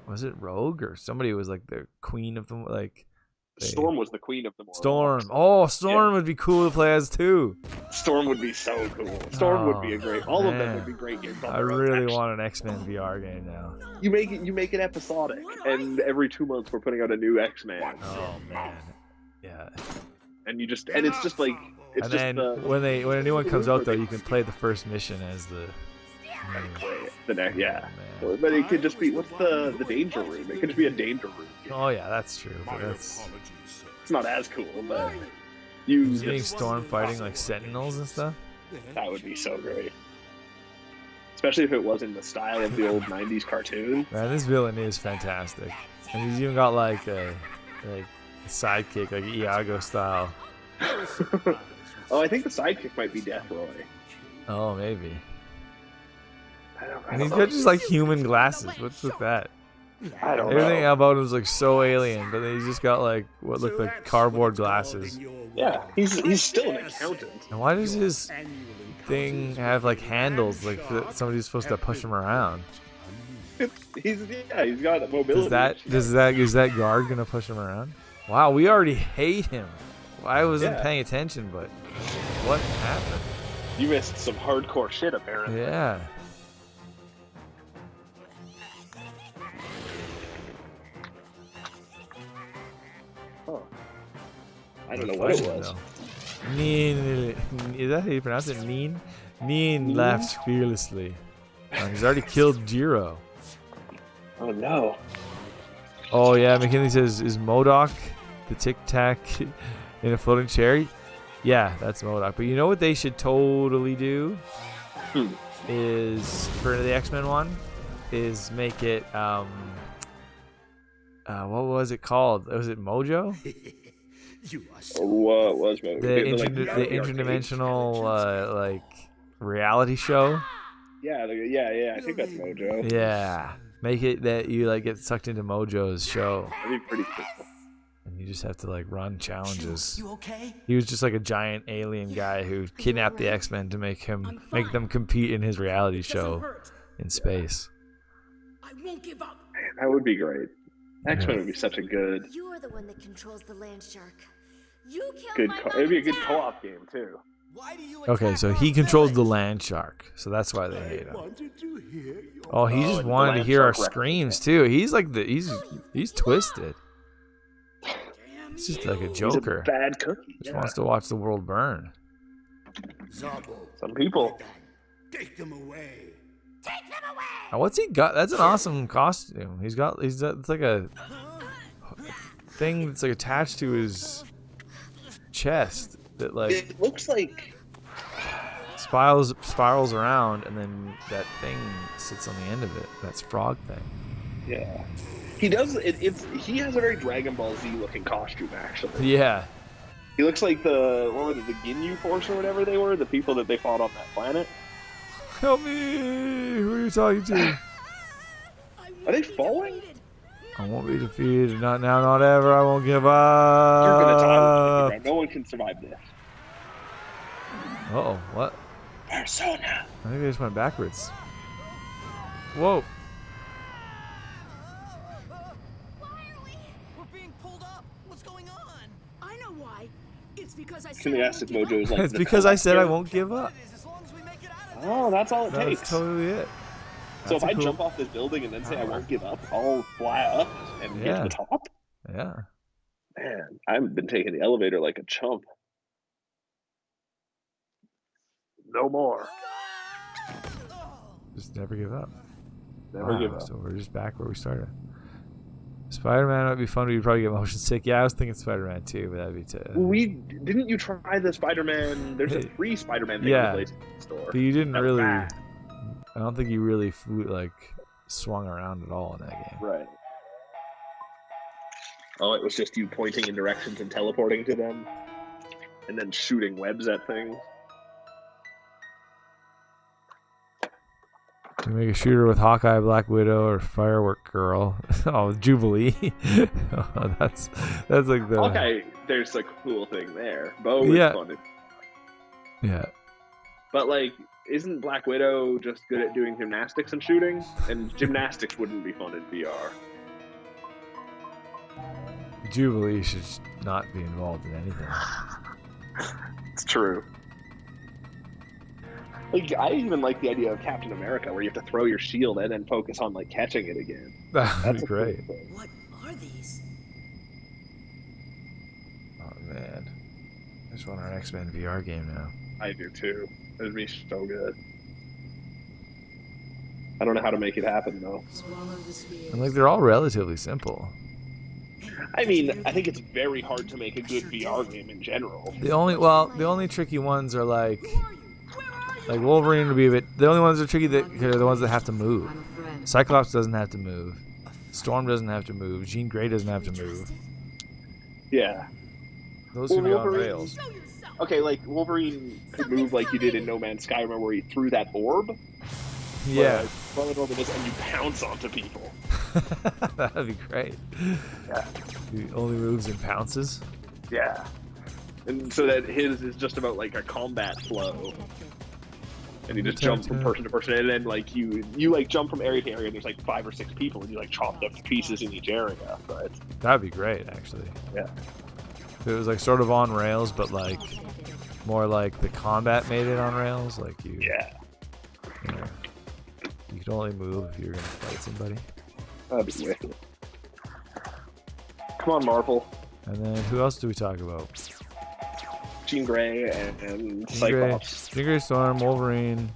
Speaker 1: was it Rogue or somebody was like the queen of them? Like
Speaker 2: Storm was the queen of the Morlocks.
Speaker 1: Storm. Oh, Storm
Speaker 2: Yeah.
Speaker 1: would be cool to play as too.
Speaker 2: Storm would be so cool. Storm would be a great. All of them
Speaker 1: man.
Speaker 2: would be great games. on
Speaker 1: I
Speaker 2: their own.
Speaker 1: really
Speaker 2: Actually,
Speaker 1: want an X-Men VR game now.
Speaker 2: You make it episodic, and every 2 months we're putting out a new X-Men.
Speaker 1: Oh man, yeah.
Speaker 2: And it's just like it's
Speaker 1: And
Speaker 2: just
Speaker 1: then
Speaker 2: the
Speaker 1: when a new one comes out though, you can play the first mission as the.
Speaker 2: next, yeah.
Speaker 1: Oh, man.
Speaker 2: But it could just be what's the danger room? It could just be a danger room.
Speaker 1: Oh yeah, that's true. But that's
Speaker 2: It's not as cool, but you
Speaker 1: seeing
Speaker 2: just,
Speaker 1: Storm fighting like Sentinels and stuff.
Speaker 2: that would be so great. Especially if it was in the style of the old '90s cartoon.
Speaker 1: Man, this villain is fantastic, and he's even got like a sidekick, like Iago style.
Speaker 2: Oh, I think the sidekick might be Death Roy.
Speaker 1: Oh, maybe.
Speaker 2: I don't
Speaker 1: And he's
Speaker 2: know.
Speaker 1: got just like human glasses. What's with that?
Speaker 2: I don't
Speaker 1: Everything
Speaker 2: know.
Speaker 1: about him is like so alien, but then he's just got like what look like cardboard glasses.
Speaker 2: Yeah, he's still an accountant.
Speaker 1: And why does his thing have like handles, like that somebody's supposed to push him around?
Speaker 2: He's got a mobility.
Speaker 1: Is that guard gonna push him around? Wow, we already hate him. I wasn't
Speaker 2: Yeah.
Speaker 1: paying attention, but what happened?
Speaker 2: You missed some hardcore shit apparently.
Speaker 1: Yeah.
Speaker 2: Huh. I don't know what it was.
Speaker 1: Neen, is that how you pronounce it? Neen? Neen laughs fearlessly. He's already killed Jiro.
Speaker 2: Oh no.
Speaker 1: Oh yeah, McKinley says, is MODOK the Tic Tac in a floating cherry? Yeah, that's MODOK. But you know what they should totally do? Is, for the X-Men one, is make it, what was it called? Was it Mojo?
Speaker 2: What was
Speaker 1: The,
Speaker 2: the
Speaker 1: interdimensional, like, reality show?
Speaker 2: Yeah, I think that's Mojo.
Speaker 1: Yeah. Make it that you, like, get sucked into Mojo's show.
Speaker 2: That'd be pretty cool.
Speaker 1: And you just have to, like, run challenges.
Speaker 8: You okay?
Speaker 1: He was just like a giant alien guy who kidnapped the X-Men to make them compete in his reality show in space.
Speaker 5: I won't give up.
Speaker 2: That would be great. X-Men would be such a good
Speaker 6: You're the one that controls the land shark. You killed
Speaker 2: good
Speaker 6: my
Speaker 2: co-
Speaker 6: mom
Speaker 2: it'd be a
Speaker 6: and
Speaker 2: good
Speaker 6: dad.
Speaker 2: co-op game too.
Speaker 8: Why do you
Speaker 1: Okay, so he controls the land shark, so that's why they hate him. Oh, he just
Speaker 2: the
Speaker 1: wanted to
Speaker 2: land
Speaker 1: hear our
Speaker 2: shark
Speaker 1: screams too. He's like he's twisted. He's just like a
Speaker 2: He's
Speaker 1: Joker.
Speaker 2: a bad cookie.
Speaker 1: Just
Speaker 2: Yeah.
Speaker 1: wants to watch the world burn.
Speaker 2: Some people.
Speaker 7: Take them away.
Speaker 1: Now, what's he got? That's an awesome costume. He's it's like a thing that's like attached to his chest that like
Speaker 2: It looks like
Speaker 1: spirals around, and then that thing sits on the end of it. That's frog thing.
Speaker 2: yeah. He does he has a very Dragon Ball Z looking costume actually.
Speaker 1: Yeah.
Speaker 2: He looks like the Ginyu Force or whatever they were, the people that they fought on that planet.
Speaker 1: Help me! Who are you talking to?
Speaker 2: Are they falling?
Speaker 1: I won't be defeated. Not now, not ever. I won't give up.
Speaker 2: You're gonna die. No one can survive this.
Speaker 1: Uh-oh, what?
Speaker 2: Persona.
Speaker 1: I think they just went backwards. Whoa.
Speaker 3: We're being pulled up. What's going on?
Speaker 5: I know why. It's because I said
Speaker 2: Gymnastic Mojo is like.
Speaker 1: It's
Speaker 2: the
Speaker 1: because I said I
Speaker 2: collector.
Speaker 1: won't give up.
Speaker 3: As long as we make it out of
Speaker 2: Oh, that's all it
Speaker 1: That's
Speaker 2: takes.
Speaker 1: totally it.
Speaker 2: So if
Speaker 1: That's a
Speaker 2: I
Speaker 1: cool-
Speaker 2: jump off this building and then say I
Speaker 1: power.
Speaker 2: won't give up, I'll fly up and get
Speaker 1: Yeah.
Speaker 2: to the top.
Speaker 1: Yeah.
Speaker 2: Man, I've been taking the elevator like a chump. No more.
Speaker 1: Just never give up.
Speaker 2: Never give up.
Speaker 1: So we're just back where we started. Spider-Man might be fun, but you'd probably get motion sick. Yeah, I was thinking Spider-Man too, but that'd be too.
Speaker 2: Didn't you try the Spider-Man? There's a free Spider-Man thing
Speaker 1: Yeah.
Speaker 2: in the PlayStation Store.
Speaker 1: But you didn't
Speaker 2: That was
Speaker 1: really.
Speaker 2: bad.
Speaker 1: I don't think you really swung around at all in that game.
Speaker 2: Right. Oh, it was just you pointing in directions and teleporting to them, and then shooting webs at things.
Speaker 1: You make a shooter with Hawkeye, Black Widow, or Firework Girl. Oh, Jubilee. Oh, that's like the.
Speaker 2: Hawkeye, there's a cool thing there. Bo
Speaker 1: Yeah.
Speaker 2: is fun.
Speaker 1: Yeah.
Speaker 2: But like, isn't Black Widow just good at doing gymnastics and shooting? And gymnastics wouldn't be fun in VR.
Speaker 1: Jubilee should not be involved in anything.
Speaker 2: It's true. Like, I even like the idea of Captain America, where you have to throw your shield and then focus on like catching it again.
Speaker 1: That would
Speaker 2: That's
Speaker 1: be
Speaker 2: a cool
Speaker 1: great.
Speaker 2: thing.
Speaker 5: What are these?
Speaker 1: Oh man, I just want our X-Men VR game now.
Speaker 2: I do too. It'd be so good. I don't know how to make it happen though.
Speaker 4: Swallow the spheres.
Speaker 1: And like they're all relatively simple.
Speaker 2: I mean, I think it's very hard to make a good VR game in general.
Speaker 1: The only tricky ones are like Wolverine would be a bit. The only ones that are tricky that are the ones that have to move.
Speaker 4: I'm a friend.
Speaker 1: Cyclops doesn't have to move. Storm doesn't have to move. Jean Grey doesn't have to move.
Speaker 2: Yeah.
Speaker 1: Those would be on
Speaker 2: Wolverine-
Speaker 1: rails.
Speaker 5: Show yourself.
Speaker 2: Okay, like Wolverine could move like you did in No Man's Sky, remember where he threw that orb?
Speaker 1: Yeah,
Speaker 2: Throw it over this and you pounce onto people.
Speaker 1: that'd be great.
Speaker 2: Yeah.
Speaker 1: He only moves in pounces.
Speaker 2: Yeah. And so that his is just about like a combat flow. And you just jump from person to person, and then like you like jump from area to area, and there's like 5 or 6 people, and you like chop them to pieces in each area. But
Speaker 1: That'd be great, actually.
Speaker 2: yeah.
Speaker 1: If it was like sort of on rails, but like more like the combat made it on rails. Like you know, you could only move if you're gonna fight somebody.
Speaker 2: That'd be wicked. Come on, Marvel.
Speaker 1: And then who else do we talk about?
Speaker 2: Jean Grey and
Speaker 1: Jean Grey,
Speaker 2: Cyclops.
Speaker 1: Jean Grey, Storm, Wolverine.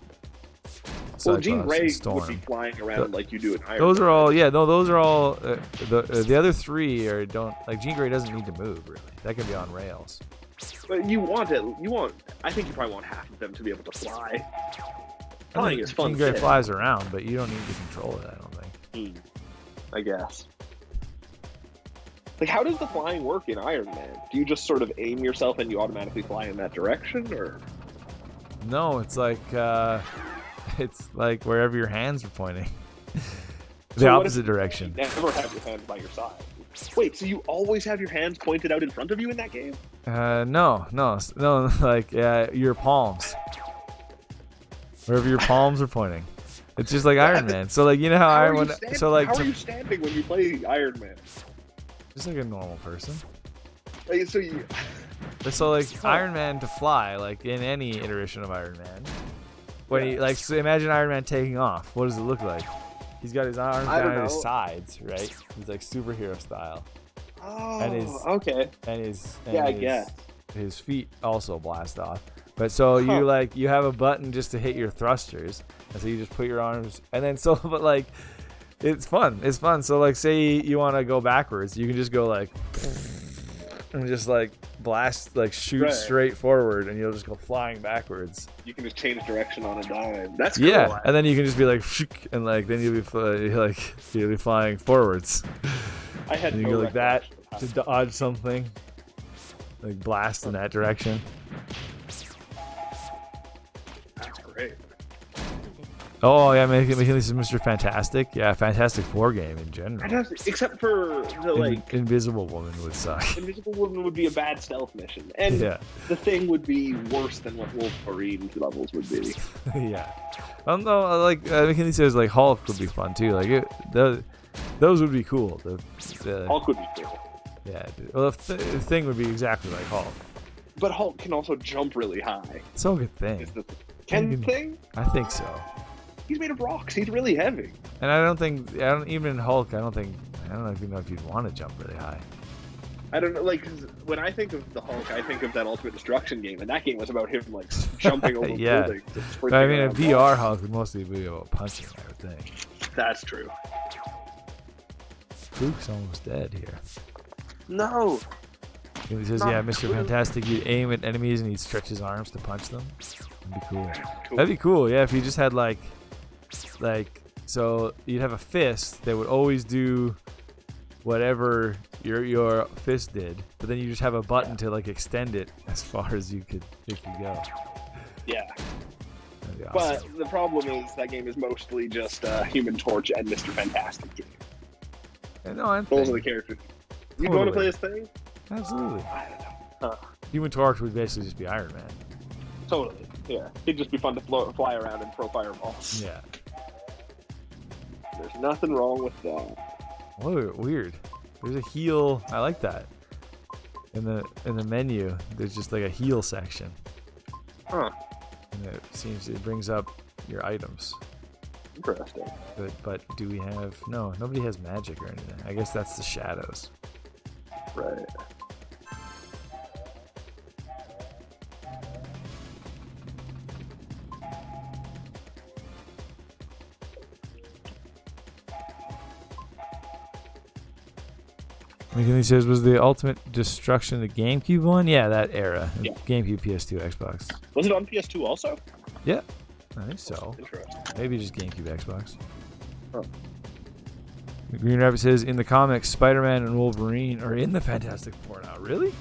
Speaker 2: Well, Jean
Speaker 1: Cyclops,
Speaker 2: Grey
Speaker 1: and
Speaker 2: would
Speaker 1: Storm.
Speaker 2: be flying around like you do in Iron
Speaker 1: Those
Speaker 2: Man.
Speaker 1: are all, yeah. No, those are all. The other three are don't like. Jean Grey doesn't need to move really. That can be on rails.
Speaker 2: But you want it. You want. I think you probably want half of them to be able to fly. Flying is fun.
Speaker 1: Jean Grey
Speaker 2: shit.
Speaker 1: flies around, but you don't need to control it. I don't think.
Speaker 2: I guess. Like, how does the flying work in Iron Man? Do you just sort of aim yourself and you automatically fly in that direction, or?
Speaker 1: No, it's like wherever your hands are pointing. The
Speaker 2: So what
Speaker 1: opposite
Speaker 2: if
Speaker 1: direction.
Speaker 2: You never have your hands by your side. Wait, so you always have your hands pointed out in front of you in that game?
Speaker 1: No. Like your palms. Wherever your palms are pointing. It's just like Iron Man. So like you know how
Speaker 2: How
Speaker 1: Iron
Speaker 2: are you
Speaker 1: Man.
Speaker 2: standing,
Speaker 1: So like
Speaker 2: how are you standing when you play Iron Man?
Speaker 1: just like a normal person.
Speaker 2: Like, so you.
Speaker 1: So like Iron Man to fly, like in any iteration of Iron Man, when he like so imagine Iron Man taking off. What does it look like? He's got his arms
Speaker 2: I don't
Speaker 1: down at his
Speaker 2: know.
Speaker 1: sides, right? He's like superhero style,
Speaker 2: Oh,
Speaker 1: And his-
Speaker 2: okay.
Speaker 1: and his
Speaker 2: Yeah, I guess.
Speaker 1: his feet also blast off. But so you have a button just to hit your thrusters, and so you just put your arms, and then so but like it's fun. It's fun. So like say you want to go backwards, you can just go like and just like blast like shoot
Speaker 2: Right.
Speaker 1: straight forward, and you'll just go flying backwards.
Speaker 2: You can just change direction on a dime. That's cool.
Speaker 1: Yeah, and then you can just be like, and like then you'll be flying forwards.
Speaker 2: I had Oh,
Speaker 1: And you
Speaker 2: no
Speaker 1: go like that
Speaker 2: recollection of
Speaker 1: to dodge something, like blast in that direction.
Speaker 2: That's great.
Speaker 1: Oh yeah, making this is Mr. Fantastic. Yeah, Fantastic Four game in general.
Speaker 2: Fantastic. Except for the like
Speaker 1: Invisible Woman would suck.
Speaker 2: Invisible Woman would be a bad stealth mission, and
Speaker 1: Yeah,
Speaker 2: the Thing would be worse than what Wolverine's levels would be.
Speaker 1: yeah. I don't know. Like Mackenzie says, like Hulk would be fun too. Like those would be cool.
Speaker 2: Hulk would be cool.
Speaker 1: Yeah. Well, the Thing would be exactly like Hulk.
Speaker 2: But Hulk can also jump really high.
Speaker 1: So good thing.
Speaker 2: Is the thing?
Speaker 1: I think so.
Speaker 2: He's made of rocks. He's really heavy.
Speaker 1: And I don't even in Hulk. I don't even know if you'd want to jump really high.
Speaker 2: I don't know, like, 'cause when I think of the Hulk, I think of that Ultimate Destruction game, and that game was about him, like, jumping over
Speaker 1: Yeah.
Speaker 2: buildings. And
Speaker 1: But I mean, a
Speaker 2: sprinting
Speaker 1: VR
Speaker 2: around.
Speaker 1: Hulk would mostly be about punching, I would think.
Speaker 2: That's true.
Speaker 1: Luke's almost dead here.
Speaker 2: No!
Speaker 1: He says,
Speaker 2: Not
Speaker 1: yeah, Mr.
Speaker 2: true.
Speaker 1: Fantastic, you'd aim at enemies and he'd stretch his arms to punch them. That'd be cool.
Speaker 2: Cool.
Speaker 1: That'd be cool, yeah, if you just had, like, so you'd have a fist that would always do whatever your fist did, but then you just have a button to, like, extend it as far as it could go.
Speaker 2: Yeah.
Speaker 1: That'd be awesome.
Speaker 2: But the problem is that game is mostly just Human Torch and Mr. Fantastic game.
Speaker 1: Yeah, no, I
Speaker 2: Those are the
Speaker 1: think,
Speaker 2: characters. You want to
Speaker 1: Totally.
Speaker 2: play this thing?
Speaker 1: absolutely.
Speaker 2: I don't know. Huh.
Speaker 1: Human Torch would basically just be Iron Man.
Speaker 2: Totally. Yeah. It'd just be fun to fly around and throw fireballs.
Speaker 1: Yeah.
Speaker 2: There's nothing wrong with that.
Speaker 1: Whoa, weird. There's a heal. I like that. In the menu, there's just like a heal section,
Speaker 2: Huh.
Speaker 1: and it brings up your items.
Speaker 2: Interesting.
Speaker 1: But do we have? No, nobody has magic or anything. I guess that's the shadows.
Speaker 2: Right.
Speaker 1: McKinley says, was the Ultimate Destruction the GameCube one? Yeah, that era.
Speaker 2: Yeah.
Speaker 1: GameCube, PS2, Xbox.
Speaker 2: Was it on PS2 also?
Speaker 1: Yeah, I think so.
Speaker 2: Interesting.
Speaker 1: Maybe just GameCube, Xbox.
Speaker 2: Huh.
Speaker 1: The Green Rabbit says, in the comics, Spider-Man and Wolverine are in the Fantastic Four now. Really?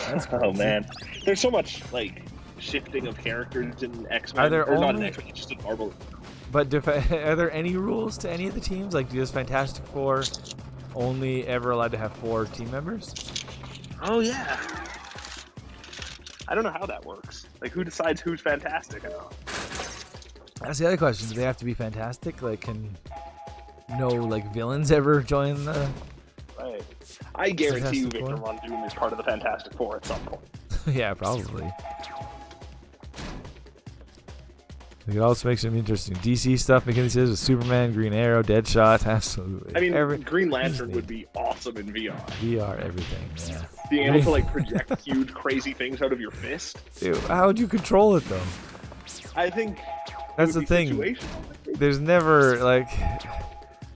Speaker 1: That's
Speaker 2: Oh
Speaker 1: crazy.
Speaker 2: man, there's so much like shifting of characters in X-Men.
Speaker 1: Are there
Speaker 2: or not in
Speaker 1: only-
Speaker 2: X-Men, just in Marvel.
Speaker 1: But are there any rules to any of the teams? Like, does Fantastic Four only ever allowed to have 4 team members?
Speaker 2: Oh yeah. I don't know how that works. Like, who decides who's fantastic?
Speaker 1: That's the other question. Do they have to be fantastic? Like, can no like villains ever join the?
Speaker 2: Right. I guarantee you,
Speaker 1: Fantastic
Speaker 2: Victor
Speaker 1: Four?
Speaker 2: Von Doom is part of the Fantastic Four at some point.
Speaker 1: Yeah, probably. It also makes some interesting DC stuff. McKinney says with Superman, Green Arrow, Deadshot, absolutely.
Speaker 2: I mean,
Speaker 1: Every
Speaker 2: Green Lantern
Speaker 1: anything.
Speaker 2: would be awesome in VR.
Speaker 1: VR, everything. Yeah.
Speaker 2: Being able to like project huge, crazy things out of your fist.
Speaker 1: Dude, how would you control it though?
Speaker 2: I think
Speaker 1: That's
Speaker 2: it would
Speaker 1: the
Speaker 2: be
Speaker 1: thing.
Speaker 2: situational.
Speaker 1: There's never like,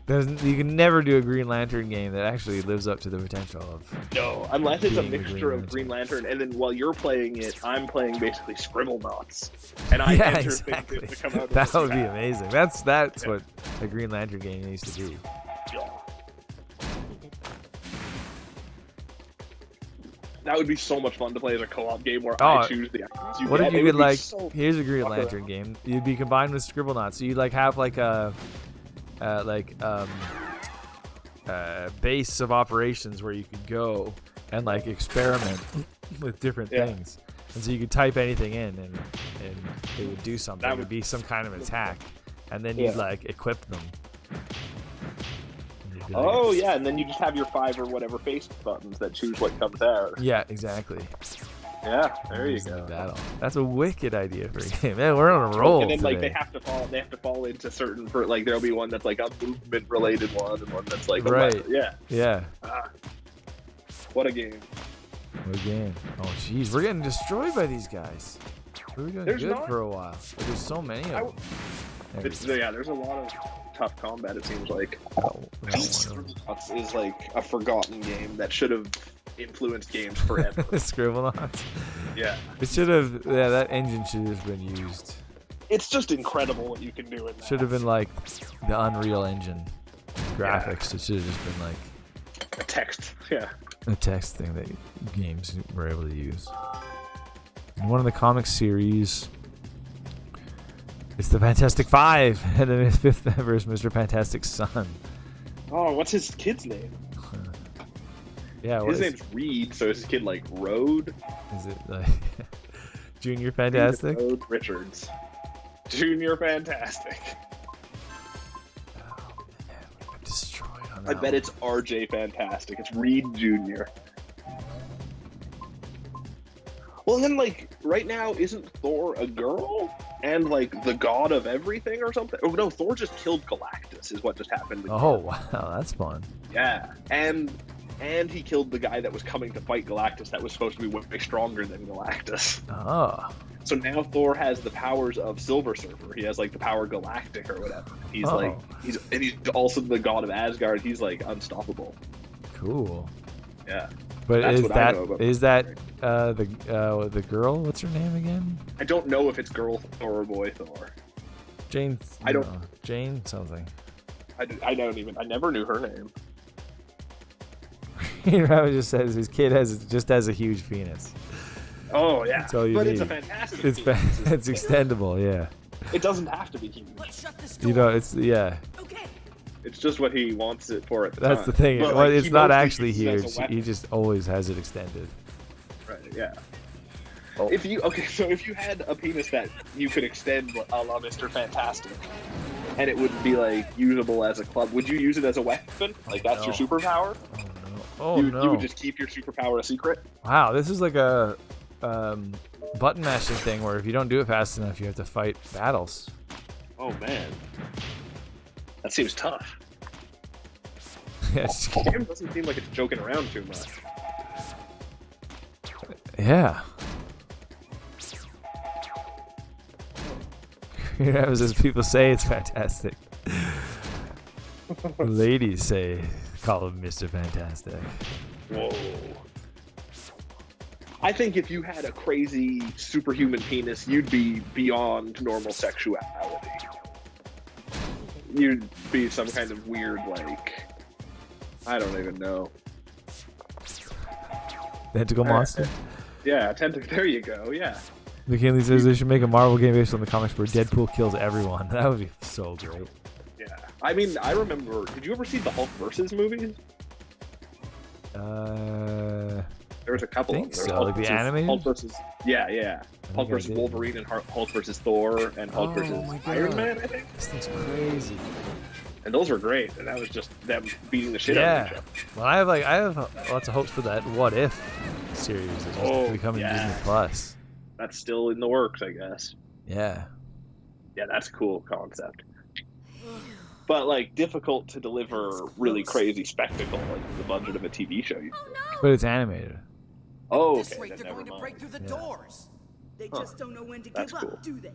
Speaker 1: you can never do a Green Lantern game that actually lives up to the potential of.
Speaker 2: No, unless it's a
Speaker 1: Being the
Speaker 2: mixture
Speaker 1: Green
Speaker 2: of Green Lantern, and then while you're playing it, I'm playing basically Scribble Knots, and I
Speaker 1: Yeah,
Speaker 2: enter
Speaker 1: exactly.
Speaker 2: things to come out of
Speaker 1: That
Speaker 2: the
Speaker 1: would be
Speaker 2: map.
Speaker 1: amazing. That's
Speaker 2: Yeah.
Speaker 1: what a Green Lantern game needs to be.
Speaker 2: Yeah. That would be so much fun to play as a co-op game where I
Speaker 1: Oh,
Speaker 2: choose the items
Speaker 1: What
Speaker 2: get.
Speaker 1: if you
Speaker 2: It
Speaker 1: could
Speaker 2: would be
Speaker 1: like?
Speaker 2: so
Speaker 1: Here's a Green
Speaker 2: fucking-
Speaker 1: Lantern game. You'd be combined with Scribble Knots. So you'd like have like a, base of operations where you could go and like experiment with different
Speaker 2: Yeah.
Speaker 1: things. And so you could type anything in and it would do something.
Speaker 2: That
Speaker 1: It would
Speaker 2: would-
Speaker 1: be some kind of attack. And then you'd
Speaker 2: Yeah.
Speaker 1: like equip them. And you'd be like-
Speaker 2: Oh yeah, and then you just have your 5 or whatever face buttons that choose what comes out.
Speaker 1: Yeah, exactly.
Speaker 2: Yeah, there you
Speaker 1: Using
Speaker 2: go.
Speaker 1: Battle. That's a wicked idea for a game. Man, we're on a roll.
Speaker 2: And then like
Speaker 1: today.
Speaker 2: they have to fall into certain for like there'll be one that's like a movement related one and one that's like a
Speaker 1: Right.
Speaker 2: weapon. Yeah.
Speaker 1: Yeah.
Speaker 2: What a game.
Speaker 1: What a game. Oh, jeez. We're getting destroyed by these guys. We were doing
Speaker 2: There's
Speaker 1: good
Speaker 2: not-
Speaker 1: for a while. But there's so many of
Speaker 2: I
Speaker 1: them.
Speaker 2: There's a lot of tough combat. It seems like
Speaker 1: Oh,
Speaker 2: is like a forgotten game that should have influenced games forever.
Speaker 1: Scribble Knots.
Speaker 2: Yeah,
Speaker 1: It should have. Yeah, that engine should have been used.
Speaker 2: it's just incredible what you can do in that.
Speaker 1: Should have been like the Unreal Engine graphics. It should have just been like
Speaker 2: A text. Yeah.
Speaker 1: a text thing that games were able to use. In one of the comic series, it's the Fantastic Five, and then his 5th member is Mr. Fantastic's son.
Speaker 2: Oh, what's his kid's name?
Speaker 1: Yeah, what
Speaker 2: His
Speaker 1: is,
Speaker 2: name's Reed, so his kid like Rode.
Speaker 1: is it like Junior Fantastic?
Speaker 2: Rode Richards. Junior Fantastic.
Speaker 1: Oh man, we got destroyed on
Speaker 2: I
Speaker 1: that
Speaker 2: bet
Speaker 1: one.
Speaker 2: it's RJ Fantastic. It's Reed Jr. Well, then, like, right now, isn't Thor a girl? And, like, the god of everything or something? Oh, no, Thor just killed Galactus, is what just happened.
Speaker 1: Oh, wow, that's fun.
Speaker 2: Yeah, and he killed the guy that was coming to fight Galactus that was supposed to be way stronger than Galactus.
Speaker 1: Oh.
Speaker 2: So now Thor has the powers of Silver Surfer. He has, like, the power Galactic or whatever. He's, like, he's also the god of Asgard. He's, like, unstoppable.
Speaker 1: Cool.
Speaker 2: Yeah.
Speaker 1: But
Speaker 2: That's what I know about
Speaker 1: the girl? What's her name again?
Speaker 2: I don't know if it's girl Thor or boy Thor.
Speaker 1: Jane.
Speaker 2: I don't.
Speaker 1: No, Jane something.
Speaker 2: I never knew her name.
Speaker 1: Robert just says his kid has a huge penis.
Speaker 2: Oh yeah,
Speaker 1: That's all you
Speaker 2: but
Speaker 1: need.
Speaker 2: it's a fantastic.
Speaker 1: It's
Speaker 2: penis.
Speaker 1: it's extendable, yeah.
Speaker 2: It doesn't have to be huge.
Speaker 3: Let's shut this door.
Speaker 1: You know, it's yeah.
Speaker 3: Okay.
Speaker 2: It's just what he wants it for at the
Speaker 1: That's
Speaker 2: time.
Speaker 1: the thing.
Speaker 2: But,
Speaker 1: Well,
Speaker 2: like,
Speaker 1: it's
Speaker 2: he
Speaker 1: not
Speaker 2: mostly
Speaker 1: actually
Speaker 2: uses it as a
Speaker 1: huge.
Speaker 2: weapon.
Speaker 1: He just always has it extended.
Speaker 2: Right. Yeah.
Speaker 1: Oh.
Speaker 2: If you had a penis that you could extend a la Mr. Fantastic, and it would be like usable as a club, would you use it as a weapon? Like that's your superpower?
Speaker 1: Oh no!
Speaker 2: You would just keep your superpower a secret?
Speaker 1: Wow, this is like a button mashing thing where if you don't do it fast enough, you have to fight battles.
Speaker 2: Oh man, that seems tough.
Speaker 1: Yes.
Speaker 2: The game doesn't seem like it's joking around too much.
Speaker 1: Yeah. You know, as people say, it's fantastic. Ladies say, call him Mr. Fantastic.
Speaker 2: Whoa. I think if you had a crazy superhuman penis, you'd be beyond normal sexuality. You'd be some kind of weird, like, I don't even know.
Speaker 1: Tentacle monster?
Speaker 2: Yeah, there you go, yeah.
Speaker 1: McKinley says they should make a Marvel game based on the comics where Deadpool kills everyone. That would be so great.
Speaker 2: Yeah. I mean, I remember, did you ever see the Hulk versus movies? There was a couple
Speaker 1: I think
Speaker 2: of them.
Speaker 1: so, like the animated?
Speaker 2: Hulk versus, yeah. Hulk
Speaker 1: I
Speaker 2: versus
Speaker 1: did.
Speaker 2: Wolverine and Hulk versus Thor and Hulk versus
Speaker 1: my
Speaker 2: Iron
Speaker 1: God.
Speaker 2: Man, I think.
Speaker 1: This thing's crazy.
Speaker 2: And those were great. And that was just them beating the shit out of each
Speaker 1: Yeah.
Speaker 2: other.
Speaker 1: Well, I have lots of hopes for that What If series that's supposed to be coming to Disney Plus.
Speaker 2: That's still in the works, I guess.
Speaker 1: Yeah.
Speaker 2: Yeah, that's a cool concept. But, like, difficult to deliver really crazy spectacle, like the budget of a TV show.
Speaker 1: But it's animated.
Speaker 2: Oh,
Speaker 3: At this
Speaker 2: okay,
Speaker 3: rate,
Speaker 2: then
Speaker 3: they're
Speaker 2: never
Speaker 3: going to
Speaker 2: mind.
Speaker 3: break through the
Speaker 1: Yeah.
Speaker 3: doors. They
Speaker 2: Huh.
Speaker 3: just don't know when to
Speaker 2: That's
Speaker 3: give
Speaker 2: cool.
Speaker 3: up, do they?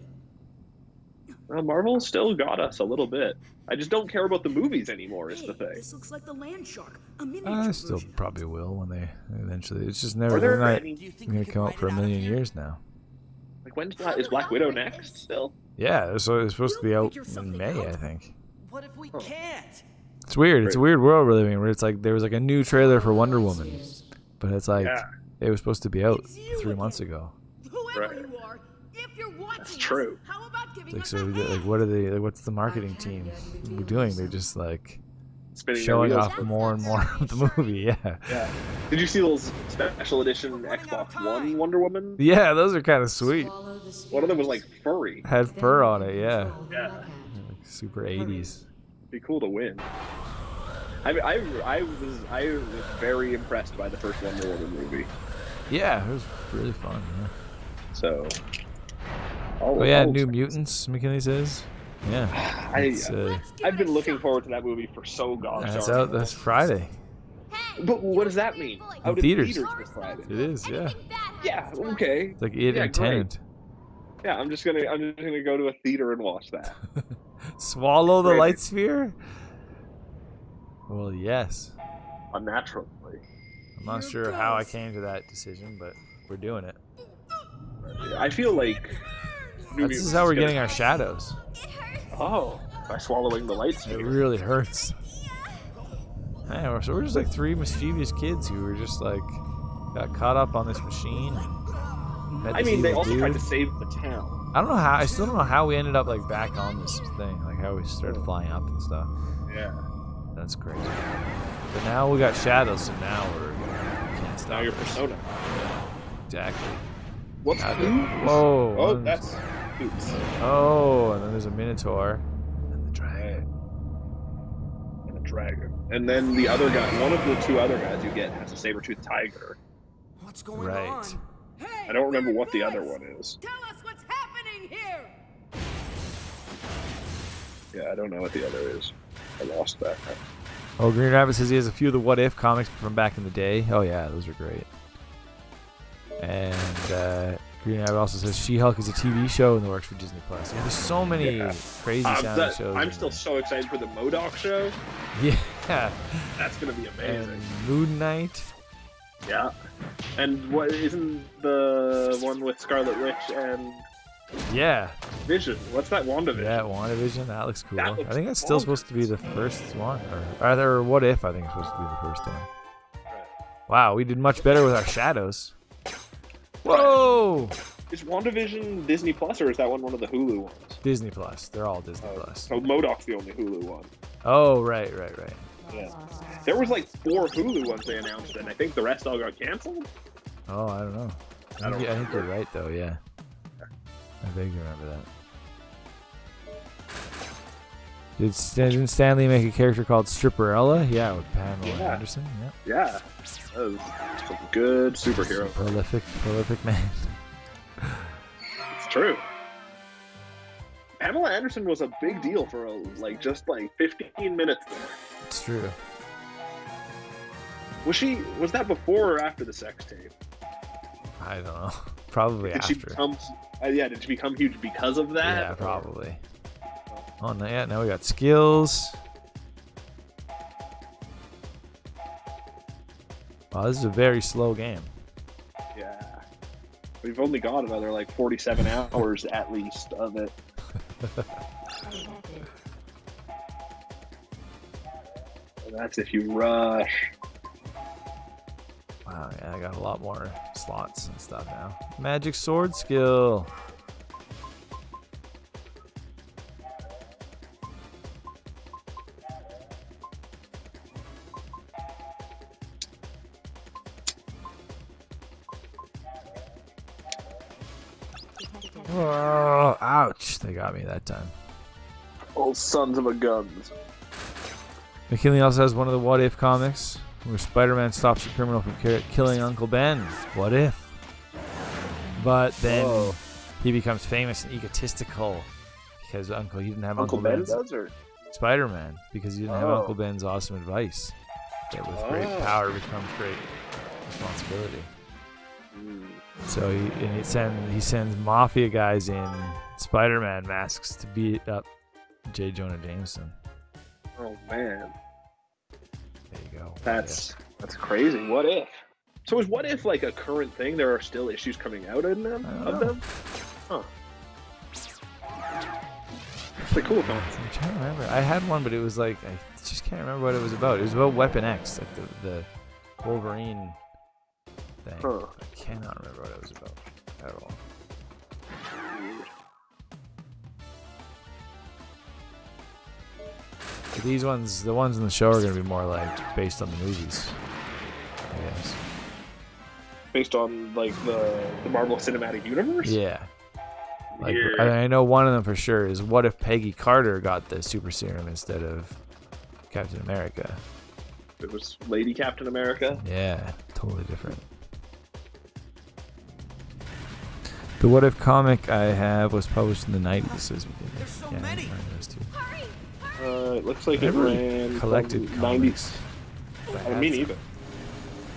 Speaker 2: Well, Marvel still got us a little bit. I just don't care about the movies anymore, is the
Speaker 3: Hey,
Speaker 2: thing.
Speaker 3: this looks like the land shark, a miniature
Speaker 1: I still
Speaker 3: version.
Speaker 1: probably will when they eventually. It's just never.
Speaker 2: Are there
Speaker 1: They're not
Speaker 2: any-
Speaker 3: Do you think
Speaker 1: going
Speaker 3: we
Speaker 1: to
Speaker 3: could
Speaker 1: come out
Speaker 3: ride
Speaker 1: for
Speaker 3: it
Speaker 1: a
Speaker 3: out of
Speaker 1: million
Speaker 3: here?
Speaker 1: years now.
Speaker 2: Like, is Black Widow next still?
Speaker 1: Yeah, so it's supposed to be
Speaker 3: We'll
Speaker 1: out
Speaker 3: figure
Speaker 1: in
Speaker 3: something
Speaker 1: May,
Speaker 3: out.
Speaker 1: I think.
Speaker 3: What if we can't?
Speaker 1: It's weird. It's a
Speaker 2: Right.
Speaker 1: weird world we're living in where it's like there was like a new trailer for Wonder Woman, but it's like
Speaker 2: Yeah.
Speaker 1: it was supposed to be out
Speaker 3: It's you
Speaker 1: 3 months
Speaker 3: again.
Speaker 1: ago.
Speaker 3: Whoever
Speaker 2: Right.
Speaker 3: you are, if you're watching
Speaker 2: That's
Speaker 3: us,
Speaker 2: true.
Speaker 3: how about giving
Speaker 1: Like
Speaker 3: us
Speaker 1: so,
Speaker 3: a hand?
Speaker 1: like what are they? Like, what's the marketing team doing? They're just like
Speaker 2: Spinning their
Speaker 1: showing
Speaker 2: wheels.
Speaker 1: off more and more of the movie. Yeah.
Speaker 2: Yeah. Did you see those special edition Xbox One Wonder Woman?
Speaker 1: Yeah, those are kind of sweet.
Speaker 2: One of them was like furry.
Speaker 1: Had fur on it. Yeah.
Speaker 2: Yeah.
Speaker 1: Like super 80s.
Speaker 2: Be cool to win. I was very impressed by the first Wonder Woman movie.
Speaker 1: Yeah, it was really fun. Yeah.
Speaker 2: So.
Speaker 1: Oh yeah, New Mutants. McKinley says. Yeah.
Speaker 2: I've been looking forward to that movie for so gosh.
Speaker 1: That's out this Friday.
Speaker 2: But what does that mean? Out in
Speaker 1: theaters.
Speaker 2: this Friday.
Speaker 1: It is. Yeah.
Speaker 2: Yeah. Okay.
Speaker 1: It's like it
Speaker 2: Yeah,
Speaker 1: and
Speaker 2: great.
Speaker 1: Tenant.
Speaker 2: Yeah, I'm just gonna go to a theater and watch that.
Speaker 1: Swallow the
Speaker 2: Great.
Speaker 1: light sphere? Well, yes.
Speaker 2: Unnaturally.
Speaker 1: I'm not sure how I came to that decision, but we're doing it.
Speaker 2: I feel like.
Speaker 1: This is how we're getting our shadows.
Speaker 2: Oh, by swallowing the light
Speaker 1: It
Speaker 2: sphere.
Speaker 1: really hurts. Hey, so we're just like three mischievous kids who were just like got caught up on this machine. and met
Speaker 2: I
Speaker 1: this
Speaker 2: mean, they
Speaker 1: evil
Speaker 2: also tried
Speaker 1: dude.
Speaker 2: to save the town.
Speaker 1: I don't know how. I still don't know how we ended up like back on this thing. Like how we started flying up and stuff.
Speaker 2: Yeah.
Speaker 1: That's crazy. But now we got shadows, so now we can't stop.
Speaker 2: Now you're
Speaker 1: us.
Speaker 2: Persona.
Speaker 1: Exactly.
Speaker 2: What's
Speaker 1: Now
Speaker 2: Oops?
Speaker 1: Whoa.
Speaker 2: Oh,
Speaker 1: one's-
Speaker 2: that's Oops.
Speaker 1: Oh, and then there's a Minotaur. And the dragon.
Speaker 2: And a dragon. And then the other guy, one of the two other guys you get has a saber-toothed tiger.
Speaker 3: What's going
Speaker 1: Right.
Speaker 3: on? Hey,
Speaker 2: I don't remember what the other one is.
Speaker 5: Tell us what's happening here.
Speaker 2: Yeah, I don't know what the other is. I lost that.
Speaker 1: Oh, Green Rabbit says he has a few of the What If comics from back in the day. Oh yeah, those are great. And Green Rabbit also says She-Hulk is a TV show in the works for Disney Plus. Yeah, there's so many crazy sounding shows.
Speaker 2: I'm still so excited for the MODOK show.
Speaker 1: Yeah.
Speaker 2: That's gonna be amazing.
Speaker 1: And Moon Knight.
Speaker 2: Yeah. And what isn't the one with Scarlet Witch and
Speaker 1: Yeah.
Speaker 2: Vision? What's that, WandaVision?
Speaker 1: Yeah, WandaVision. That looks cool.
Speaker 2: That looks
Speaker 1: I think that's still supposed to be the first one. Or rather, What If I think it's supposed to be the first one. Wow, we did much better with our shadows. Whoa!
Speaker 2: Is WandaVision Disney Plus or is that one of the Hulu ones?
Speaker 1: Disney Plus. They're all Disney Plus.
Speaker 2: So MODOK's the only Hulu one.
Speaker 1: Oh, right.
Speaker 2: Yeah. There was like 4 Hulu ones they announced, and I think the rest all got canceled.
Speaker 1: Oh, I don't know. I think you're right, though, yeah. I vaguely remember that. Didn't Stanley make a character called Stripperella? Yeah, with Pamela Anderson.
Speaker 2: Yeah. That was some good superhero.
Speaker 1: Prolific man.
Speaker 2: It's true. Pamela Anderson was a big deal for just 15 minutes there.
Speaker 1: It's true.
Speaker 2: Was that before or after the sex tape?
Speaker 1: I don't know. Probably after.
Speaker 2: Did she become huge because of that?
Speaker 1: Yeah, probably. Oh, now we got skills. Wow, this is a very slow game.
Speaker 2: Yeah. We've only got another 47 hours at least of it. And that's if you rush.
Speaker 1: Wow, yeah, I got a lot more slots and stuff now. Magic sword skill. Oh, ouch. They got me that time.
Speaker 2: Old sons of a guns.
Speaker 1: McKinley also has one of the What If comics where Spider-Man stops a criminal from killing Uncle Ben. What if? But then he becomes famous and egotistical because he didn't have Uncle
Speaker 2: Ben
Speaker 1: Ben's.
Speaker 2: Does, or?
Speaker 1: Spider-Man, because he didn't have Uncle Ben's awesome advice. That with great power becomes great responsibility. So he sends mafia guys in Spider-Man masks to beat up J. Jonah Jameson.
Speaker 2: Oh man,
Speaker 1: there you go.
Speaker 2: That's crazy. What if? So is What If a current thing? There are still issues coming out in them of them? Huh. It's a cool concept.
Speaker 1: I'm trying to remember. I had one, but it was I just can't remember what it was about. It was about Weapon X, the Wolverine thing.
Speaker 2: Huh.
Speaker 1: I cannot remember what it was about at all. But these ones, the ones in the show, are going to be more based on the movies, I guess.
Speaker 2: Based on the Marvel Cinematic Universe?
Speaker 1: Yeah. I know one of them for sure is what if Peggy Carter got the super serum instead of Captain America?
Speaker 2: It was Lady Captain America?
Speaker 1: Yeah, totally different. The What If comic I have was published in the 90s.
Speaker 3: There's so many.
Speaker 2: It looks like it ran
Speaker 1: collected
Speaker 2: from
Speaker 1: comics.
Speaker 2: 90s. Me neither.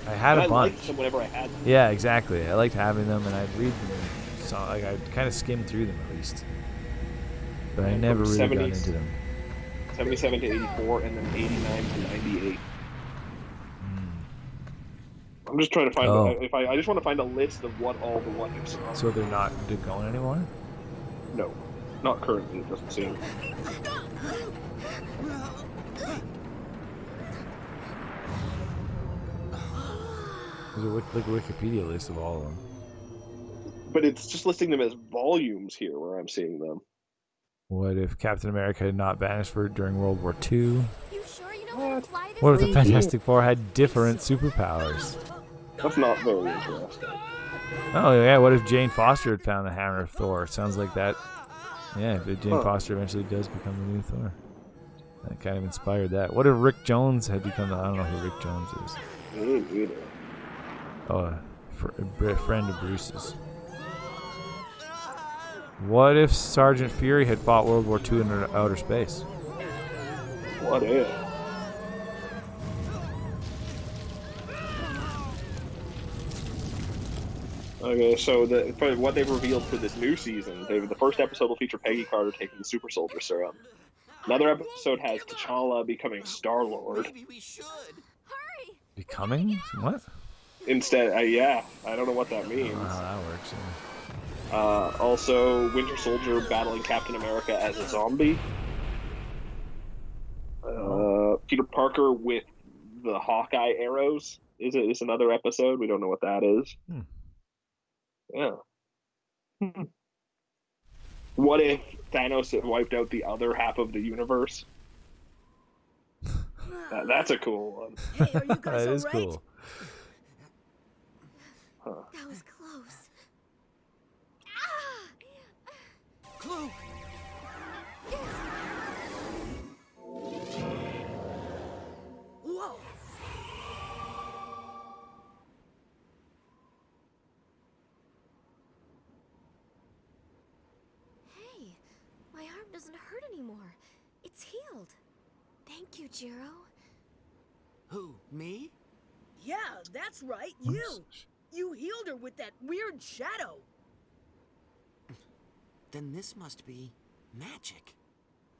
Speaker 1: I had a bunch.
Speaker 2: I liked them whenever I had them.
Speaker 1: Yeah, exactly. I liked having them, and I'd read them. So I'd kind of skim through them at least. But I never really got into them.
Speaker 2: 77 to 84, and then 89 to 98. I'm just trying to find. I just want to find a list of what all the What Ifs are.
Speaker 1: So they're not going anymore?
Speaker 2: No, not currently. It doesn't seem.
Speaker 1: There's a Wikipedia list of all of them.
Speaker 2: But it's just listing them as volumes here where I'm seeing them.
Speaker 1: What if Captain America had not vanished during World War II?
Speaker 6: You sure you know how to fly this
Speaker 1: What if the
Speaker 6: thing?
Speaker 1: Fantastic Four had different superpowers?
Speaker 2: That's not very interesting.
Speaker 1: Oh yeah, what if Jane Foster had found the Hammer of Thor? Sounds like that. Yeah, if Jane Foster eventually does become the new Thor. That kind of inspired that. What if Rick Jones had become I don't know who Rick Jones is.
Speaker 2: Me neither.
Speaker 1: Oh, a friend of Bruce's. What if Sergeant Fury had fought World War II in outer space?
Speaker 2: What if? Okay, so for what they've revealed for this new season, the first episode will feature Peggy Carter taking the super soldier serum. Another episode has T'Challa becoming Star-Lord.
Speaker 3: Maybe we should.
Speaker 6: Hurry!
Speaker 1: Becoming? What?
Speaker 2: Instead, yeah, I don't know what that
Speaker 1: I
Speaker 2: means.
Speaker 1: don't know how that works. Yeah.
Speaker 2: Also, Winter Soldier battling Captain America as a zombie. Peter Parker with the Hawkeye arrows is another episode. We don't know what that is. Yeah. What if Thanos had wiped out the other half of the universe? That's a cool one.
Speaker 5: Hey, are you guys
Speaker 1: That is
Speaker 5: all right?
Speaker 1: cool.
Speaker 6: That was close.
Speaker 3: Clue. Whoa.
Speaker 6: Hey, my arm doesn't hurt anymore. It's healed. Thank you, Jiro.
Speaker 3: Who? Me?
Speaker 5: Yeah, that's right. You. You healed her with that weird shadow.
Speaker 3: Then this must be magic.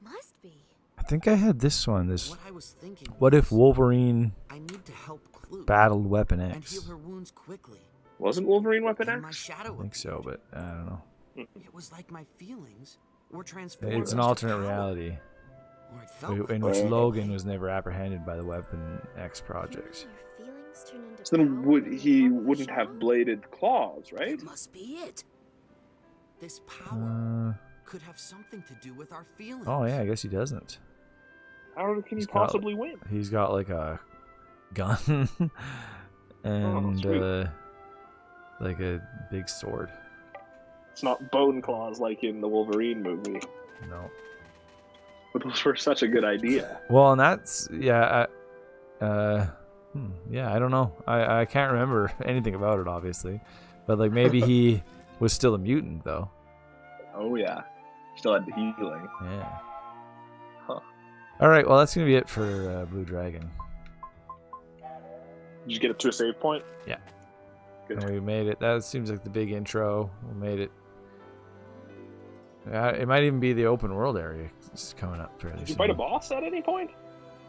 Speaker 6: Must be.
Speaker 1: I think I had this one.
Speaker 3: What I was thinking.
Speaker 1: What if
Speaker 3: was,
Speaker 1: Wolverine
Speaker 3: I need to help Clue
Speaker 1: battled Weapon
Speaker 3: and
Speaker 1: X?
Speaker 3: heal her wounds quickly.
Speaker 2: Wasn't Wolverine Weapon
Speaker 3: Then my
Speaker 2: X?
Speaker 3: shadow
Speaker 1: I think so, but I don't know.
Speaker 3: It was like my feelings were transformed.
Speaker 1: It's an
Speaker 3: into
Speaker 1: alternate
Speaker 3: power.
Speaker 1: reality
Speaker 3: Or it felt
Speaker 1: in
Speaker 3: like
Speaker 1: which
Speaker 3: it.
Speaker 1: Logan was never apprehended by the Weapon X project.
Speaker 6: Your feelings turn into
Speaker 2: So then
Speaker 6: power in the
Speaker 2: he
Speaker 6: form of a
Speaker 2: wouldn't have
Speaker 6: shadow?
Speaker 2: bladed claws, right?
Speaker 3: It must be it. This power
Speaker 1: Uh,
Speaker 3: could have something to do with our feelings.
Speaker 1: oh yeah, I guess he doesn't.
Speaker 2: How can he
Speaker 1: He's got-
Speaker 2: possibly win?
Speaker 1: He's got like a gun and
Speaker 2: sweet.
Speaker 1: like a big sword.
Speaker 2: It's not bone claws like in the Wolverine movie.
Speaker 1: No.
Speaker 2: But those were such a good idea.
Speaker 1: Well, and that's yeah. Yeah, I don't know. I can't remember anything about it, obviously, but like maybe he was still a mutant though.
Speaker 2: Oh yeah, still had the healing.
Speaker 1: Yeah.
Speaker 2: Huh.
Speaker 1: All right. Well, that's gonna be it for Blue Dragon.
Speaker 2: Did you get it to a save point?
Speaker 1: Yeah.
Speaker 2: Good.
Speaker 1: And we made it. That seems like the big intro. We made it. It might even be the open world area. It's coming up fairly
Speaker 2: Did you
Speaker 1: soon.
Speaker 2: fight a boss at any point?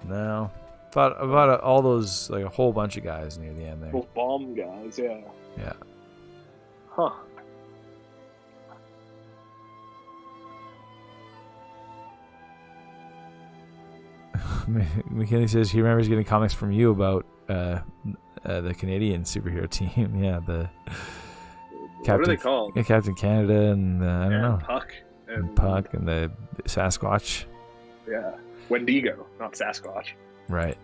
Speaker 1: No. Thought about all those, like a whole bunch of guys near the end there.
Speaker 2: Those bomb guys, yeah.
Speaker 1: Yeah.
Speaker 2: Huh.
Speaker 1: McKinley says he remembers getting comics from you about the Canadian superhero team. Yeah, the
Speaker 2: What are they called?
Speaker 1: Yeah, Captain Canada and I don't know.
Speaker 2: Puck.
Speaker 1: And Puck and the Sasquatch.
Speaker 2: Yeah. Wendigo, not Sasquatch.
Speaker 1: Right.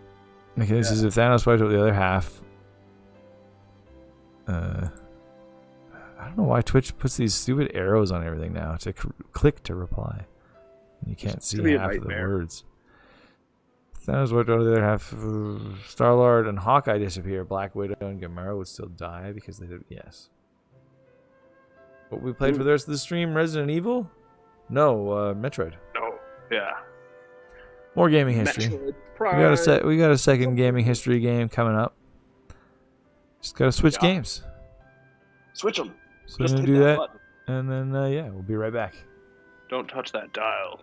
Speaker 1: McKinley says if Thanos wiped out the other half. I don't know why Twitch puts these stupid arrows on everything now to click to reply. You can't see
Speaker 2: be a
Speaker 1: half of the
Speaker 2: nightmare.
Speaker 1: words. Thanos wiped out the other half. Star-Lord and Hawkeye disappear. Black Widow and Gamora would still die because they did. Yes. What we played for the rest of the stream? Resident Evil? No, Metroid.
Speaker 2: No. Yeah.
Speaker 1: More gaming history.
Speaker 2: Metroid
Speaker 1: We got a second gaming history game coming up. Just gotta switch games.
Speaker 2: Switch them.
Speaker 1: So we're gonna do that, and then yeah, we'll be right back.
Speaker 2: Don't touch that dial.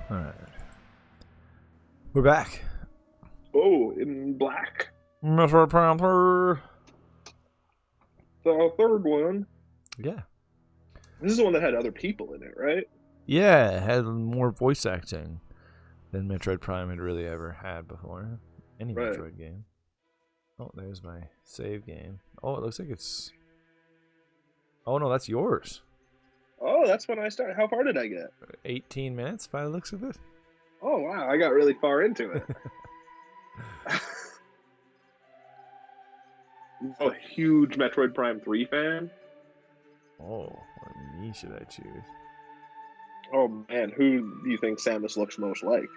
Speaker 1: All right. We're back.
Speaker 2: Oh, in black.
Speaker 1: Metroid Prime 3.
Speaker 2: The third one.
Speaker 1: Yeah.
Speaker 2: This is the one that had other people in it, right?
Speaker 1: Yeah, it had more voice acting than Metroid Prime had really ever had before. Any
Speaker 2: Right.
Speaker 1: Metroid game. Oh, there's my save game. Oh, it looks like it's... Oh, no, that's yours.
Speaker 2: Oh, that's when I started. How far did I get?
Speaker 1: 18 minutes by the looks of it.
Speaker 2: Oh, wow. I got really far into it. I'm a huge Metroid Prime 3 fan.
Speaker 1: Oh, what knee should I choose?
Speaker 2: Oh, man. Who do you think Samus looks most like?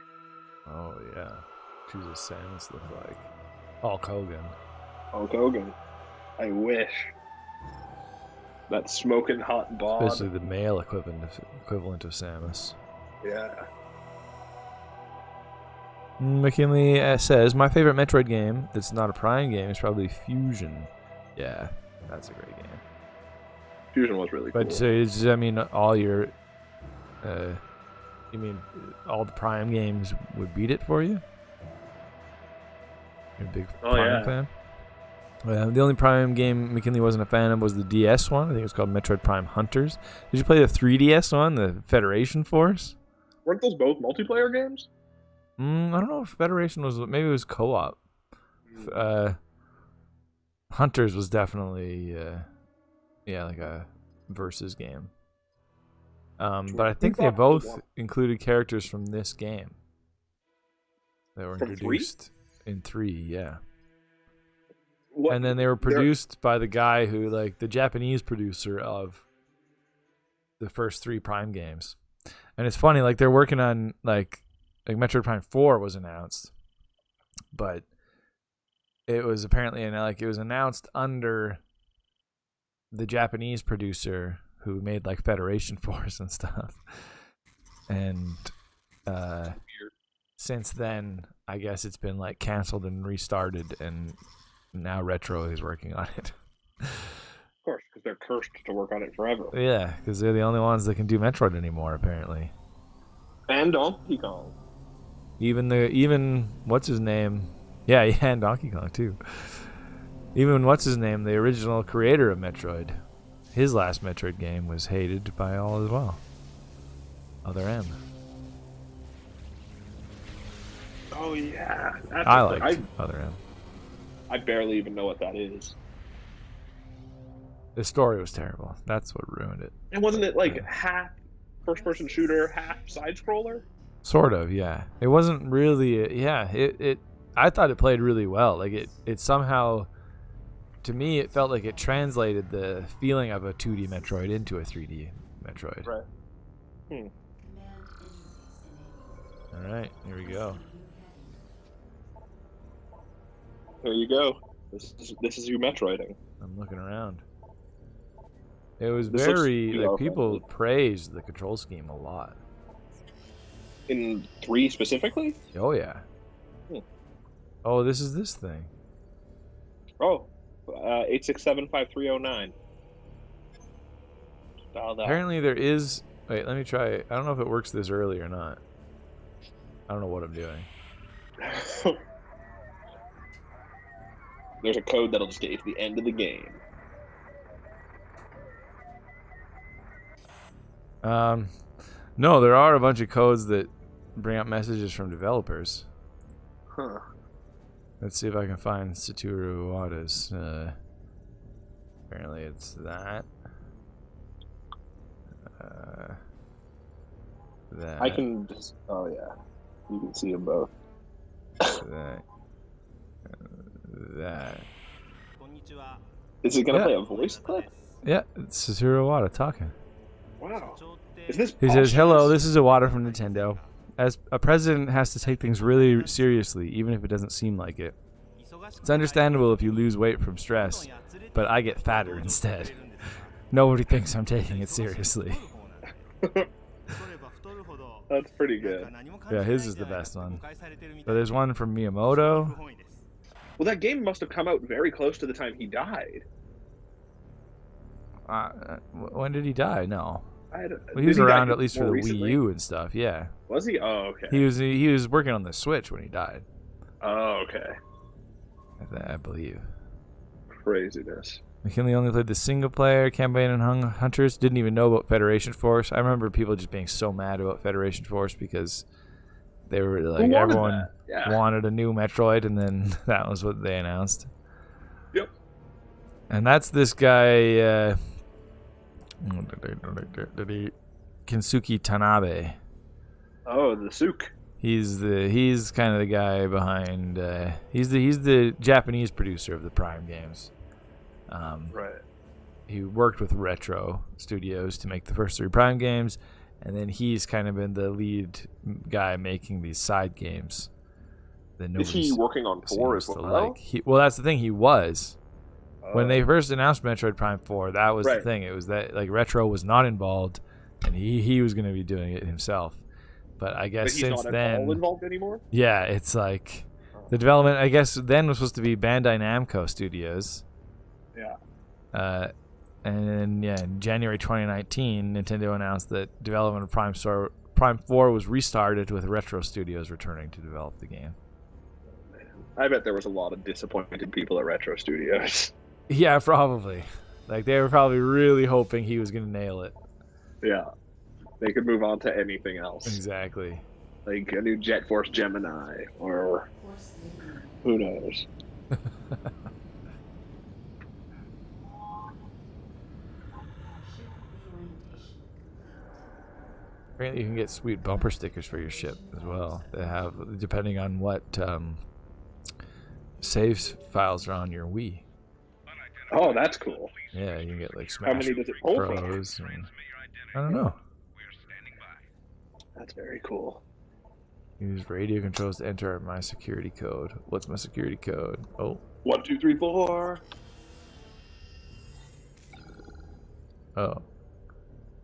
Speaker 1: Oh, yeah. Choose a Samus look like. Hulk Hogan.
Speaker 2: Hulk Hogan. I wish. That smoking hot bod.
Speaker 1: Especially the male equivalent of Samus.
Speaker 2: Yeah.
Speaker 1: McKinley says, my favorite Metroid game that's not a Prime game is probably Fusion. Yeah, that's a great game.
Speaker 2: Fusion was really cool.
Speaker 1: But does that mean all your... you mean all the Prime games would beat it for you? You're a big Prime fan? The only Prime game McKinley wasn't a fan of was the DS one. I think it was called Metroid Prime Hunters. Did you play the 3DS one, the Federation Force?
Speaker 2: Weren't those both multiplayer games?
Speaker 1: I don't know if Federation was... Maybe it was co-op. Hunters was definitely... like a versus game. But I think they both included characters from this game. They were introduced in 3, yeah.
Speaker 2: What?
Speaker 1: And then they were produced by the guy who, like, the Japanese producer of the first 3 Prime games. And it's funny, like, they're working on, like Metroid Prime 4 was announced, but it was apparently, it was announced under the Japanese producer who made, like, Federation Force and stuff. And since then, I guess it's been, like, canceled and restarted, and now Retro is working on it.
Speaker 2: Of course, because they're cursed to work on it forever.
Speaker 1: Yeah, because they're the only ones that can do Metroid anymore, apparently.
Speaker 2: And Donkey Kong.
Speaker 1: Even what's his name? Yeah, and Donkey Kong too. Even what's his name, the original creator of Metroid, his last Metroid game was hated by all as well. Other M.
Speaker 2: Oh yeah,
Speaker 1: I liked Other M.
Speaker 2: I barely even know what that is.
Speaker 1: The story was terrible. That's what ruined it.
Speaker 2: And wasn't it like half first-person shooter, half side-scroller?
Speaker 1: Sort of, yeah. It wasn't really. It. I thought it played really well. Like it somehow, to me, it felt like it translated the feeling of a 2D Metroid into a 3D Metroid.
Speaker 2: Right.
Speaker 1: All right, here we go.
Speaker 2: There you go. This is you Metroiding.
Speaker 1: I'm looking around. It was
Speaker 2: This
Speaker 1: very
Speaker 2: looks
Speaker 1: like people praised the control scheme a lot.
Speaker 2: In 3 specifically?
Speaker 1: Oh yeah. Oh, this is this thing.
Speaker 2: Oh, 8675309. Dial that.
Speaker 1: Apparently there is. Wait, let me try. I don't know if it works this early or not. I don't know what I'm doing.
Speaker 2: There's a code that'll just get you to the end of the game.
Speaker 1: No, there are a bunch of codes that bring up messages from developers.
Speaker 2: Huh.
Speaker 1: Let's see if I can find Satoru Iwata's. Apparently it's that. That.
Speaker 2: I can just... Oh, yeah. You can see them both.
Speaker 1: That. That.
Speaker 2: Is it going to play a voice clip?
Speaker 1: Yeah, it's Satoru Iwata talking.
Speaker 2: Wow. Is this
Speaker 1: He says,
Speaker 2: posthumous?
Speaker 1: "Hello, this is Iwata from Nintendo. As a president has to take things really seriously, even if it doesn't seem like it. It's understandable if you lose weight from stress, but I get fatter instead. Nobody thinks I'm taking it seriously."
Speaker 2: That's pretty good.
Speaker 1: Yeah, his is the best one. But there's one from Miyamoto.
Speaker 2: Well, that game must have come out very close to the time he died.
Speaker 1: When did he die? No. Well, he was around at least for the Wii U and stuff. Yeah.
Speaker 2: Was he? Oh, okay.
Speaker 1: He was working on the Switch when he died.
Speaker 2: Oh, okay.
Speaker 1: I believe.
Speaker 2: Craziness.
Speaker 1: McKinley only played the single player campaign and Hunters. Didn't even know about Federation Force. I remember people just being so mad about Federation Force because they were like everyone wanted a new Metroid, and then that was what they announced.
Speaker 2: Yep.
Speaker 1: And that's this guy, Kensuke Tanabe.
Speaker 2: Oh, the Sook.
Speaker 1: He's kind of the guy behind. He's the Japanese producer of the Prime games.
Speaker 2: Right.
Speaker 1: He worked with Retro Studios to make the first 3 Prime games, and then he's kind of been the lead guy making these side games.
Speaker 2: Is he working on 4 as well?
Speaker 1: Well, that's the thing. He was. When they first announced Metroid Prime 4, that was the thing. It was that like Retro was not involved, and he was going to be doing it himself. But I guess
Speaker 2: he's
Speaker 1: since
Speaker 2: not
Speaker 1: then,
Speaker 2: all involved anymore.
Speaker 1: Yeah, it's like the development. I guess then was supposed to be Bandai Namco Studios.
Speaker 2: Yeah.
Speaker 1: And then in January 2019, Nintendo announced that development of Prime 4 was restarted with Retro Studios returning to develop the game.
Speaker 2: I bet there was a lot of disappointed people at Retro Studios.
Speaker 1: Yeah, probably. Like they were probably really hoping he was going to nail it.
Speaker 2: Yeah. They could move on to anything else.
Speaker 1: Exactly.
Speaker 2: Like a new Jet Force Gemini, or who knows.
Speaker 1: Apparently, you can get sweet bumper stickers for your ship as well. They have, depending on what saves files are on your Wii.
Speaker 2: Oh, that's cool.
Speaker 1: Yeah, you can get like Smash
Speaker 2: How many does it pull from?
Speaker 1: Bros. And, I don't know.
Speaker 2: That's very cool.
Speaker 1: Use radio controls to enter my security code. What's my security code? Oh.
Speaker 2: 1, 2, 3, 4.
Speaker 1: Oh.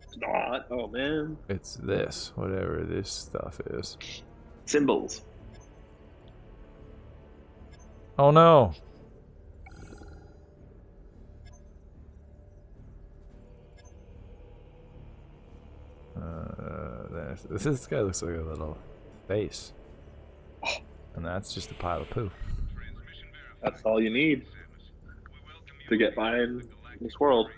Speaker 2: It's not. Oh man.
Speaker 1: It's this. Whatever this stuff is.
Speaker 2: Symbols.
Speaker 1: Oh no. This guy looks like a little face. And that's just a pile of poo.
Speaker 2: That's all you need to get by in this world.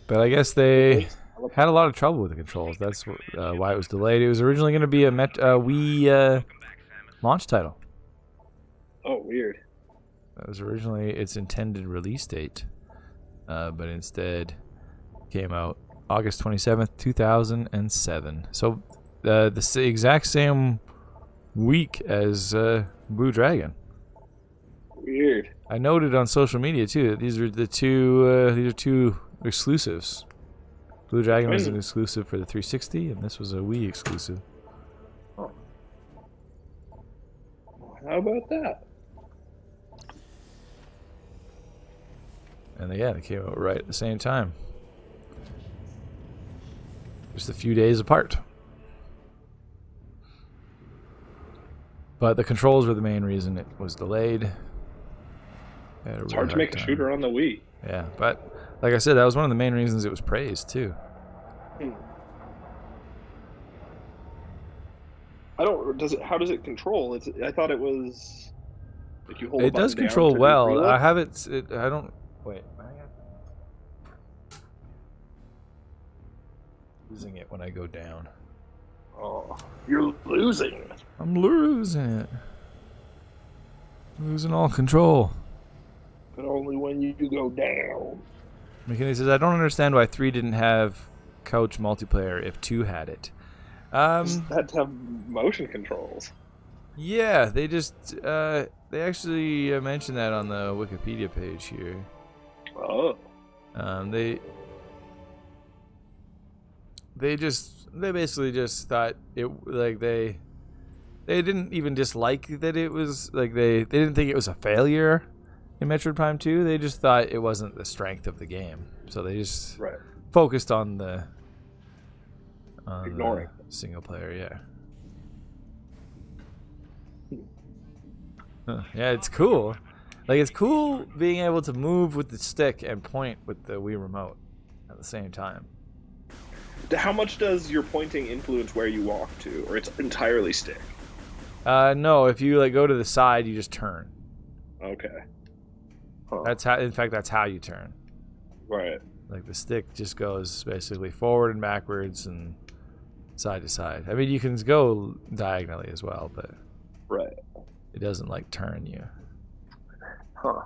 Speaker 1: But I guess they had a lot of trouble with the controls. That's why it was delayed. It was originally going to be a Wii launch title.
Speaker 2: Oh, weird.
Speaker 1: That was originally its intended release date. But instead came out August 27th, 2007. So the exact same week as Blue Dragon.
Speaker 2: Weird.
Speaker 1: I noted on social media too that these are two exclusives. Blue Dragon was an exclusive for the 360, and this was a Wii exclusive.
Speaker 2: Oh. How about that?
Speaker 1: And they came out right at the same time. Just a few days apart. But the controls were the main reason it was delayed.
Speaker 2: It's hard to make a shooter on the Wii.
Speaker 1: Yeah, but like I said, that was one of the main reasons it was praised too.
Speaker 2: How does it control? I thought it was like you hold
Speaker 1: it does control well. I have it. I don't. Wait. Losing it when I go down.
Speaker 2: Oh, you're losing.
Speaker 1: I'm losing it. Losing all control.
Speaker 2: But only when you go down.
Speaker 1: McKinney says, I don't understand why 3 didn't have couch multiplayer if 2 had it.
Speaker 2: Had to have motion controls.
Speaker 1: Yeah, they just they actually mentioned that on the Wikipedia page here.
Speaker 2: Oh.
Speaker 1: They basically just thought it like they didn't even dislike that it was like they didn't think it was a failure in Metroid Prime 2. They just thought it wasn't the strength of the game, so they just focused on the
Speaker 2: ignoring
Speaker 1: single player. Yeah, it's cool. Like it's cool being able to move with the stick and point with the Wii remote at the same time.
Speaker 2: How much does your pointing influence where you walk to, or it's entirely stick?
Speaker 1: No, if you like go to the side, you just turn.
Speaker 2: Okay. Huh.
Speaker 1: That's how. In fact, that's how you turn.
Speaker 2: Right.
Speaker 1: Like the stick just goes basically forward and backwards and side to side. I mean, you can go diagonally as well, but
Speaker 2: Right.
Speaker 1: it doesn't like turn you.
Speaker 2: Huh.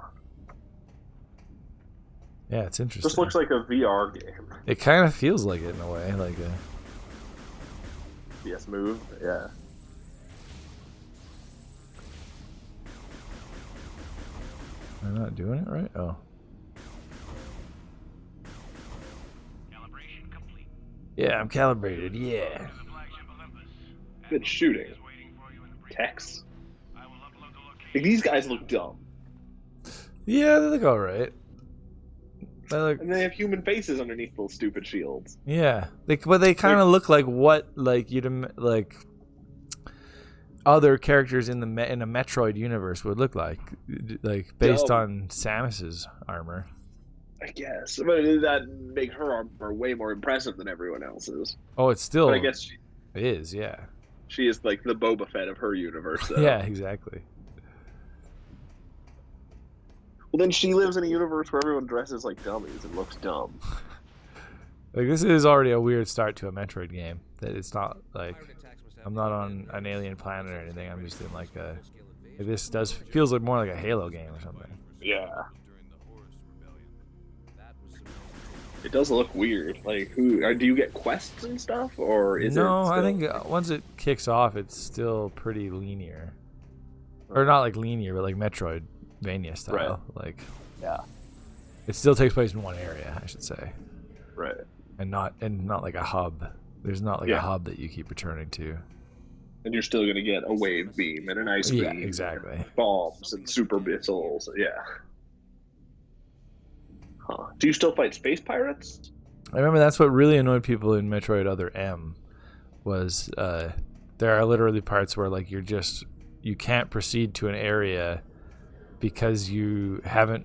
Speaker 1: Yeah, it's interesting.
Speaker 2: This looks like a VR game.
Speaker 1: It kind of feels like it in a way, like a.
Speaker 2: Yes, move. Yeah.
Speaker 1: I'm not doing it right. Oh.
Speaker 7: Calibration complete.
Speaker 1: Yeah, I'm calibrated. Yeah.
Speaker 7: The flagship Olympus.
Speaker 2: Good shooting.
Speaker 7: Is waiting for you in the briefing.
Speaker 2: Tex.
Speaker 7: I will upload the location.
Speaker 2: Like, these guys look dumb.
Speaker 1: Yeah, they look all right. They look.
Speaker 2: And they have human faces underneath those stupid shields.
Speaker 1: Yeah, but they kind of look like what like other characters in the in a Metroid universe would look like based on Samus's armor.
Speaker 2: I guess, but that makes her armor way more impressive than everyone else's.
Speaker 1: Oh, it's still.
Speaker 2: But I guess
Speaker 1: it is. Yeah.
Speaker 2: she is like the Boba Fett of her universe. Though.
Speaker 1: Yeah, exactly.
Speaker 2: Well, then she lives in a universe where everyone dresses like dummies and looks dumb.
Speaker 1: Like this is already a weird start to a Metroid game. That it's not like I'm not on an alien planet or anything. I'm just in like a. This feels like more like a Halo game or something.
Speaker 2: Yeah. It does look weird. Like, do you get quests and stuff, or is it?
Speaker 1: No,
Speaker 2: still...
Speaker 1: I think once it kicks off, it's still pretty linear, or not like linear, but like Metroidvania style.
Speaker 2: Right.
Speaker 1: Like,
Speaker 2: yeah,
Speaker 1: it still takes place in one area, I should say.
Speaker 2: Right.
Speaker 1: And not like a hub. There's not like a hub that you keep returning to.
Speaker 2: And you're still gonna get a wave beam and an ice beam.
Speaker 1: Yeah, exactly.
Speaker 2: Bombs and super missiles. Yeah. Huh. Do you still fight space pirates?
Speaker 1: I remember that's what really annoyed people in Metroid Other M was there are literally parts where like you can't proceed to an area because you haven't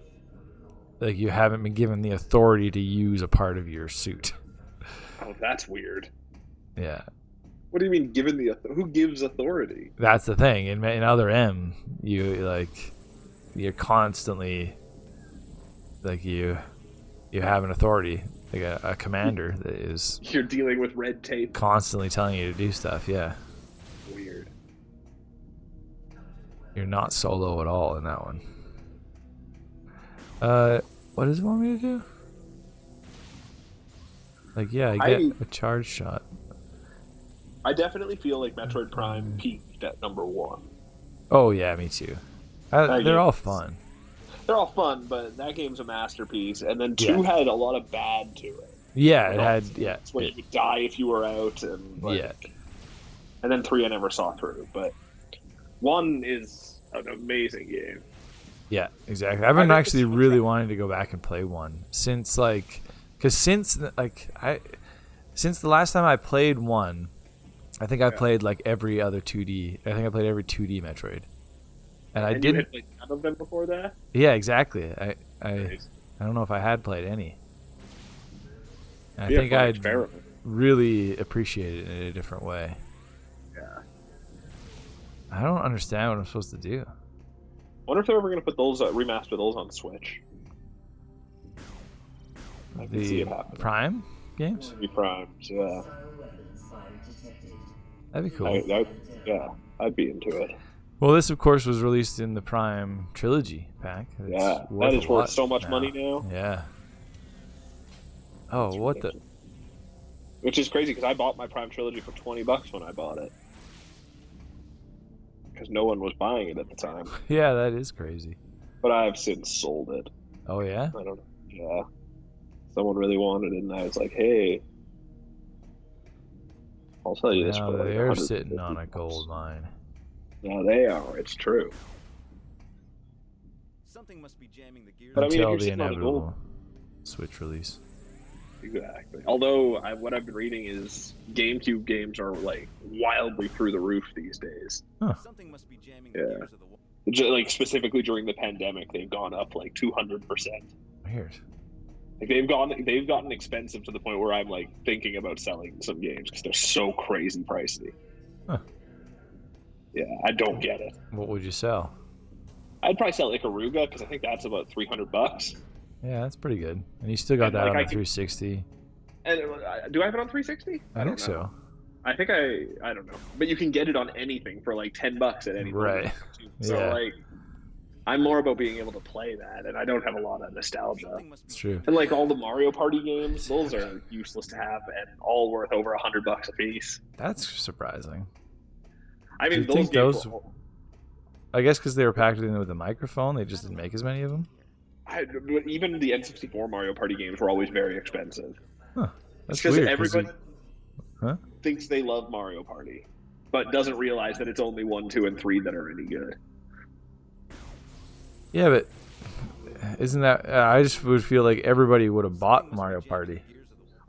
Speaker 1: been given the authority to use a part of your suit.
Speaker 2: Oh, that's weird.
Speaker 1: Yeah.
Speaker 2: What do you mean given the who gives authority?
Speaker 1: That's the thing. In Other M, you're constantly you have an authority, like a commander that is
Speaker 2: You're dealing with red tape.
Speaker 1: constantly telling you to do stuff. Yeah.
Speaker 2: Weird.
Speaker 1: You're not solo at all in that one. What does it want me to do? Like, yeah, I get a charge shot.
Speaker 2: I definitely feel like Metroid Prime peaked at number 1.
Speaker 1: Oh yeah, me too. They're all fun.
Speaker 2: They're all fun, but that game's a masterpiece. And then 2 had a lot of bad to it.
Speaker 1: Yeah, it had. Yeah,
Speaker 2: it's when you would die if you were out, and and then 3 I never saw through, but 1 is an amazing game.
Speaker 1: Yeah, exactly. I've been actually really wanting to go back and play 1 since the last time I played 1, I think I played like every other 2D. I think I played every 2D Metroid, and I didn't.
Speaker 2: You had played none of them before that.
Speaker 1: Yeah, exactly. I don't know if I had played any. And I think I'd really appreciate it in a different way.
Speaker 2: Yeah.
Speaker 1: I don't understand what I'm supposed to do.
Speaker 2: Wonder if they're ever going to put those remaster those on Switch. I can see it happening.
Speaker 1: Prime games?
Speaker 2: The Primes, yeah.
Speaker 1: That'd be cool.
Speaker 2: I'd be into it.
Speaker 1: Well, this of course was released in the Prime Trilogy pack.
Speaker 2: That is worth so much money now.
Speaker 1: Yeah. Oh, what the?
Speaker 2: Which is crazy because I bought my Prime Trilogy for $20 when I bought it. Because no one was buying it at the time.
Speaker 1: Yeah, that is crazy.
Speaker 2: But I've since sold it.
Speaker 1: Oh yeah?
Speaker 2: I don't know. Yeah. Someone really wanted it, and I was like, "Hey, I'll sell you this for like
Speaker 1: they're sitting on a gold mine."
Speaker 2: No, they are. It's true.
Speaker 3: Something must be jamming the gears.
Speaker 2: But I mean,
Speaker 1: Until
Speaker 2: if
Speaker 1: the
Speaker 2: you're sitting on a gold,
Speaker 1: inevitable Switch release.
Speaker 2: exactly. Although what I've been reading is GameCube games are like wildly through the roof these days.
Speaker 1: Huh.
Speaker 3: Something must be jamming the gears of the
Speaker 2: Like specifically during the pandemic, they've gone up like 200%.
Speaker 1: Weird.
Speaker 2: Like they've gotten expensive to the point where I'm like thinking about selling some games because they're so crazy pricey.
Speaker 1: Huh.
Speaker 2: Yeah, I don't get it.
Speaker 1: What would you sell?
Speaker 2: I'd probably sell Ikaruga because I think that's about $300.
Speaker 1: Yeah, that's pretty good. And you still got
Speaker 2: And,
Speaker 1: that
Speaker 2: like,
Speaker 1: on the
Speaker 2: I can-
Speaker 1: 360.
Speaker 2: And do I have it on 360?
Speaker 1: I think so.
Speaker 2: I think I don't know, but you can get it on anything for like $10 at any
Speaker 1: Right.
Speaker 2: moment. So
Speaker 1: Yeah.
Speaker 2: like, I'm more about being able to play that, and I don't have a lot of nostalgia.
Speaker 1: It's true.
Speaker 2: And like all the Mario Party games, those are useless to have and all worth over $100 a piece.
Speaker 1: That's surprising.
Speaker 2: I
Speaker 1: Do
Speaker 2: mean,
Speaker 1: you
Speaker 2: those
Speaker 1: think
Speaker 2: games.
Speaker 1: those- I guess because they were packaged in with a microphone, they just didn't make as many of them.
Speaker 2: Even the N64 Mario Party games were always very expensive.
Speaker 1: Huh. That's
Speaker 2: Because
Speaker 1: weird. 'cause
Speaker 2: everybody
Speaker 1: Huh?
Speaker 2: thinks they love Mario Party, but doesn't realize that it's only 1, 2, and 3 that are any good.
Speaker 1: Yeah, but isn't that? I just would feel like everybody would have bought Mario Party.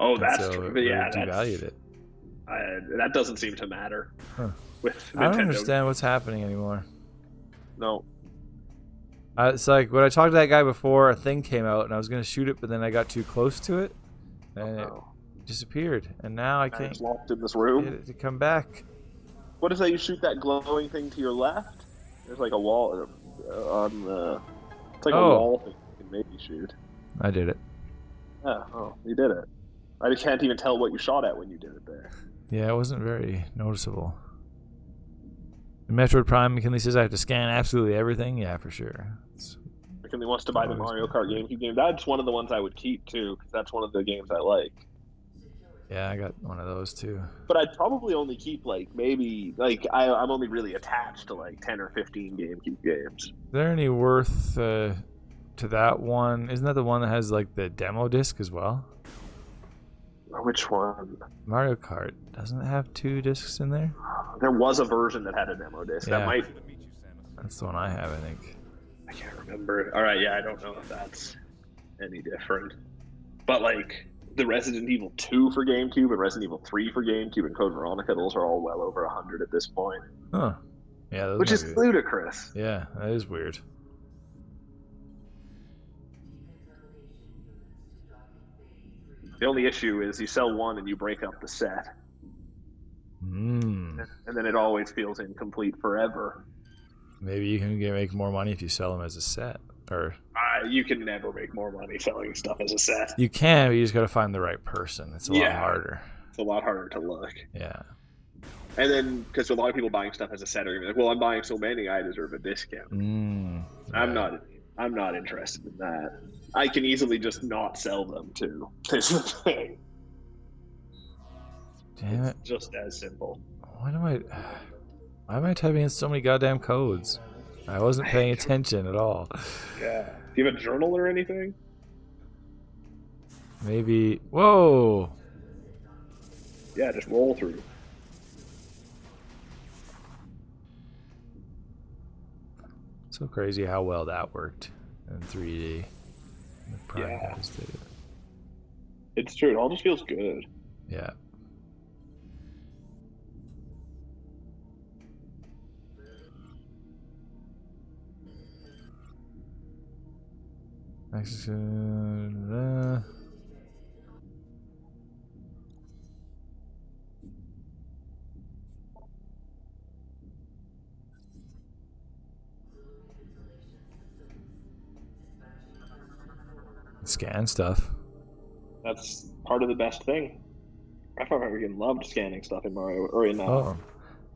Speaker 2: Oh,
Speaker 1: and
Speaker 2: that's
Speaker 1: so
Speaker 2: true.
Speaker 1: it
Speaker 2: But yeah,
Speaker 1: really devalued it.
Speaker 2: that doesn't seem to matter
Speaker 1: Huh.
Speaker 2: with Nintendo.
Speaker 1: I don't understand what's happening anymore.
Speaker 2: No.
Speaker 1: It's like when I talked to that guy before, a thing came out and I was gonna shoot it, but then I got too close to it, and it disappeared. And now I can't
Speaker 2: It's locked in this
Speaker 1: get
Speaker 2: room.
Speaker 1: it to come back.
Speaker 2: What is that? You shoot that glowing thing to your left? There's like a wall on the. It's like a
Speaker 1: Oh.
Speaker 2: wall thing you can maybe shoot.
Speaker 1: I did it.
Speaker 2: Yeah, oh, you did it. I just can't even tell what you shot at when you did it there.
Speaker 1: Yeah, it wasn't very noticeable. In Metroid Prime, McKinley says I have to scan absolutely everything. Yeah, for sure.
Speaker 2: McKinley wants to buy the Mario Kart GameCube game. That's one of the ones I would keep too, because that's one of the games I like.
Speaker 1: Yeah, I got one of those too.
Speaker 2: But I'd probably only keep like maybe like I'm only really attached to like 10 or 15 GameCube games.
Speaker 1: Is there any worth to that one? Isn't that the one that has like the demo disc as well?
Speaker 2: Which one?
Speaker 1: Mario Kart doesn't it have 2 discs in there?
Speaker 2: There was a version that had a demo disc.
Speaker 1: Yeah.
Speaker 2: That might.
Speaker 1: That's the one I have, I think.
Speaker 2: I can't remember. All right, yeah, I don't know if that's any different. But like the Resident Evil 2 for GameCube and Resident Evil 3 for GameCube and Code Veronica, those are all well over 100 at this point.
Speaker 1: Huh. Yeah, those
Speaker 2: Which
Speaker 1: might
Speaker 2: is
Speaker 1: be-
Speaker 2: ludicrous.
Speaker 1: Yeah, that is weird.
Speaker 2: The only issue is you sell one and you break up the set,
Speaker 1: Hmm.
Speaker 2: and then it always feels incomplete forever.
Speaker 1: Maybe you can make more money if you sell them as a set, or
Speaker 2: You can never make more money selling stuff as a set.
Speaker 1: you can. But you just got to find the right person. It's a lot harder.
Speaker 2: It's a lot harder to look.
Speaker 1: Yeah.
Speaker 2: And then, because a lot of people buying stuff as a set are gonna be like, "Well, I'm buying so many, I deserve a discount." I'm not interested in that. I can easily just not sell them too. Is the thing.
Speaker 1: Damn it!
Speaker 2: It's just as simple.
Speaker 1: Why am I typing in so many goddamn codes? I wasn't paying attention at all.
Speaker 2: Yeah. Do you have a journal or anything?
Speaker 1: Maybe. Whoa!
Speaker 2: Yeah, just roll through.
Speaker 1: So crazy how well that worked in 3D. The Prime
Speaker 2: Yeah.
Speaker 1: guys did it.
Speaker 2: It's true. It all just feels good.
Speaker 1: Yeah. Scan stuff.
Speaker 2: That's part of the best thing. I fucking loved scanning stuff in Mario or in.
Speaker 1: Oh.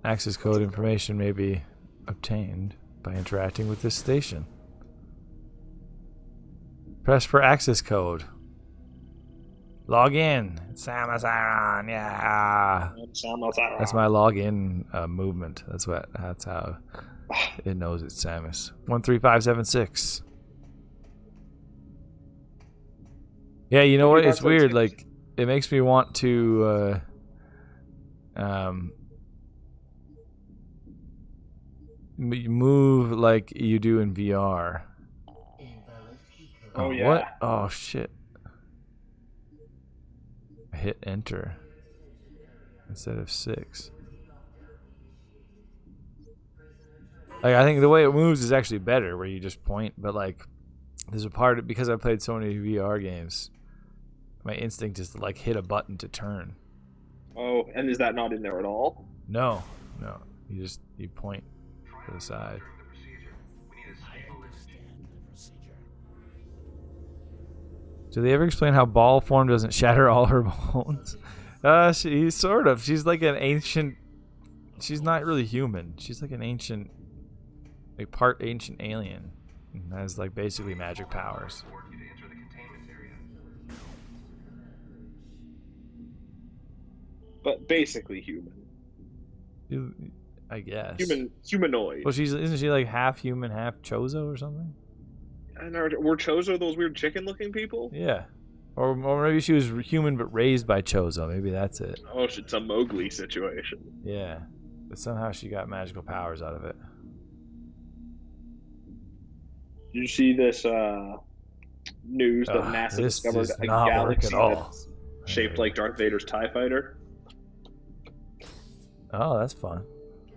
Speaker 1: Access code information may be obtained by interacting with this station. Press for access code. Log in. Samus Aran, yeah. That's my login movement. That's how it knows it's Samus. 13576. Yeah, you know what? It's weird. Like, it makes me want to move like you do in VR.
Speaker 2: Oh, yeah.
Speaker 1: What? Oh shit! I hit enter instead of 6. Like, I think the way it moves is actually better, where you just point. But like, there's a part because I played so many VR games. my instinct is to like hit a button to turn.
Speaker 2: Oh, and is that not in there at all?
Speaker 1: No. You point to the side. Do they ever explain how ball form doesn't shatter all her bones? She's sort of. She's like an ancient. She's not really human. She's like an ancient, like part ancient alien, and has like basically magic powers.
Speaker 2: But basically human.
Speaker 1: I guess.
Speaker 2: Humanoid.
Speaker 1: Well, isn't she like half human, half Chozo or something?
Speaker 2: And were Chozo those weird chicken-looking people?
Speaker 1: Yeah. Or maybe she was human but raised by Chozo. Maybe that's it.
Speaker 2: Oh, it's a Mowgli situation.
Speaker 1: Yeah. But somehow she got magical powers out of it.
Speaker 2: Did you see this news that NASA discovered a galaxy that's shaped like Darth Vader's TIE fighter?
Speaker 1: Oh, that's fun.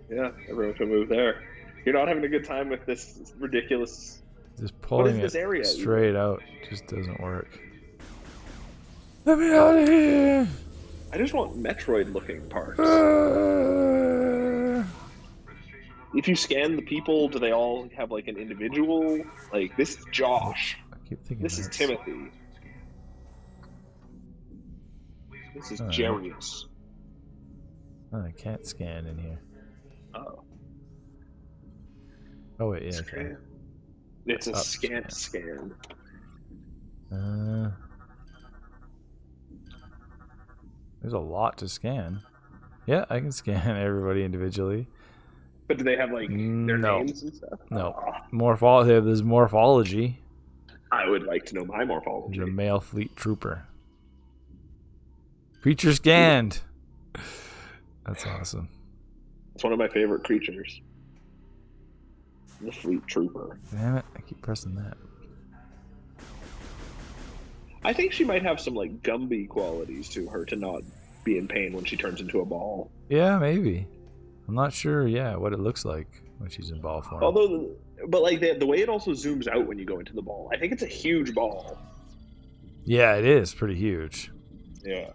Speaker 2: Yeah, everyone can move there. You're not having a good time with this ridiculous...
Speaker 1: Just pulling
Speaker 2: this area
Speaker 1: straight out just doesn't work. Let me out of here!
Speaker 2: I just want Metroid-looking parts. If you scan the people, do they all have like an individual? Like, this is Josh.
Speaker 1: I keep thinking
Speaker 2: this is Timothy. This is Jarius.
Speaker 1: Oh, I can't scan in here.
Speaker 2: Oh.
Speaker 1: Oh wait, yeah. Okay.
Speaker 2: It's a scan.
Speaker 1: There's a lot to scan. Yeah, I can scan everybody individually.
Speaker 2: But do they have like their names and stuff?
Speaker 1: No. There's morphology.
Speaker 2: I would like to know my morphology.
Speaker 1: There's a male fleet trooper. Creature scanned. That's awesome.
Speaker 2: It's one of my favorite creatures. The fleet trooper.
Speaker 1: Damn it, I keep pressing that.
Speaker 2: I think she might have some like Gumby qualities to her to not be in pain when she turns into a ball.
Speaker 1: Yeah, maybe. I'm not sure, what it looks like when she's in ball form.
Speaker 2: But like the way it also zooms out when you go into the ball, I think it's a huge ball.
Speaker 1: Yeah, it is pretty huge.
Speaker 2: Yeah.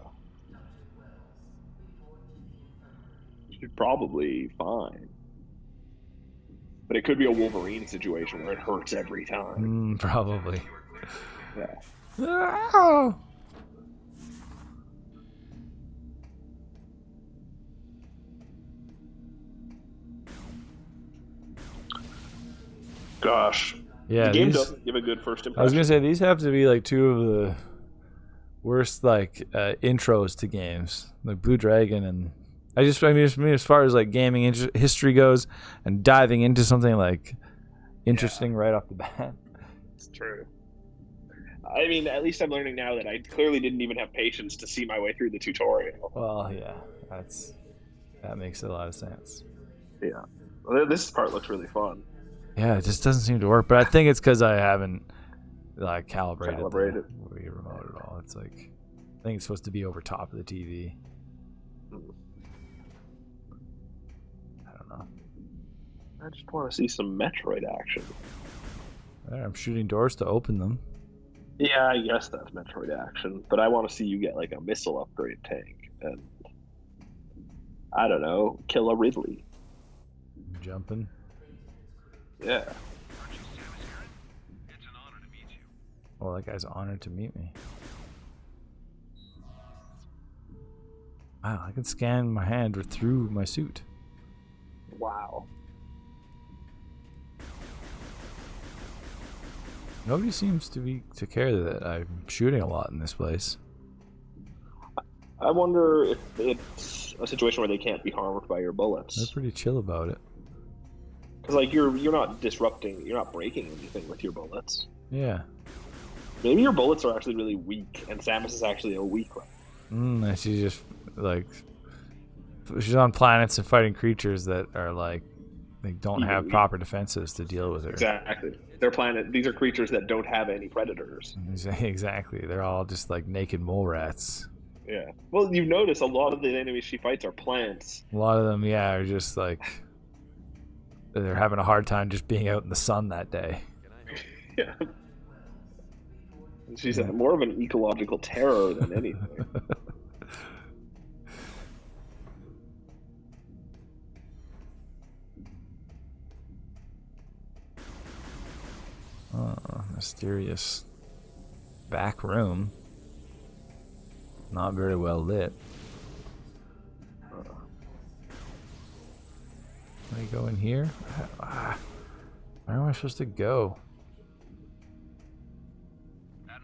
Speaker 2: She's probably fine. But it could be a Wolverine situation where it hurts every time.
Speaker 1: Probably.
Speaker 2: Yeah.
Speaker 1: Oh.
Speaker 2: Gosh.
Speaker 1: Yeah,
Speaker 2: the game doesn't give a good first impression.
Speaker 1: I was gonna say these have to be like two of the worst like intros to games, like Blue Dragon, and I mean as far as like gaming history goes, and diving into something like interesting right off the bat.
Speaker 2: It's true. I mean, at least I'm learning now that I clearly didn't even have patience to see my way through the tutorial.
Speaker 1: Well, yeah, that makes a lot of sense.
Speaker 2: Yeah, well, this part looks really fun.
Speaker 1: Yeah, it just doesn't seem to work, but I think it's because I haven't like calibrated the Wii remote at all. It's like I think it's supposed to be over top of the TV. I don't know.
Speaker 2: I just want to see some Metroid action.
Speaker 1: There, I'm shooting doors to open them.
Speaker 2: Yeah, I guess that's Metroid action, but I want to see you get like a missile upgrade tank and I don't know, kill a Ridley.
Speaker 1: Jumping.
Speaker 2: Yeah.
Speaker 1: Oh, that guy's honored to meet me. Wow, I can scan my hand through my suit.
Speaker 2: Wow.
Speaker 1: Nobody seems to care that I'm shooting a lot in this place.
Speaker 2: I wonder if it's a situation where they can't be harmed by your bullets.
Speaker 1: They're pretty chill about it.
Speaker 2: Because like you're not disrupting, you're not breaking anything with your bullets.
Speaker 1: Yeah.
Speaker 2: Maybe your bullets are actually really weak, and Samus is actually a weak one.
Speaker 1: And she's just like she's on planets and fighting creatures that are like they don't have proper defenses to deal with her.
Speaker 2: Exactly. These are creatures that don't have any predators.
Speaker 1: Exactly. They're all just like naked mole rats.
Speaker 2: Yeah. Well, you've noticed a lot of the enemies she fights are plants.
Speaker 1: A lot of them, are just like they're having a hard time just being out in the sun that day.
Speaker 2: Yeah. She's more of an ecological terror than anything.
Speaker 1: Oh, mysterious back room. Not very well lit. Can I go in here? Where am I supposed to go?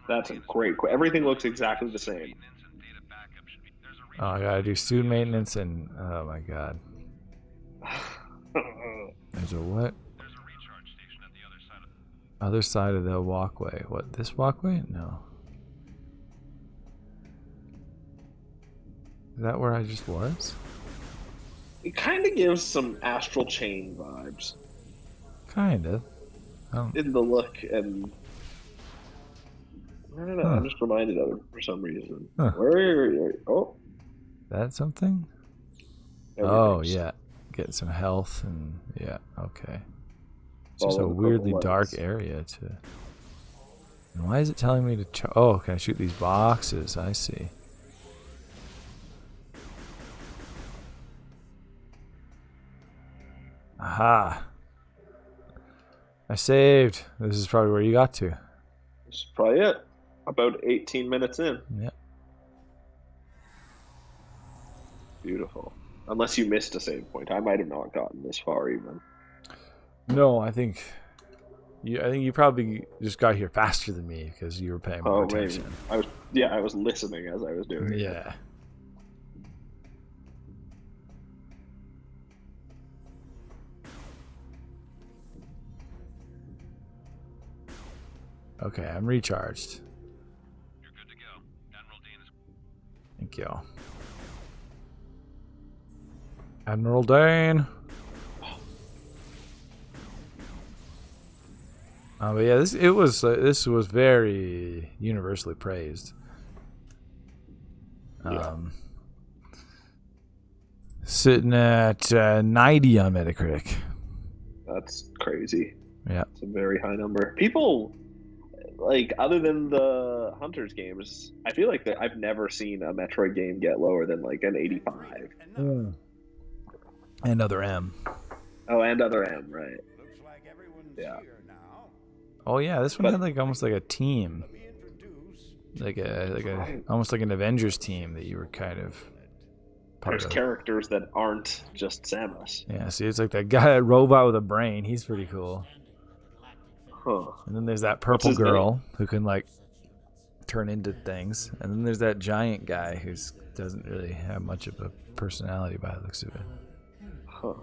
Speaker 2: That's a great question. Everything looks exactly the same.
Speaker 1: Oh, I gotta do student maintenance and oh my god. There's a what? There's a recharge station at the other side of the walkway. What, this walkway? No. Is that where I just was?
Speaker 2: It kind of gives some Astral Chain vibes.
Speaker 1: Kind of.
Speaker 2: In the look, and I don't know. I'm just reminded of it for some reason. Where are you? Oh,
Speaker 1: that something? Oh yeah, get some health and yeah. Okay. It's just a weirdly dark area to. And why is it telling me to? Oh, can I shoot these boxes? I see. Aha. I saved. This is probably where you got to.
Speaker 2: This is probably it. About 18 minutes in.
Speaker 1: Yeah.
Speaker 2: Beautiful. Unless you missed a save point. I might have not gotten this far even.
Speaker 1: No, I think you probably just got here faster than me because you were paying more attention.
Speaker 2: Maybe. I was listening as I was doing it.
Speaker 1: Yeah. Okay, I'm recharged. You're good to go. Admiral Dane is... Thank you. Admiral Dane. But yeah, this was very universally praised. Sitting at 90 on Metacritic.
Speaker 2: That's crazy.
Speaker 1: Yeah,
Speaker 2: it's a very high number. People. Like, other than the Hunters games, I feel like I've never seen a Metroid game get lower than, like, an 85.
Speaker 1: And other M.
Speaker 2: Oh, and other M, right. Yeah.
Speaker 1: Oh, yeah, this one had, like, almost like a team. Like almost like an Avengers team that you were kind of part of.
Speaker 2: There's characters that aren't just Samus.
Speaker 1: Yeah, see, it's like that guy, that robot with a brain. He's pretty cool.
Speaker 2: Huh.
Speaker 1: And then there's that purple girl who can like turn into things, and then there's that giant guy who doesn't really have much of a personality by the looks of it.
Speaker 2: Huh.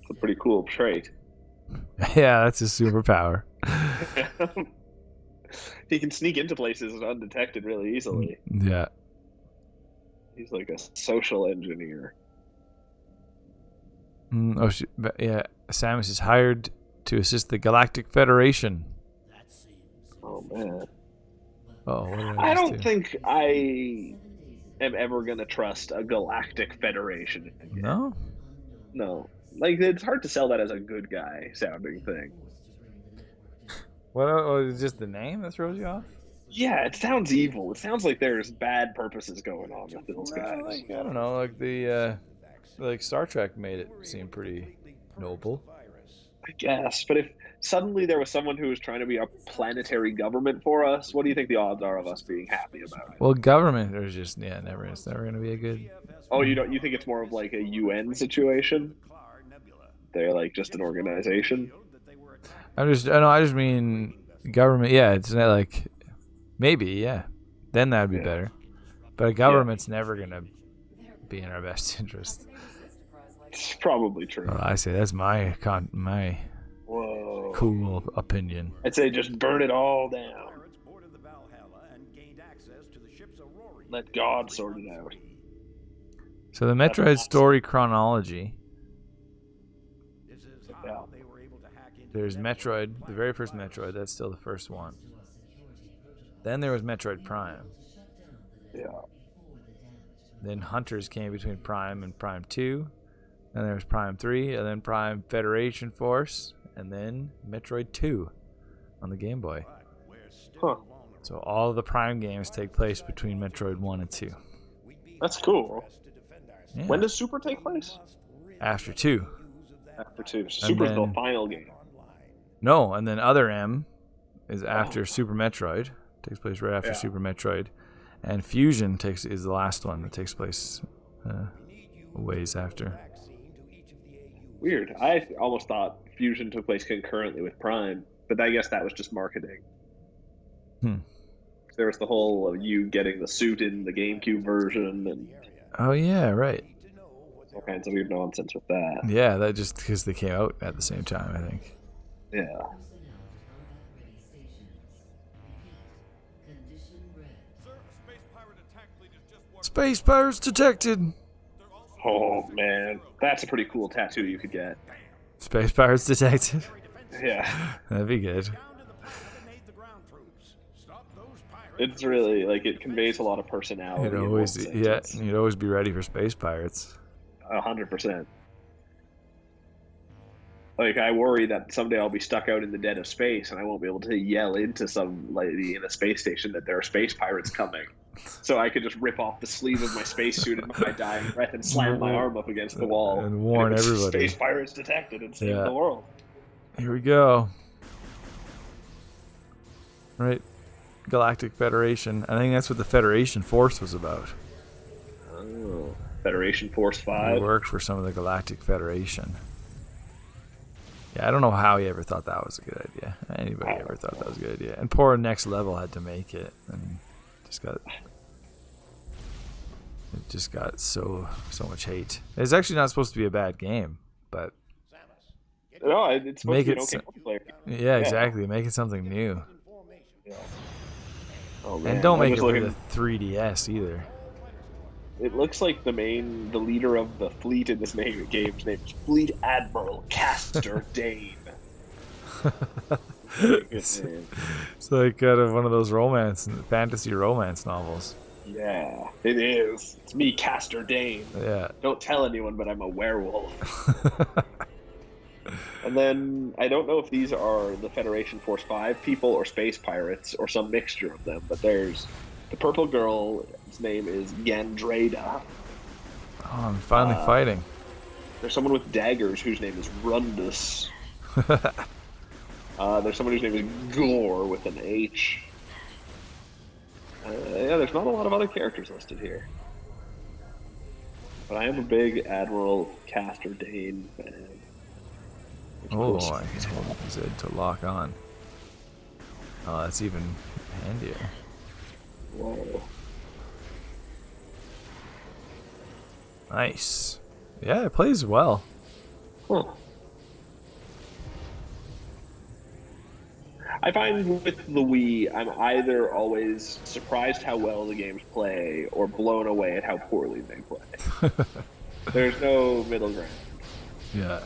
Speaker 2: It's a pretty cool trait.
Speaker 1: Yeah, that's his superpower.
Speaker 2: He can sneak into places undetected really easily.
Speaker 1: Yeah.
Speaker 2: He's like a social engineer.
Speaker 1: Yeah. Samus is hired to assist the Galactic Federation.
Speaker 2: Oh man.
Speaker 1: Oh,
Speaker 2: I don't think I am ever gonna trust a Galactic Federation again. No. Like, it's hard to sell that as a good guy sounding thing.
Speaker 1: What? Oh, it's just the name that throws you off?
Speaker 2: Yeah, it sounds evil. It sounds like there's bad purposes going on with those guys.
Speaker 1: Like, I don't know. Like like Star Trek made it seem pretty noble.
Speaker 2: I guess, but if suddenly there was someone who was trying to be a planetary government for us, what do you think the odds are of us being happy about it?
Speaker 1: Well, government is just it's never going to be a good.
Speaker 2: Oh, you think it's more of like a UN situation? They're like just an organization.
Speaker 1: I just mean government. Yeah, it's not like maybe. Yeah, then that'd be better. But a government's never going to be in our best interest.
Speaker 2: It's probably true.
Speaker 1: Well, I say that's my
Speaker 2: Whoa.
Speaker 1: cool opinion.
Speaker 2: I'd say just burn it all down. Let God sort it out.
Speaker 1: So the Metroid story chronology.
Speaker 2: Yeah.
Speaker 1: There's Metroid, the very first Metroid. That's still the first one. Then there was Metroid Prime.
Speaker 2: Yeah.
Speaker 1: Then Hunters came between Prime and Prime 2. Then there was Prime 3, and then Prime Federation Force, and then Metroid 2 on the Game Boy.
Speaker 2: Huh.
Speaker 1: So all of the Prime games take place between Metroid 1 and 2.
Speaker 2: That's cool.
Speaker 1: Yeah.
Speaker 2: When does Super take place?
Speaker 1: After 2.
Speaker 2: After 2. So Super's
Speaker 1: then-
Speaker 2: the final game.
Speaker 1: No, and then Other M is after Super Metroid. Takes place right after
Speaker 2: Yeah.
Speaker 1: Super Metroid. And Fusion is the last one that takes place a ways after.
Speaker 2: Weird. I almost thought Fusion took place concurrently with Prime, but I guess that was just marketing. There was the whole of you getting the suit in the GameCube version and
Speaker 1: Oh yeah, right.
Speaker 2: all kinds of weird nonsense with that.
Speaker 1: Yeah, that just because they came out at the same time, I think.
Speaker 2: Yeah.
Speaker 1: Space pirates detected.
Speaker 2: Oh man, that's a pretty cool tattoo you could get.
Speaker 1: Space pirates detected.
Speaker 2: Yeah.
Speaker 1: That'd be good.
Speaker 2: It's really like it conveys a lot of personality.
Speaker 1: You'd
Speaker 2: in
Speaker 1: always,
Speaker 2: one
Speaker 1: yeah,
Speaker 2: sentence.
Speaker 1: you'd always be ready for space pirates.
Speaker 2: 100%. Like I worry that someday I'll be stuck out in the dead of space and I won't be able to yell into some lady in a space station that there are space pirates coming. So I could just rip off the sleeve of my spacesuit in my dying breath and slam my arm up against the wall
Speaker 1: And warn
Speaker 2: it's
Speaker 1: everybody.
Speaker 2: Space pirates detected and save
Speaker 1: Yeah.
Speaker 2: the world.
Speaker 1: Here we go. Right. Galactic Federation. I think that's what the Federation Force was about.
Speaker 2: Oh, Federation Force
Speaker 1: He
Speaker 2: 5.
Speaker 1: worked for some of the Galactic Federation. Yeah, I don't know how he ever thought that was a good idea. Anybody ever thought that was a good idea. And poor Next Level had to make it and just got so much hate. It's actually not supposed to be a bad game, but
Speaker 2: No, it's supposed
Speaker 1: Make
Speaker 2: to be an
Speaker 1: it
Speaker 2: okay multiplayer.
Speaker 1: yeah, exactly. Make it something new.
Speaker 2: Oh, man.
Speaker 1: And don't
Speaker 2: I'm
Speaker 1: make it
Speaker 2: just
Speaker 1: for
Speaker 2: looking-
Speaker 1: the 3DS either.
Speaker 2: It looks like the leader of the fleet in this game's name is Fleet Admiral Castor Dane.
Speaker 1: It's like out of one of those fantasy romance novels.
Speaker 2: Yeah, it is. It's me, Castor Dane.
Speaker 1: Yeah.
Speaker 2: Don't tell anyone, but I'm a werewolf. And then I don't know if these are the Federation Force 5 people or space pirates or some mixture of them, but there's the purple girl's name is Gandrada.
Speaker 1: Oh, I'm finally fighting.
Speaker 2: There's someone with daggers whose name is Rundus. There's someone whose name is Gore with an H. Yeah, there's not a lot of other characters listed here. But I am a big Admiral Castor Dane fan.
Speaker 1: Oh, I can hold Z to lock on. Oh, that's even handier.
Speaker 2: Whoa.
Speaker 1: Nice. Yeah, it plays well.
Speaker 2: Huh. I find with the Wii, I'm either always surprised how well the games play or blown away at how poorly they play. There's no middle ground.
Speaker 1: Yeah.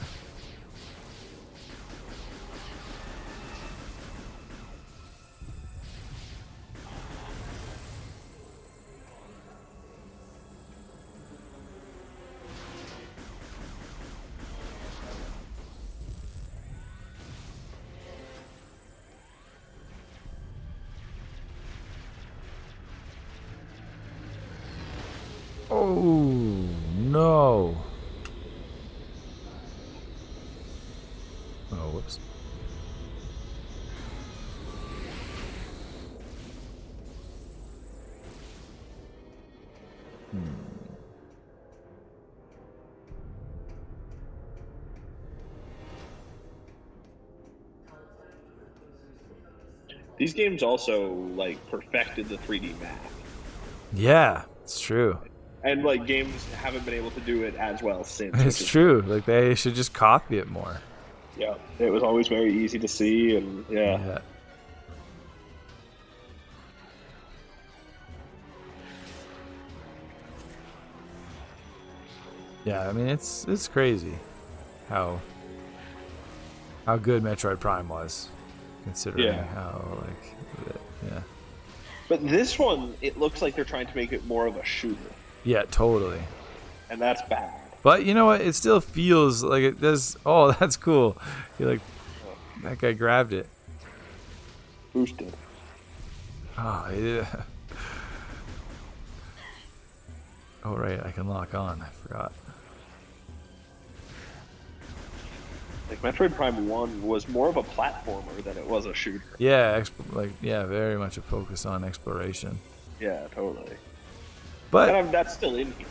Speaker 1: Oh, no. Oh, whoops.
Speaker 2: These games also like perfected the 3D map,
Speaker 1: Yeah, it's true.
Speaker 2: and like games haven't been able to do it as well since. which
Speaker 1: It's
Speaker 2: is-
Speaker 1: true. Like, they should just copy it more.
Speaker 2: Yeah, it was always very easy to see, and yeah.
Speaker 1: Yeah. Yeah, I mean, it's crazy how good Metroid Prime was, considering
Speaker 2: Yeah.
Speaker 1: how yeah.
Speaker 2: But this one, it looks like they're trying to make it more of a shooter,
Speaker 1: Yeah, totally.
Speaker 2: and that's bad.
Speaker 1: But you know what? It still feels like it does. Oh, that's cool. You're like, that guy grabbed it.
Speaker 2: Boosted.
Speaker 1: Oh, yeah. Oh, right, I can lock on. I forgot.
Speaker 2: Like Metroid Prime 1 was more of a platformer than it was a shooter.
Speaker 1: Yeah, very much a focus on exploration.
Speaker 2: Yeah, totally.
Speaker 1: But
Speaker 2: And that's still in here.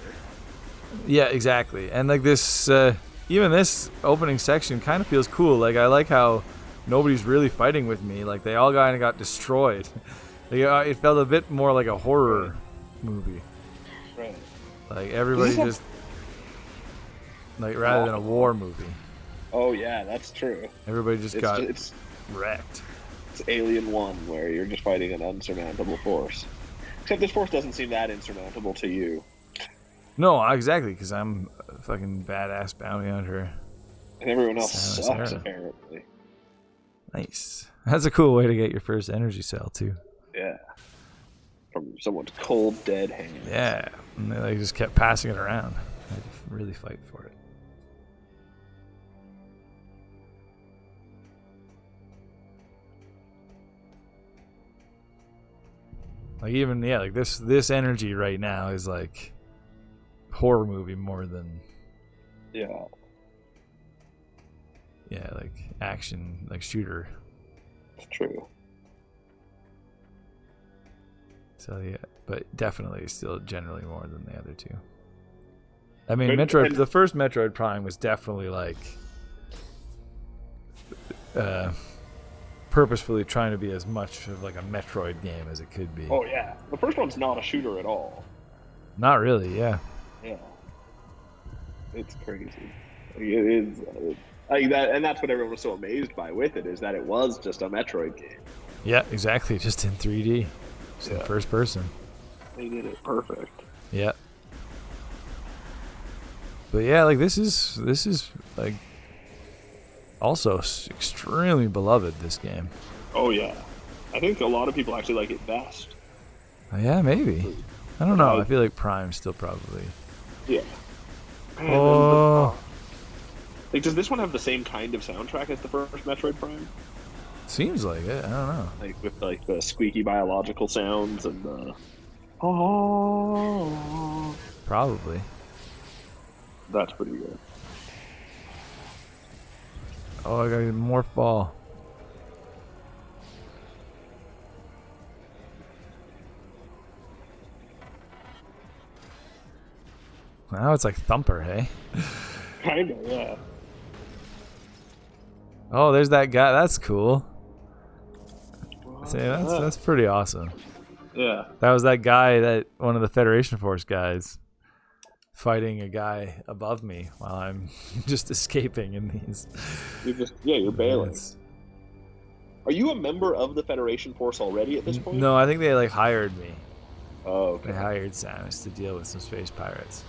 Speaker 1: yeah, exactly. And like this, even this opening section kind of feels cool. Like I like how nobody's really fighting with me. Like they all kind of got destroyed. Like, it felt a bit more like a horror movie.
Speaker 2: Right.
Speaker 1: Like everybody just like rather than a war movie.
Speaker 2: Oh yeah, that's true.
Speaker 1: Everybody just got
Speaker 2: it's
Speaker 1: wrecked.
Speaker 2: It's Alien 1 where you're just fighting an unsurmountable force. Except this force doesn't seem that insurmountable to you.
Speaker 1: No, exactly, because I'm a fucking badass bounty hunter.
Speaker 2: And everyone else
Speaker 1: Samus
Speaker 2: sucks,
Speaker 1: Aran.
Speaker 2: apparently.
Speaker 1: Nice. That's a cool way to get your first energy cell too.
Speaker 2: Yeah. From someone's cold, dead hand.
Speaker 1: Yeah, and they like, just kept passing it around. I had to really fight for it. Like even like this energy right now is like horror movie more than
Speaker 2: Yeah.
Speaker 1: like action, like shooter.
Speaker 2: It's true.
Speaker 1: So yeah, but definitely still generally more than the other two. I mean, the first Metroid Prime was definitely like purposefully trying to be as much of like a Metroid game as it could be.
Speaker 2: Oh yeah. The first one's not a shooter at all.
Speaker 1: Not really, yeah.
Speaker 2: Yeah. It's crazy. Like, it is like that, and that's what everyone was so amazed by with it, is that it was just a Metroid game.
Speaker 1: Yeah, exactly. Just in 3D. Just in first person.
Speaker 2: They did it perfect.
Speaker 1: Yeah. But yeah, like this is like also extremely beloved, this game.
Speaker 2: Oh yeah. I think a lot of people actually like it best.
Speaker 1: Yeah, maybe. I don't know. I feel like Prime still probably.
Speaker 2: Yeah.
Speaker 1: Oh.
Speaker 2: Like, does this one have the same kind of soundtrack as the first Metroid Prime?
Speaker 1: Seems like it. I don't know.
Speaker 2: Like with like the squeaky biological sounds and the oh.
Speaker 1: Probably.
Speaker 2: That's pretty good.
Speaker 1: Oh, I got a morph ball. Now it's like Thumper, hey?
Speaker 2: Kinda, yeah.
Speaker 1: Oh, there's that guy. That's cool. See, that's pretty awesome.
Speaker 2: Yeah.
Speaker 1: That was that guy, one of the Federation Force guys, fighting a guy above me while I'm just escaping in these.
Speaker 2: You're bailing. Are you a member of the Federation Force already at this point?
Speaker 1: No, I think they like hired me.
Speaker 2: Oh, okay.
Speaker 1: They hired Samus to deal with some space pirates.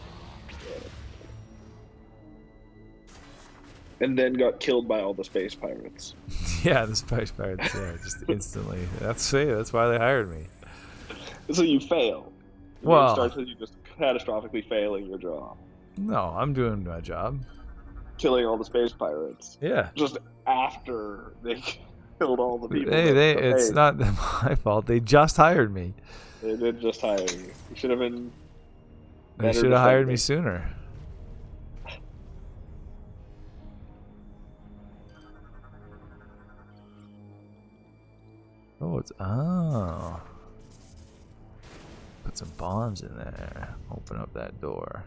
Speaker 2: And then got killed by all the space pirates.
Speaker 1: Yeah, the space pirates. Yeah, just instantly. That's why they hired me.
Speaker 2: So you fail.
Speaker 1: Well,
Speaker 2: it starts with you just catastrophically failing your job.
Speaker 1: No, I'm doing my job.
Speaker 2: Killing all the space pirates.
Speaker 1: Yeah.
Speaker 2: Just after they killed all the people.
Speaker 1: It's not my fault. They just hired me.
Speaker 2: They did just hire you. You should have been.
Speaker 1: They should have hired me sooner. Oh. Put some bombs in there. Open up that door.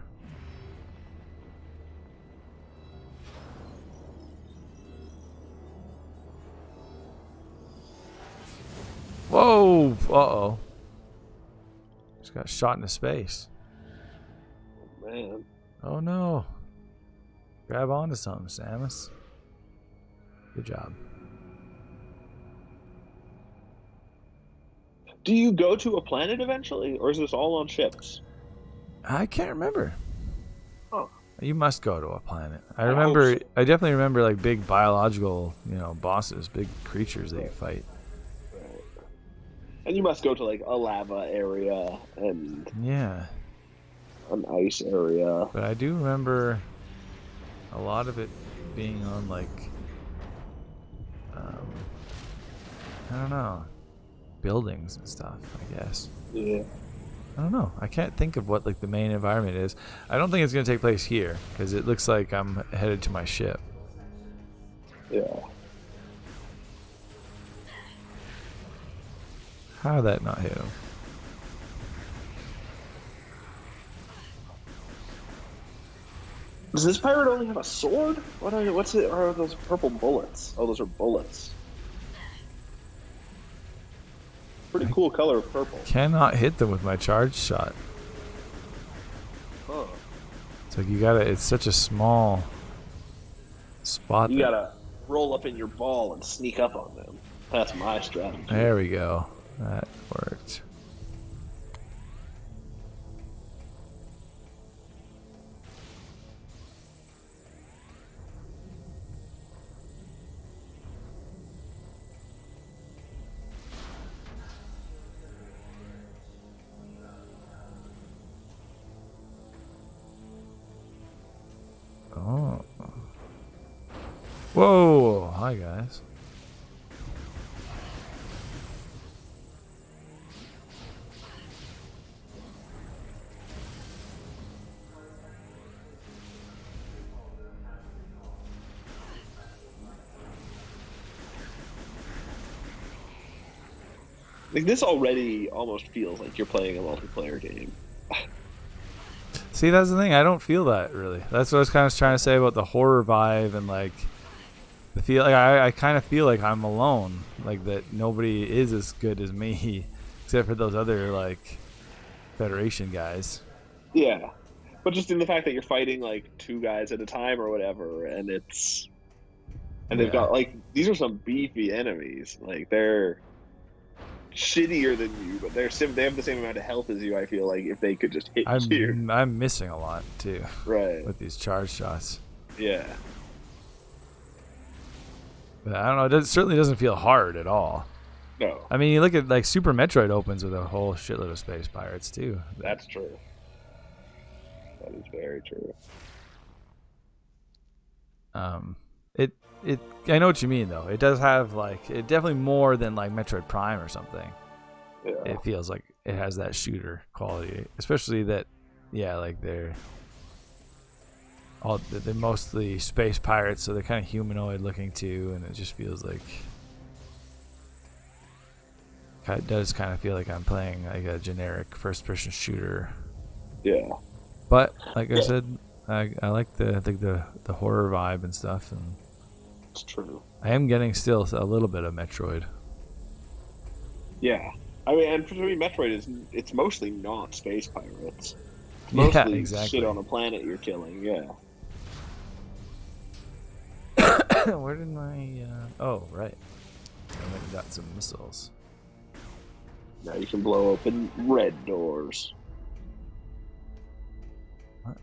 Speaker 1: Whoa! Uh-oh. Just got shot into space.
Speaker 2: Oh, man.
Speaker 1: Oh no. Grab onto something, Samus. Good job.
Speaker 2: Do you go to a planet eventually, or is this all on ships?
Speaker 1: I can't remember.
Speaker 2: Oh.
Speaker 1: You must go to a planet. I
Speaker 2: hope so.
Speaker 1: I definitely remember like big biological, bosses, big creatures that you fight.
Speaker 2: Right. And you must go to like a lava area and
Speaker 1: Yeah.
Speaker 2: an ice area.
Speaker 1: But I do remember a lot of it being on like I don't know. buildings and stuff, I guess.
Speaker 2: Yeah.
Speaker 1: I don't know. I can't think of what like the main environment is. I don't think it's gonna take place here because it looks like I'm headed to my ship.
Speaker 2: Yeah.
Speaker 1: How did that not hit him?
Speaker 2: Does this pirate only have a sword? What's it? Are those purple bullets? Oh, those are bullets. Pretty cool color of purple.
Speaker 1: Cannot hit them with my charge shot.
Speaker 2: Huh.
Speaker 1: It's like you gotta. It's such a small spot.
Speaker 2: You
Speaker 1: there.
Speaker 2: gotta roll up in your ball and sneak up on them. That's my strategy.
Speaker 1: There we go. That worked. Oh. Whoa. Hi, guys.
Speaker 2: Like, this already almost feels like you're playing a multiplayer game.
Speaker 1: See, that's the thing. I don't feel that really. That's what I was kind of trying to say about the horror vibe and like the feel. Like I kind of feel like I'm alone. Like that nobody is as good as me, except for those other like Federation guys.
Speaker 2: Yeah, but just in the fact that you're fighting like 2 guys at a time or whatever, and they've got like these are some beefy enemies. Like they're shittier than you, but they have the same amount of health as you. I feel like if they could just hit you.
Speaker 1: I'm missing a lot too.
Speaker 2: Right.
Speaker 1: With these charge shots.
Speaker 2: Yeah.
Speaker 1: But I don't know. It certainly doesn't feel hard at all.
Speaker 2: No.
Speaker 1: I mean, you look at like Super Metroid opens with a whole shitload of space pirates too.
Speaker 2: That's true. That is very true.
Speaker 1: I know what you mean though. It does have like it definitely more than like Metroid Prime or something.
Speaker 2: Yeah.
Speaker 1: It feels like it has that shooter quality, especially that, yeah, like they're mostly space pirates, so they're kind of humanoid looking too, and it just feels like it does kind of feel like I'm playing like a generic first-person shooter.
Speaker 2: Yeah.
Speaker 1: But like I said, I like the horror vibe and stuff, and
Speaker 2: It's true.
Speaker 1: I am getting still a little bit of Metroid.
Speaker 2: Yeah. I mean, and for me, Metroid it's mostly not space pirates. It's mostly
Speaker 1: Yeah, exactly.
Speaker 2: shit on a planet you're killing, yeah.
Speaker 1: Where did my oh, right. I went and got some missiles.
Speaker 2: Now you can blow open red doors.
Speaker 1: What?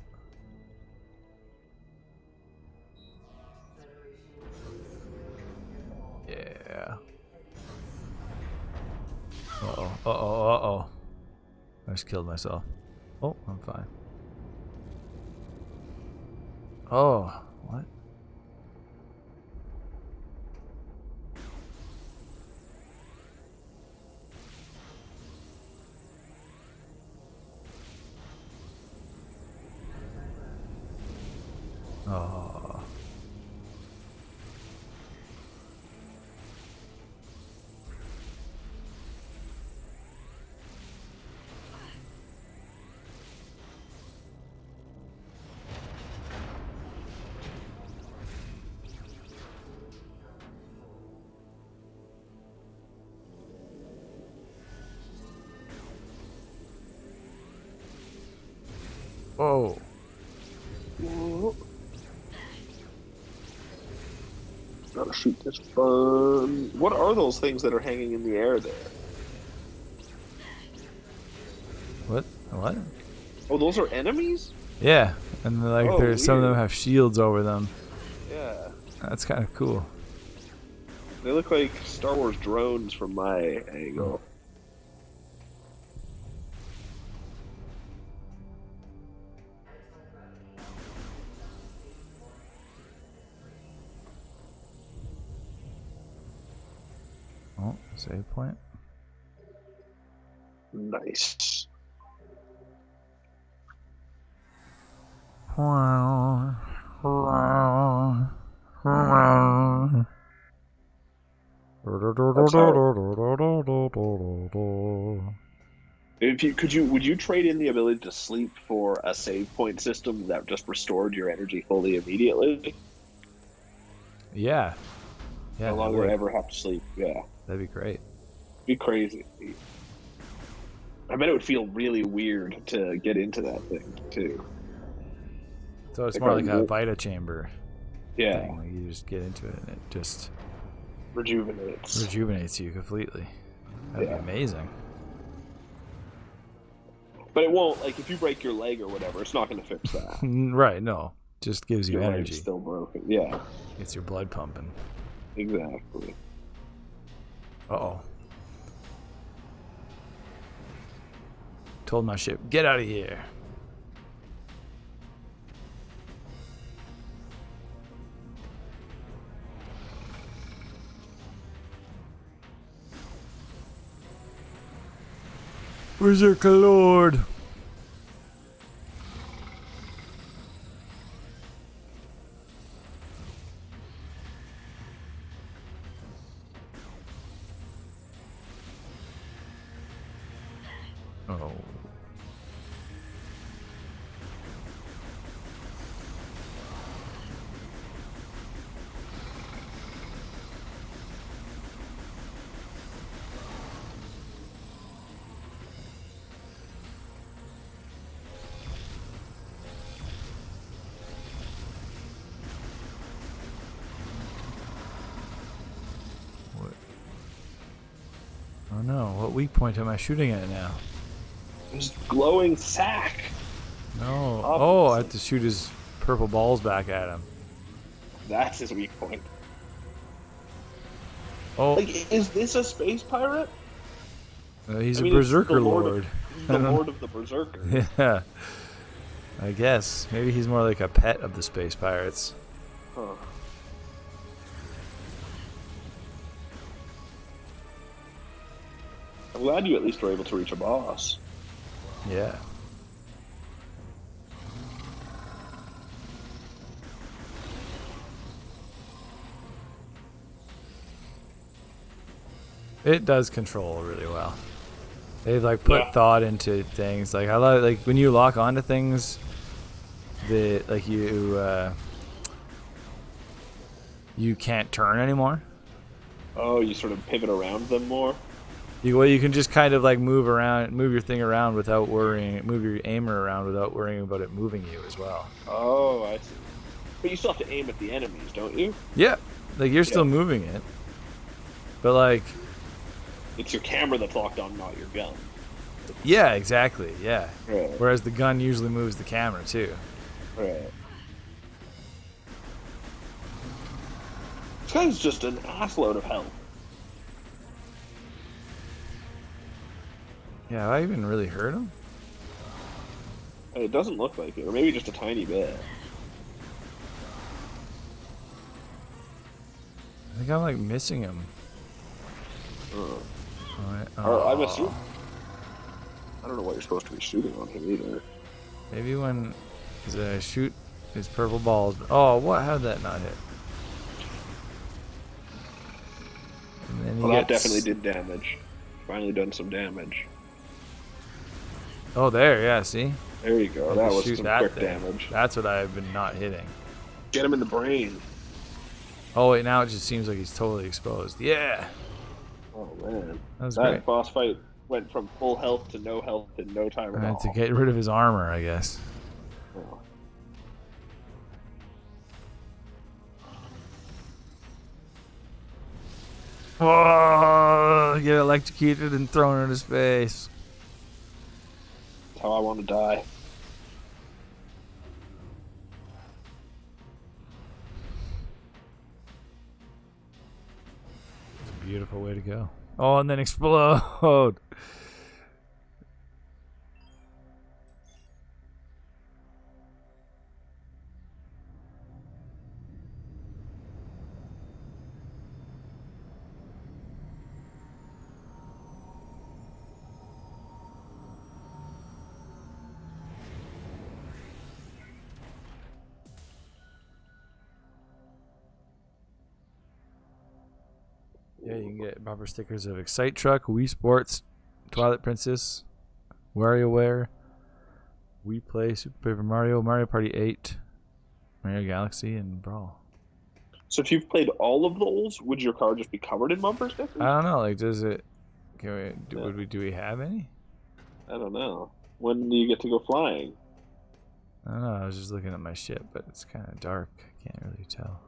Speaker 1: Yeah. Uh-oh. Uh-oh. Uh-oh. I just killed myself. Oh, I'm fine. Oh, what? Oh. Whoa.
Speaker 2: Gotta shoot this fun. What are those things that are hanging in the air there?
Speaker 1: What? What?
Speaker 2: Oh, those are enemies?
Speaker 1: Yeah, and like
Speaker 2: Oh,
Speaker 1: there's some of them
Speaker 2: weird.
Speaker 1: have shields over them.
Speaker 2: Yeah.
Speaker 1: That's kind of cool.
Speaker 2: They look like Star Wars drones from my angle.
Speaker 1: Oh, save point.
Speaker 2: Nice. Would you trade in the ability to sleep for a save point system that just restored your energy fully immediately?
Speaker 1: Yeah. Yeah.
Speaker 2: No longer ever have to sleep. Yeah.
Speaker 1: That'd be great.
Speaker 2: Be crazy. I bet it would feel really weird to get into that thing too.
Speaker 1: So it's more like a Vita chamber thing. Like you just get into it and it just
Speaker 2: rejuvenates
Speaker 1: you completely. That'd be amazing.
Speaker 2: But it won't, like, if you break your leg or whatever, it's not going to fix that.
Speaker 1: Right, no. Just gives you energy.
Speaker 2: Leg's still broken, yeah.
Speaker 1: Gets your blood pumping.
Speaker 2: Exactly.
Speaker 1: Uh-oh. Told my ship, get out of here. Berserker Lord. Oh. Oh no, what weak point am I shooting at now?
Speaker 2: His glowing sack.
Speaker 1: No. Oh, I have to shoot his purple balls back at him.
Speaker 2: That's his weak point.
Speaker 1: Oh.
Speaker 2: Like, is this a space pirate?
Speaker 1: He's a Berserker Lord.
Speaker 2: He's the Lord of the Berserker.
Speaker 1: Yeah. I guess. Maybe he's more like a pet of the space pirates.
Speaker 2: Huh. I'm glad you at least were able to reach a boss.
Speaker 1: Yeah. It does control really well. They've like put thought into things. Like I love like when you lock onto things that like you can't turn anymore.
Speaker 2: Oh, you sort of pivot around them more?
Speaker 1: You can just kind of like move your thing around without worrying, move your aimer around without worrying about it moving you as well.
Speaker 2: Oh, I see. But you still have to aim at the enemies, don't you?
Speaker 1: Yeah, like you're still moving it, but like
Speaker 2: it's your camera that's locked on, not your gun.
Speaker 1: Yeah, exactly. Yeah.
Speaker 2: Right.
Speaker 1: Whereas the gun usually moves the camera too.
Speaker 2: Right. This guy's just an assload of health.
Speaker 1: Yeah, have I even really hurt him?
Speaker 2: It doesn't look like it, or maybe just a tiny bit.
Speaker 1: I think I'm like missing him.
Speaker 2: I'm assuming. I don't know what you're supposed to be shooting on him either.
Speaker 1: Maybe when I shoot his purple balls. Oh, what? How did that not hit? And then
Speaker 2: Well, that definitely did damage. Finally done some damage.
Speaker 1: Oh, there, yeah, see?
Speaker 2: There you go. That was some quick damage.
Speaker 1: That's what I've been not hitting.
Speaker 2: Get him in the brain.
Speaker 1: Oh, wait, now it just seems like he's totally exposed. Yeah.
Speaker 2: Oh, man.
Speaker 1: That
Speaker 2: great. Boss fight went from full health to no health in no time at all.
Speaker 1: To get rid of his armor, I guess.
Speaker 2: Oh.
Speaker 1: Oh, get electrocuted and thrown into space.
Speaker 2: That's how I want to die.
Speaker 1: It's a beautiful way to go. Oh, and then explode. Yeah, you can get bumper stickers of Excite Truck, Wii Sports, Twilight Princess, WarioWare, Wii Play, Super Paper Mario, Mario Party 8, Mario Galaxy, and Brawl.
Speaker 2: So if you've played all of those, would your car just be covered in bumper stickers?
Speaker 1: I don't know. Like, does it? Do we have any?
Speaker 2: I don't know. When do you get to go flying?
Speaker 1: I don't know. I was just looking at my ship, but it's kind of dark. I can't really tell.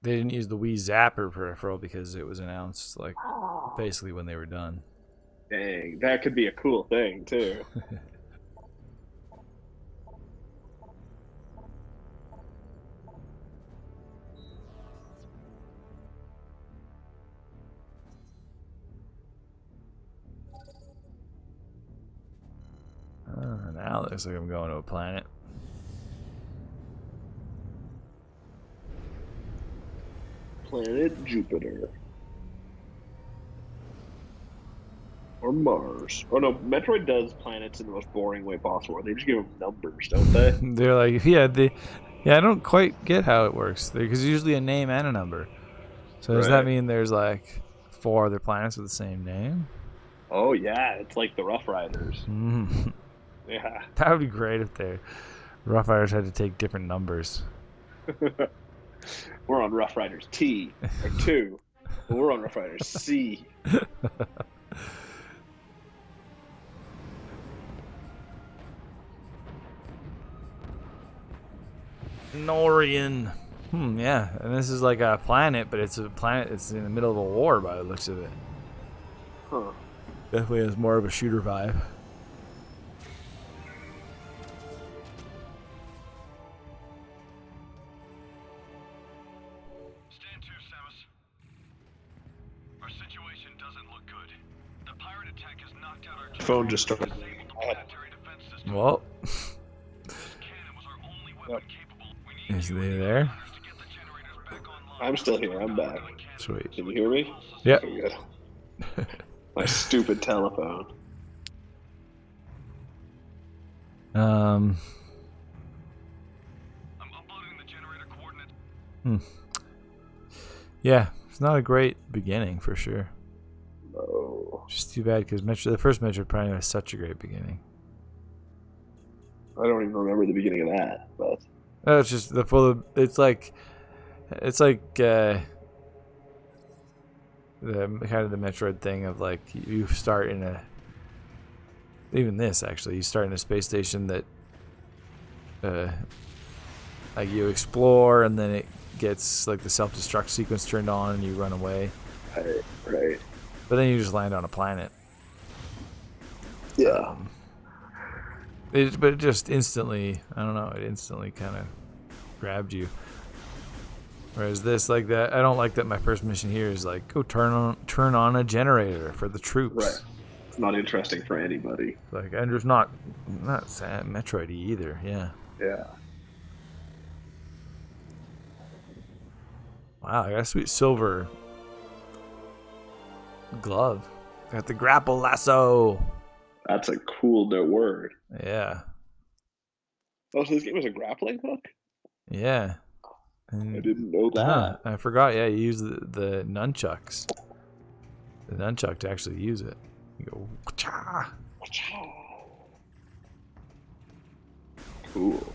Speaker 1: They didn't use the Wii Zapper peripheral because it was announced like basically when they were done.
Speaker 2: Dang, that could be a cool thing too.
Speaker 1: Now it looks like I'm going to a planet.
Speaker 2: Planet Jupiter. Or Mars. Oh no, Metroid does planets in the most boring way possible. They just give them numbers, don't they?
Speaker 1: They're like, I don't quite get how it works. Because usually a name and a number. So does that mean there's like 4 other planets with the same name?
Speaker 2: Oh yeah, it's like the Rough Riders. Yeah.
Speaker 1: That would be great if the Rough Riders had to take different numbers.
Speaker 2: We're on Rough Riders T or 2. But we're on Rough Riders C.
Speaker 1: Norian. Yeah. And this is like a planet, but it's a planet that's in the middle of a war by the looks of it.
Speaker 2: Huh.
Speaker 1: Definitely has more of a shooter vibe.
Speaker 8: Stand to, Samus. Our situation doesn't look good. The pirate attack has knocked out our
Speaker 2: Phone just started.
Speaker 8: planetary defense system.
Speaker 1: Well,
Speaker 8: This cannon was our only weapon capable. We need
Speaker 1: is they there?
Speaker 8: to get the generators back online.
Speaker 2: I'm still here. I'm back.
Speaker 1: Sweet.
Speaker 2: Can you hear me?
Speaker 1: Yep.
Speaker 2: Okay, good. My stupid telephone.
Speaker 8: I'm uploading the generator coordinates.
Speaker 1: Yeah, it's not a great beginning for sure.
Speaker 2: No.
Speaker 1: Just too bad because the first Metroid Prime has such a great beginning.
Speaker 2: I don't even remember the beginning of that, but
Speaker 1: No, it's just it's like the kind of the Metroid thing of like you start in a you start in a space station that like you explore and then it gets like the self-destruct sequence turned on and you run away.
Speaker 2: right.
Speaker 1: But then you just land on a planet.
Speaker 2: Yeah.
Speaker 1: But it just instantly, I don't know, it instantly kind of grabbed you. Whereas this, like that, I don't like that. My first mission here is like, go turn on a generator for the troops.
Speaker 2: Right. It's not interesting for anybody.
Speaker 1: Like, and there's not sad Metroid-y either. Yeah.
Speaker 2: Yeah.
Speaker 1: Wow, I got a sweet silver glove. Got the grapple lasso.
Speaker 2: That's a cool word.
Speaker 1: Yeah.
Speaker 2: Oh, so this game was a grappling hook?
Speaker 1: Yeah. And,
Speaker 2: I didn't know that.
Speaker 1: I forgot. Yeah, you use the nunchucks. The nunchuck to actually use it. You go, cha.
Speaker 2: Cool.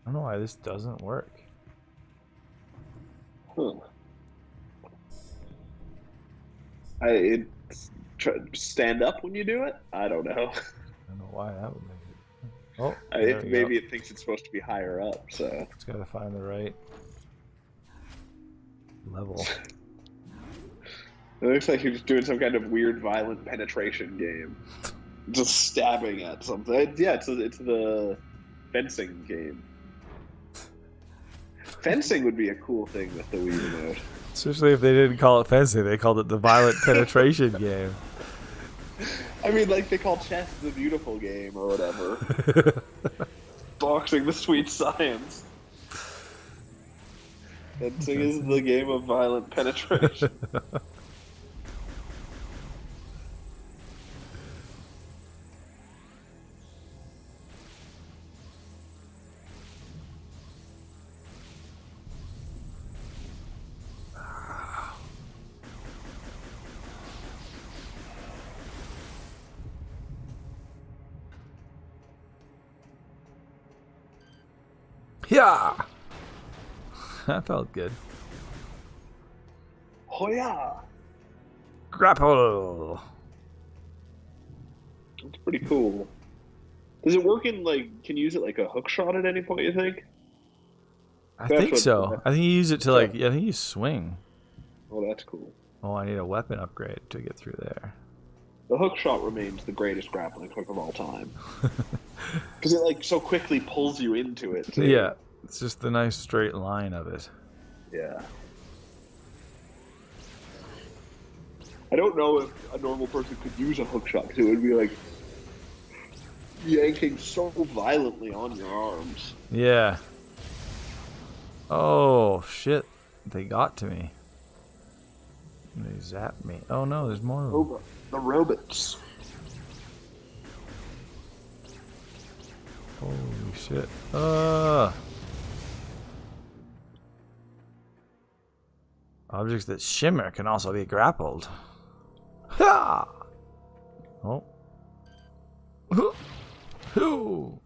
Speaker 1: I don't know why this doesn't work.
Speaker 2: Huh. Stand up when you do it? I don't know.
Speaker 1: I don't know why that would make it. Oh,
Speaker 2: Maybe it thinks it's supposed to be higher up, so.
Speaker 1: It's got to find the right level.
Speaker 2: It looks like you're just doing some kind of weird, violent penetration game. Just stabbing at something. Yeah, it's the fencing game. Fencing would be a cool thing with the Wii remote.
Speaker 1: Especially if they didn't call it fencing, they called it the violent penetration game.
Speaker 2: I mean, like they call chess the beautiful game or whatever. Boxing the sweet science. Fencing is the game of violent penetration.
Speaker 1: Yeah, that felt good.
Speaker 2: Oh yeah,
Speaker 1: Grapple.
Speaker 2: it's pretty cool. Does it work in like? Can you use it like a hook shot at any point? You think?
Speaker 1: I think so. I think you use it to like. I think you swing.
Speaker 2: Oh, that's cool.
Speaker 1: Oh, I need a weapon upgrade to get through there.
Speaker 2: The hook shot remains the greatest grappling hook of all time. Because it like so quickly pulls you into it. Too.
Speaker 1: Yeah, it's just the nice straight line of it.
Speaker 2: Yeah. I don't know if a normal person could use a hook shot because it would be like yanking so violently on your arms.
Speaker 1: Yeah. Oh shit! They got to me. They zapped me. Oh no, there's more of them.
Speaker 2: The robots.
Speaker 1: Holy shit. Objects that shimmer can also be grappled. Ha! Oh. Hoo!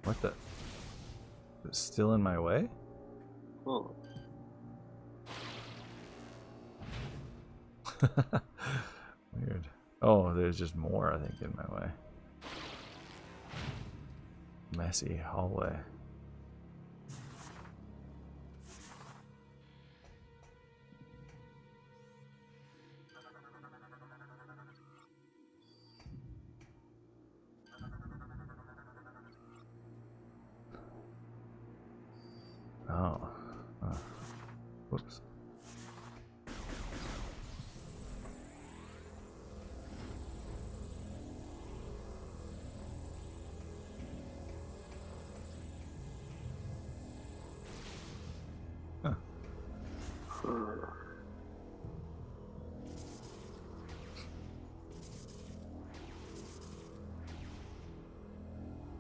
Speaker 1: What the? It's still in my way?
Speaker 2: Oh.
Speaker 1: Weird. Oh, there's just more, I think, in my way. Messy hallway. Oh. Whoops.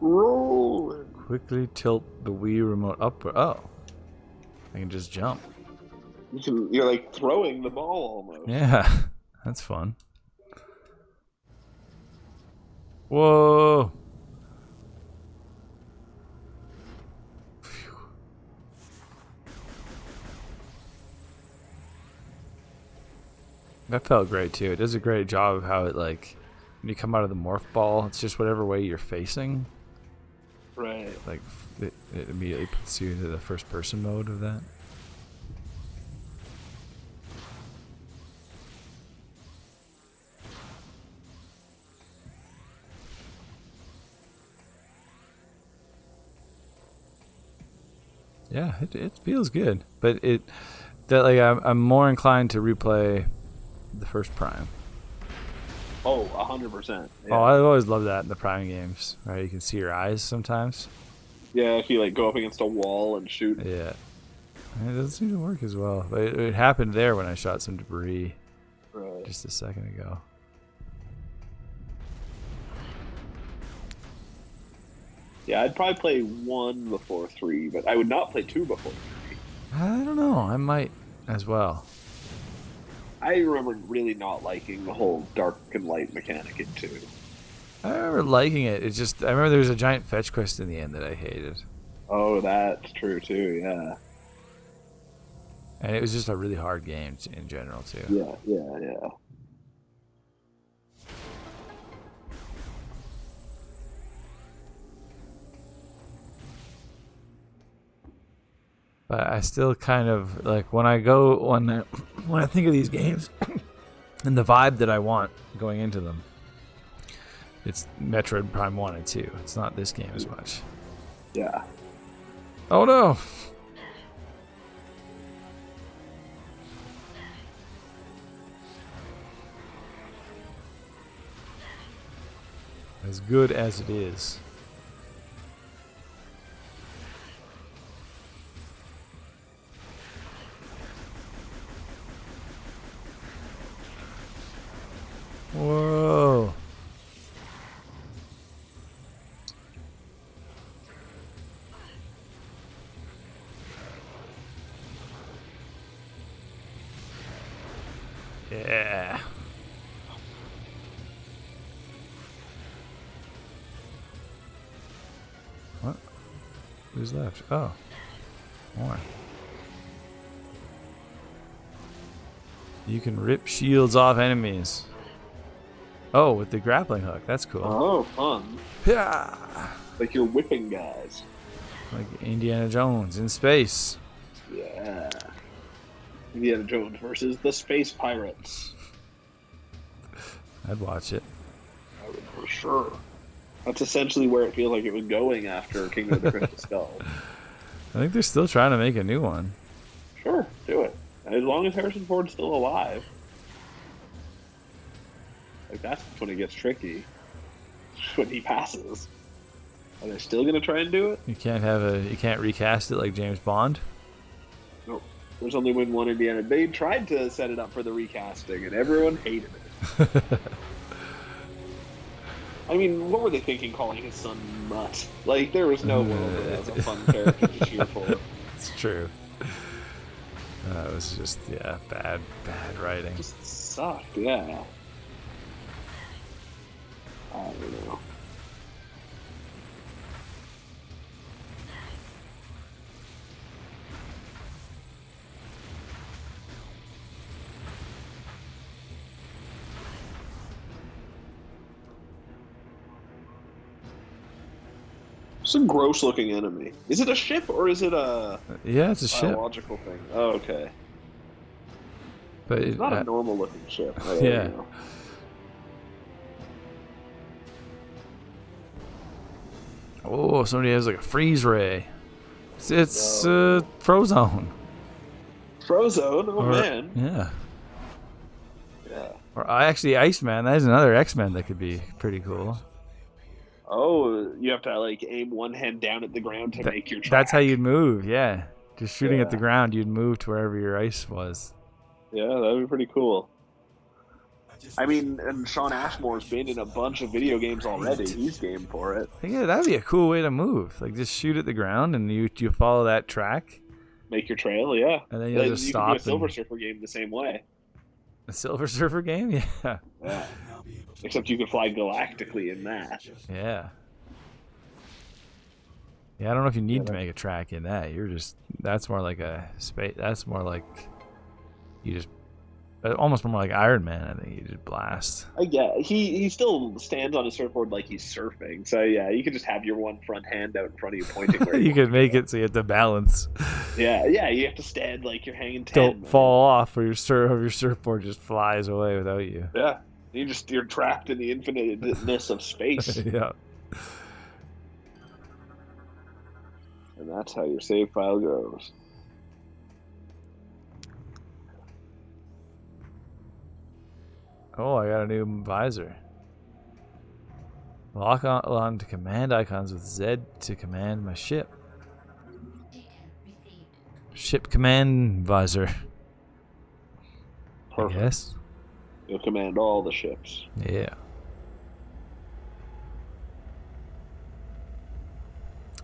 Speaker 2: Rolling.
Speaker 1: Quickly tilt the Wii remote upward. Oh. I can just jump.
Speaker 2: You're like throwing the ball almost.
Speaker 1: Yeah. That's fun. Whoa. Phew. That felt great too. It does a great job of how it like when you come out of the morph ball, it's just whatever way you're facing.
Speaker 2: Right.
Speaker 1: Like it immediately puts you into the first person mode of that. Yeah, it feels good, but I'm more inclined to replay the first Prime.
Speaker 2: Oh, 100%. Yeah.
Speaker 1: Oh, I always love that in the Prime games, right? You can see your eyes sometimes.
Speaker 2: Yeah, if you like go up against a wall and shoot.
Speaker 1: Yeah, and it doesn't seem to work as well. But it happened there when I shot some debris just a second ago.
Speaker 2: Yeah, I'd probably play 1 before 3, but I would not play 2 before 3.
Speaker 1: I don't know. I might as well.
Speaker 2: I remember really not liking the whole dark and light mechanic in 2.
Speaker 1: I remember liking it. It's just I remember there was a giant fetch quest in the end that I hated.
Speaker 2: Oh, that's true too. Yeah.
Speaker 1: And it was just a really hard game in general too.
Speaker 2: Yeah.
Speaker 1: But I still kind of like when I think of these games and the vibe that I want going into them. It's Metroid Prime 1 and 2. It's not this game as much.
Speaker 2: Yeah.
Speaker 1: Oh no! As good as it is. Whoa. Yeah. What? Who's left? Oh. More. You can rip shields off enemies. Oh, with the grappling hook. That's cool.
Speaker 2: Oh, fun.
Speaker 1: Yeah.
Speaker 2: Like you're whipping guys.
Speaker 1: Like Indiana Jones in space.
Speaker 2: Yeah. Indiana Jones versus the Space Pirates.
Speaker 1: I'd watch it.
Speaker 2: I would for sure. That's essentially where it feels like it was going after Kingdom of the Crystal Skull.
Speaker 1: I think they're still trying to make a new one.
Speaker 2: Sure, do it. As long as Harrison Ford's still alive. Like, that's when it gets tricky. When he passes. Are they still going to try and do it?
Speaker 1: You can't recast it like James Bond.
Speaker 2: Nope. There's only been one Indiana. They tried to set it up for the recasting, and everyone hated it. I mean, what were they thinking calling his son Mutt? Like, there was no world where that was a fun character to cheer for.
Speaker 1: It's true. It was just, bad writing.
Speaker 2: It just sucked, yeah. I don't know. It's a gross looking enemy. Is it a ship or is it a
Speaker 1: it's a ship.
Speaker 2: biological thing? Oh, okay.
Speaker 1: But
Speaker 2: It's not a normal looking ship.
Speaker 1: Yeah.
Speaker 2: Know.
Speaker 1: Oh, somebody has like a freeze ray. It's Frozone.
Speaker 2: Frozone? Oh, man.
Speaker 1: Yeah.
Speaker 2: Yeah.
Speaker 1: Or actually Iceman. That is another X-Men that could be pretty cool.
Speaker 2: Oh, you have to like aim one hand down at the ground to make your track.
Speaker 1: That's how you'd move, yeah. Just shooting at the ground, you'd move to wherever your ice was.
Speaker 2: Yeah, that would be pretty cool. I mean, and Sean Ashmore's been in a bunch of video games already. He's game for it.
Speaker 1: Yeah, that'd be a cool way to move. Like, just shoot at the ground and you follow that track.
Speaker 2: Make your trail, yeah.
Speaker 1: And then you'll just stop.
Speaker 2: You can do a Silver Surfer game the same way.
Speaker 1: A Silver Surfer game? Yeah.
Speaker 2: Yeah. Except you can fly galactically in that.
Speaker 1: Yeah. Yeah, I don't know if you need to make a track in that. That's more like a space. That's more like you just almost more like Iron Man. I think you just blast.
Speaker 2: Yeah, he still stands on a surfboard like he's surfing. So yeah, you could just have your one front hand out in front of you pointing where
Speaker 1: you could make it so you have to balance.
Speaker 2: Yeah, you have to stand like you're hanging 10.
Speaker 1: Don't fall off, or your surfboard just flies away without you.
Speaker 2: Yeah, you're trapped in the infiniteness of space.
Speaker 1: Yeah.
Speaker 2: And that's how your save file goes.
Speaker 1: Oh, I got a new visor. Lock on to command icons with Z to command my ship. Ship command visor.
Speaker 2: Perfect.
Speaker 1: Yes.
Speaker 2: You'll command all the ships.
Speaker 1: Yeah.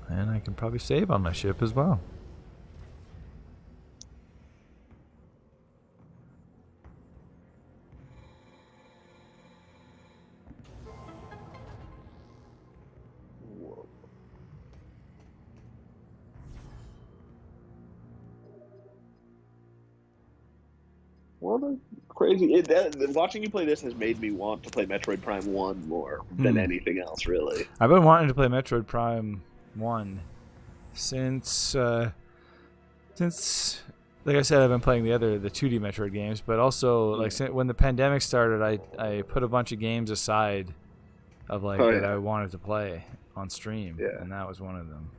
Speaker 1: And I can probably save on my ship as well.
Speaker 2: What crazy! Watching you play this has made me want to play Metroid Prime 1 more than anything else, really.
Speaker 1: I've been wanting to play Metroid Prime 1 since since, like I said, I've been playing the 2D Metroid games, but also like when the pandemic started, I put a bunch of games aside of like that I wanted to play on stream, and that was one of them.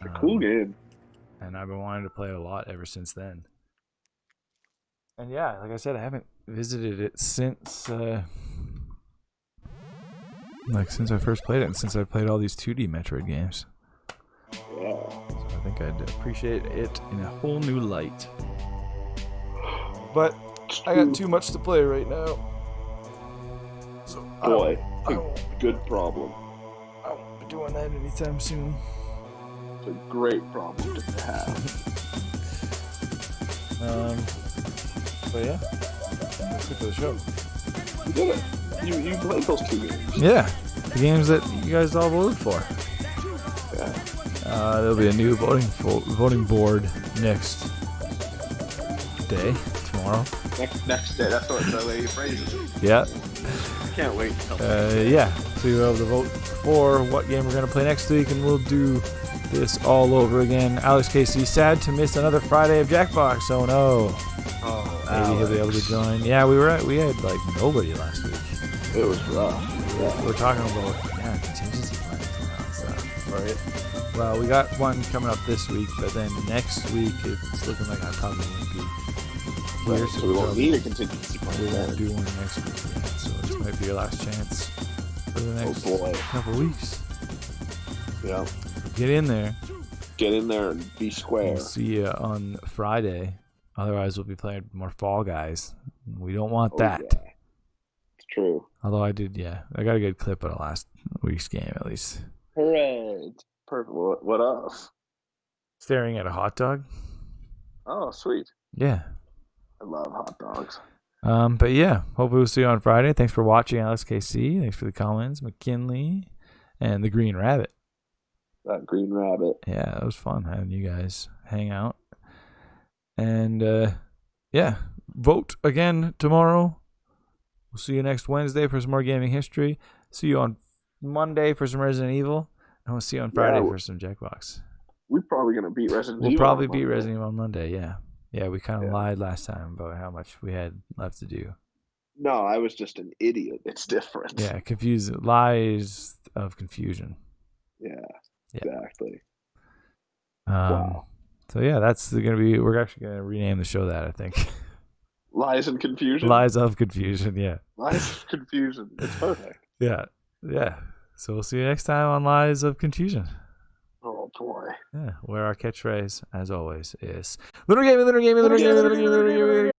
Speaker 2: It's a cool game,
Speaker 1: and I've been wanting to play it a lot ever since then. And yeah, like I said, I haven't visited it since since I first played it, and since I played all these 2D Metroid games.
Speaker 2: Yeah.
Speaker 1: So I think I'd appreciate it in a whole new light. But I got too much to play right now. So
Speaker 2: boy, good problem.
Speaker 1: I won't be doing that anytime soon.
Speaker 2: It's a great problem to have.
Speaker 1: But yeah, that's it for the show.
Speaker 2: You did it. You played those 2 games.
Speaker 1: Yeah, the games that you guys all voted for.
Speaker 2: Yeah.
Speaker 1: There'll be a new voting board next day, tomorrow.
Speaker 2: Next day. That's what the way you phrase it.
Speaker 1: Yeah.
Speaker 2: Can't wait.
Speaker 1: Yeah. So you'll be able to vote for what game we're gonna play next week, and we'll do this all over again. Alex KC, sad to miss another Friday of Jackbox. Oh no.
Speaker 2: Oh,
Speaker 1: maybe he'll be able to join. Yeah, we had like nobody last week.
Speaker 2: It was rough.
Speaker 1: We're talking about contingency plans and stuff. Right. Well, we got one coming up this week, but then next week it's looking like I probably won't be here.
Speaker 2: So we won't need a contingency plan.
Speaker 1: We won't do one next week yet, so this might be your last chance for the next couple weeks.
Speaker 2: Yeah.
Speaker 1: Get in there.
Speaker 2: Get in there and be square.
Speaker 1: We'll see you on Friday. Otherwise, we'll be playing more Fall Guys. We don't want that.
Speaker 2: Yeah. It's true.
Speaker 1: Although I got a good clip of the last week's game at least.
Speaker 2: Hooray! Perfect. What else?
Speaker 1: Staring at a hot dog.
Speaker 2: Oh, sweet.
Speaker 1: Yeah.
Speaker 2: I love hot dogs.
Speaker 1: But yeah, hopefully we'll see you on Friday. Thanks for watching, Alex KC. Thanks for the comments, McKinley, and the Green Rabbit.
Speaker 2: That Green Rabbit.
Speaker 1: Yeah, it was fun having you guys hang out. And yeah, vote again tomorrow. We'll see you next Wednesday for some more gaming history. See you on Monday for some Resident Evil. And we'll see you on Friday for some Jackbox.
Speaker 2: We're probably going to beat Resident Evil.
Speaker 1: We'll probably beat Resident Evil on Monday, yeah. Yeah, we kind of lied last time about how much we had left to do.
Speaker 2: No, I was just an idiot. It's different.
Speaker 1: Yeah, lies of confusion.
Speaker 2: Yeah, exactly.
Speaker 1: Wow. So yeah, that's going to be, we're actually going to rename the show that, I think.
Speaker 2: Lies and confusion?
Speaker 1: Lies of confusion, yeah.
Speaker 2: Lies of confusion. It's perfect.
Speaker 1: Yeah. So we'll see you next time on Lies of Confusion.
Speaker 2: Oh boy.
Speaker 1: Yeah, where our catchphrase, as always, is Lunar Gaming, Lunar Gaming, Lunar Gaming, Lunar Gaming, Lunar Gaming.